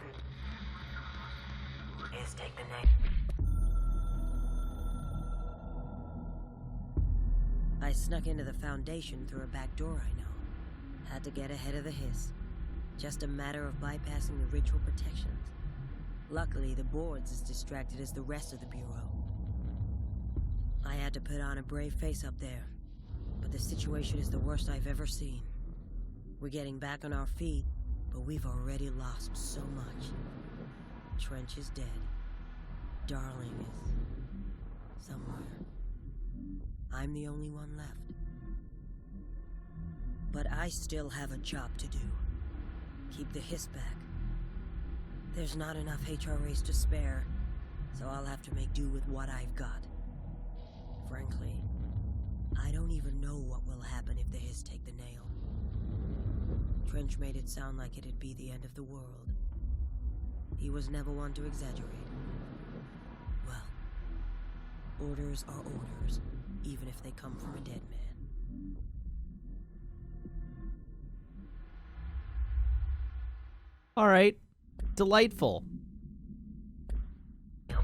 Is take the name. I snuck into the Foundation through a back door I know. Had to get ahead of the hiss. Just a matter of bypassing the ritual protections. Luckily, the board's as distracted as the rest of the Bureau. I had to put on a brave face up there, but the situation is the worst I've ever seen. We're getting back on our feet, but we've already lost so much. Trench is dead. Darling is somewhere. I'm the only one left. But I still have a job to do. Keep the hiss back. There's not enough HRAs to spare, so I'll have to make do with what I've got. Frankly, I don't even know what will happen if the hiss take the nail. Trench made it sound like it'd be the end of the world. He was never one to exaggerate. Well, orders are orders, even if they come from a dead man. All right. Delightful. End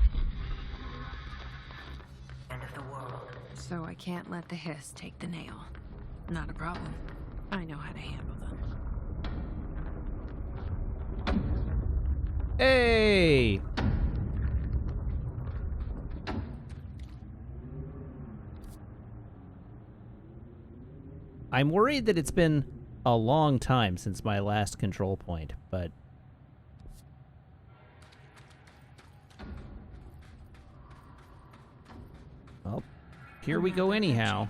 of the world. So I can't let the hiss take the nail. Not a problem. I know how to handle them. Hey! I'm worried that it's been a long time since my last control point, but... well, here we go anyhow.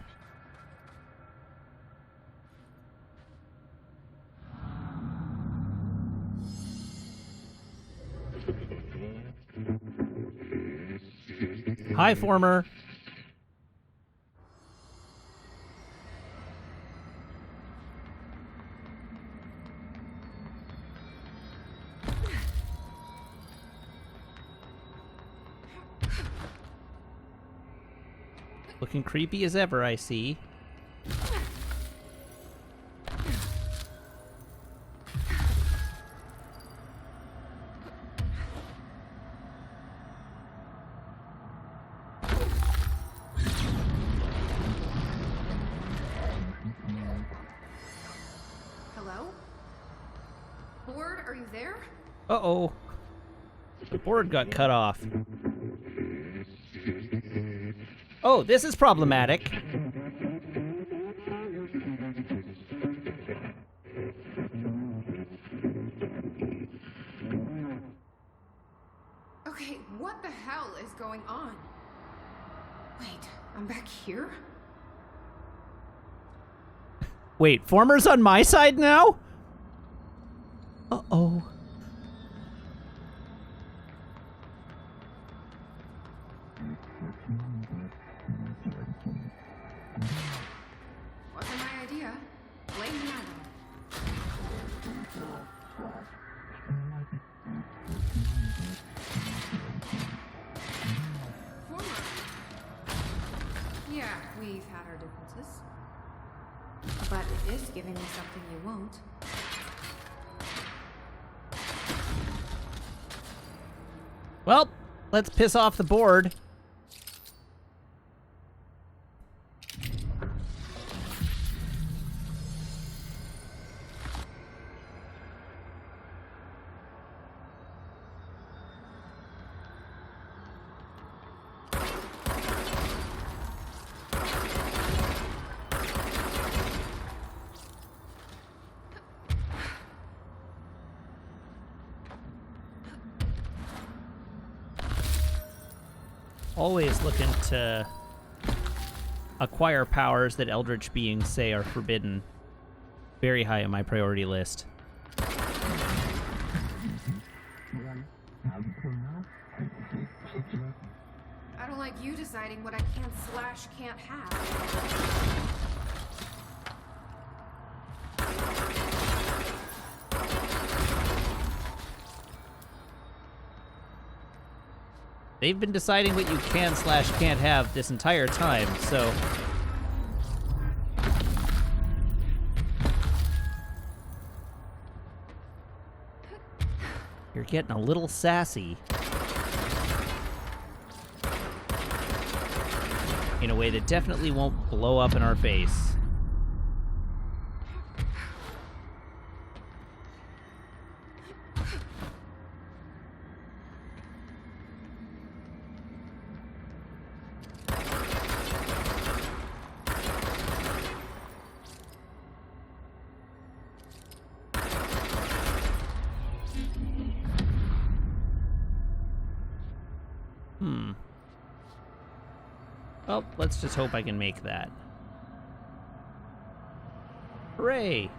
Hi, Former. Looking creepy as ever, I see. Hello? Board, are you there? Uh-oh. The board got cut off. Oh, this is problematic. Okay, what the hell is going on? Wait, I'm back here? Wait, Former's on my side now? Uh-oh. Wasn't my idea. Blame me on Former. Yeah, we've had our differences. But it is giving me something you won't. Well, let's piss off the board. Always looking to acquire powers that eldritch beings say are forbidden. Very high on my priority list. I don't like you deciding what I can't have. They've been deciding what you can/can't have this entire time, so... getting a little sassy. In a way that definitely won't blow up in our face. Well, let's just hope I can make that. Hooray!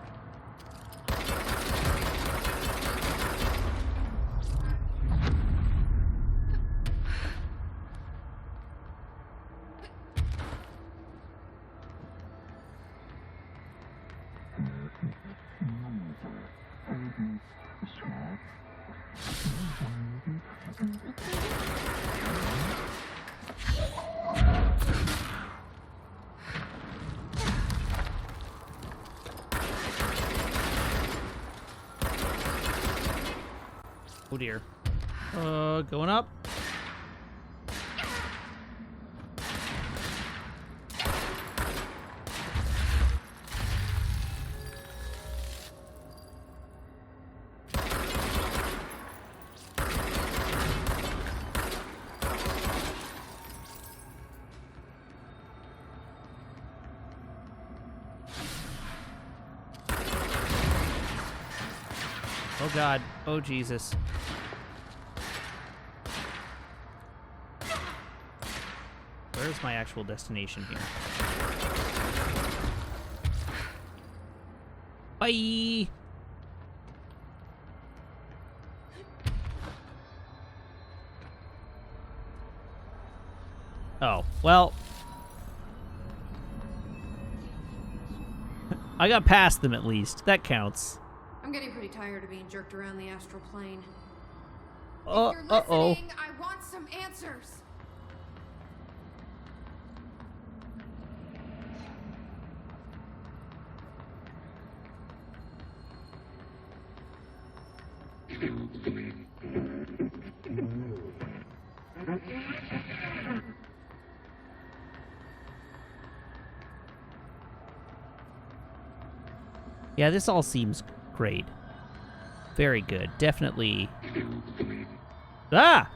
Oh dear. Going up. Oh God. Oh Jesus. Where's my actual destination here? Bye! Oh, well. I got past them at least. That counts. I'm getting pretty tired of being jerked around the astral plane. If Uh-oh. you're listening, I want some answers. Yeah, this all seems great. Very good. Definitely. Ah!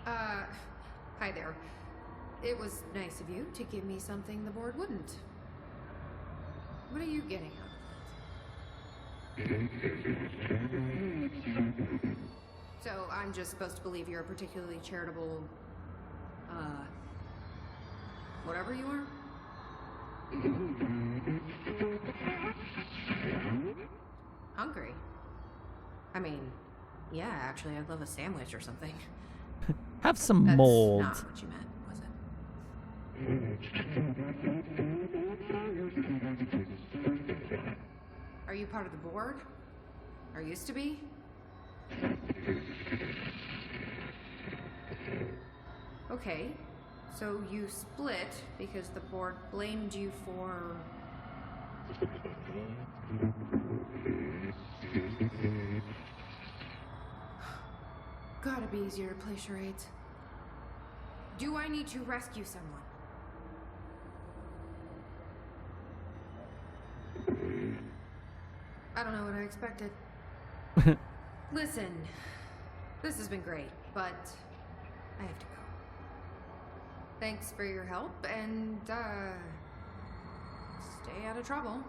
Hi there. It was nice of you to give me something the board wouldn't. What are you getting out of it? So I'm just supposed to believe you're a particularly charitable, whatever you are? Hungry? I mean, yeah, actually, I'd love a sandwich or something. Have some That's mold. not what you meant, was it? Are you part of the board? Or used to be? Okay, so you split because the board blamed you for... Gotta be easier to play charades. Do I need to rescue someone? I don't know what I expected. Listen, this has been great, but I have to go. Thanks for your help, and, stay out of trouble.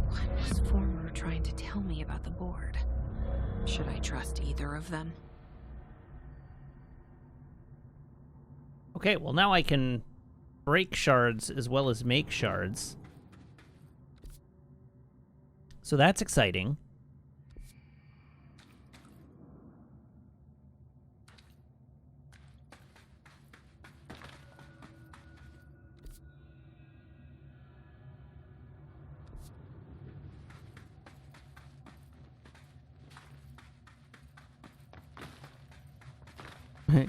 What was Former trying to tell me about the board? Should I trust either of them? Okay, well now I can break shards as well as make shards. So that's exciting.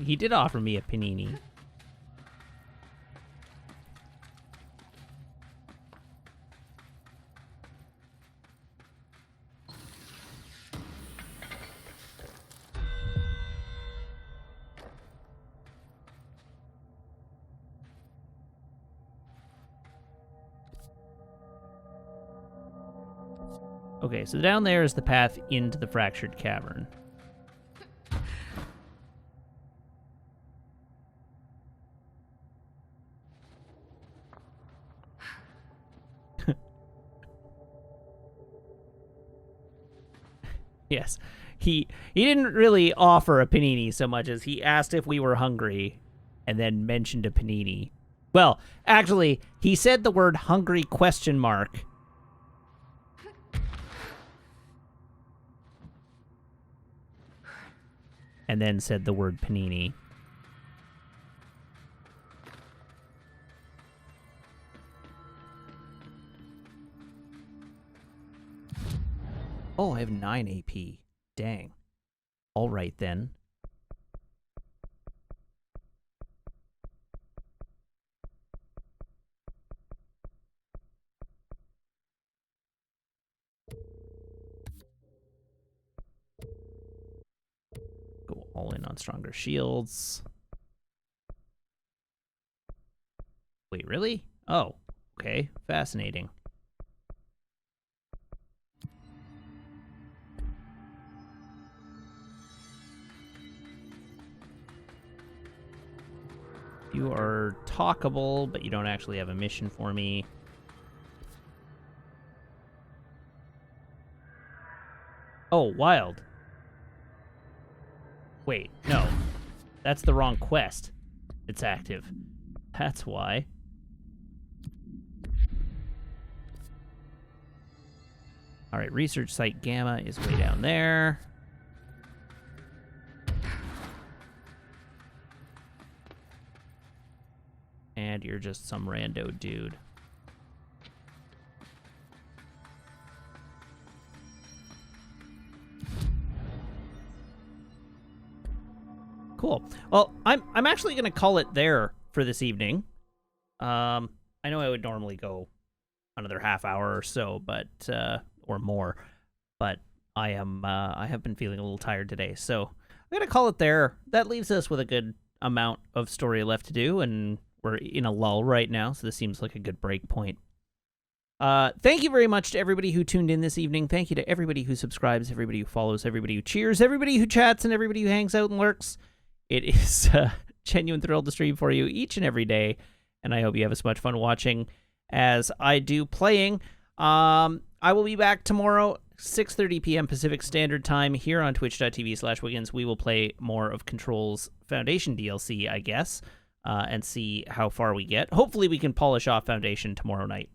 He did offer me a panini. Okay, so down there is the path into the fractured cavern. Yes. He didn't really offer a panini so much as he asked if we were hungry and then mentioned a panini. Well, actually, he said the word hungry ? And then said the word panini. Oh, I have 9 AP. Dang. All right, then. Go all in on stronger shields. Wait, really? Oh, okay. Fascinating. You are talkable, but you don't actually have a mission for me. Oh, wild. Wait, no. That's the wrong quest. It's active. That's why. Alright, research site Gamma is way down there. And you're just some rando dude. Cool. Well, I'm actually going to call it there for this evening. I know I would normally go another half hour or so, but or more, but I have been feeling a little tired today, so I'm going to call it there. That leaves us with a good amount of story left to do, and we're in a lull right now, so this seems like a good break point. Thank you very much to everybody who tuned in this evening. Thank you to everybody who subscribes, everybody who follows, everybody who cheers, everybody who chats, and everybody who hangs out and lurks. It is a genuine thrill to stream for you each and every day, and I hope you have as much fun watching as I do playing. I will be back tomorrow, 6:30 p.m. Pacific Standard Time here on twitch.tv/Wiggins. We will play more of Control's Foundation DLC, I guess, and see how far we get. Hopefully we can polish off Foundation tomorrow night.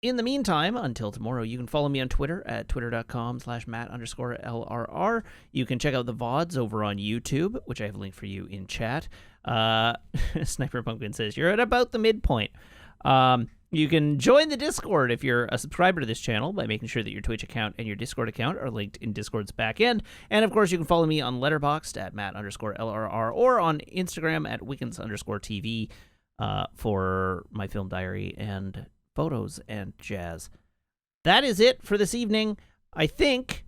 In the meantime, until tomorrow, you can follow me on Twitter at twitter.com/Matt_LRR. You can check out the VODs over on YouTube, which I have linked for you in chat. Sniper Pumpkin says, you're at about the midpoint. You can join the Discord if you're a subscriber to this channel by making sure that your Twitch account and your Discord account are linked in Discord's back end. And, of course, you can follow me on Letterboxd at Matt_LRR or on Instagram at Wiggins_TV for my film diary and photos and jazz. That is it for this evening. I think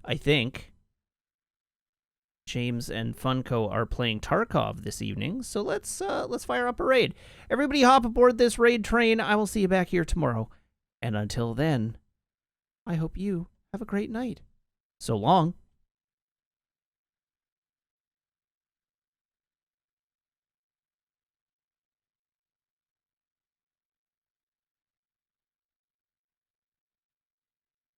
James and Funko are playing Tarkov this evening, so let's fire up a raid. Everybody hop aboard this raid train. I will see you back here tomorrow. And until then, I hope you have a great night. So long.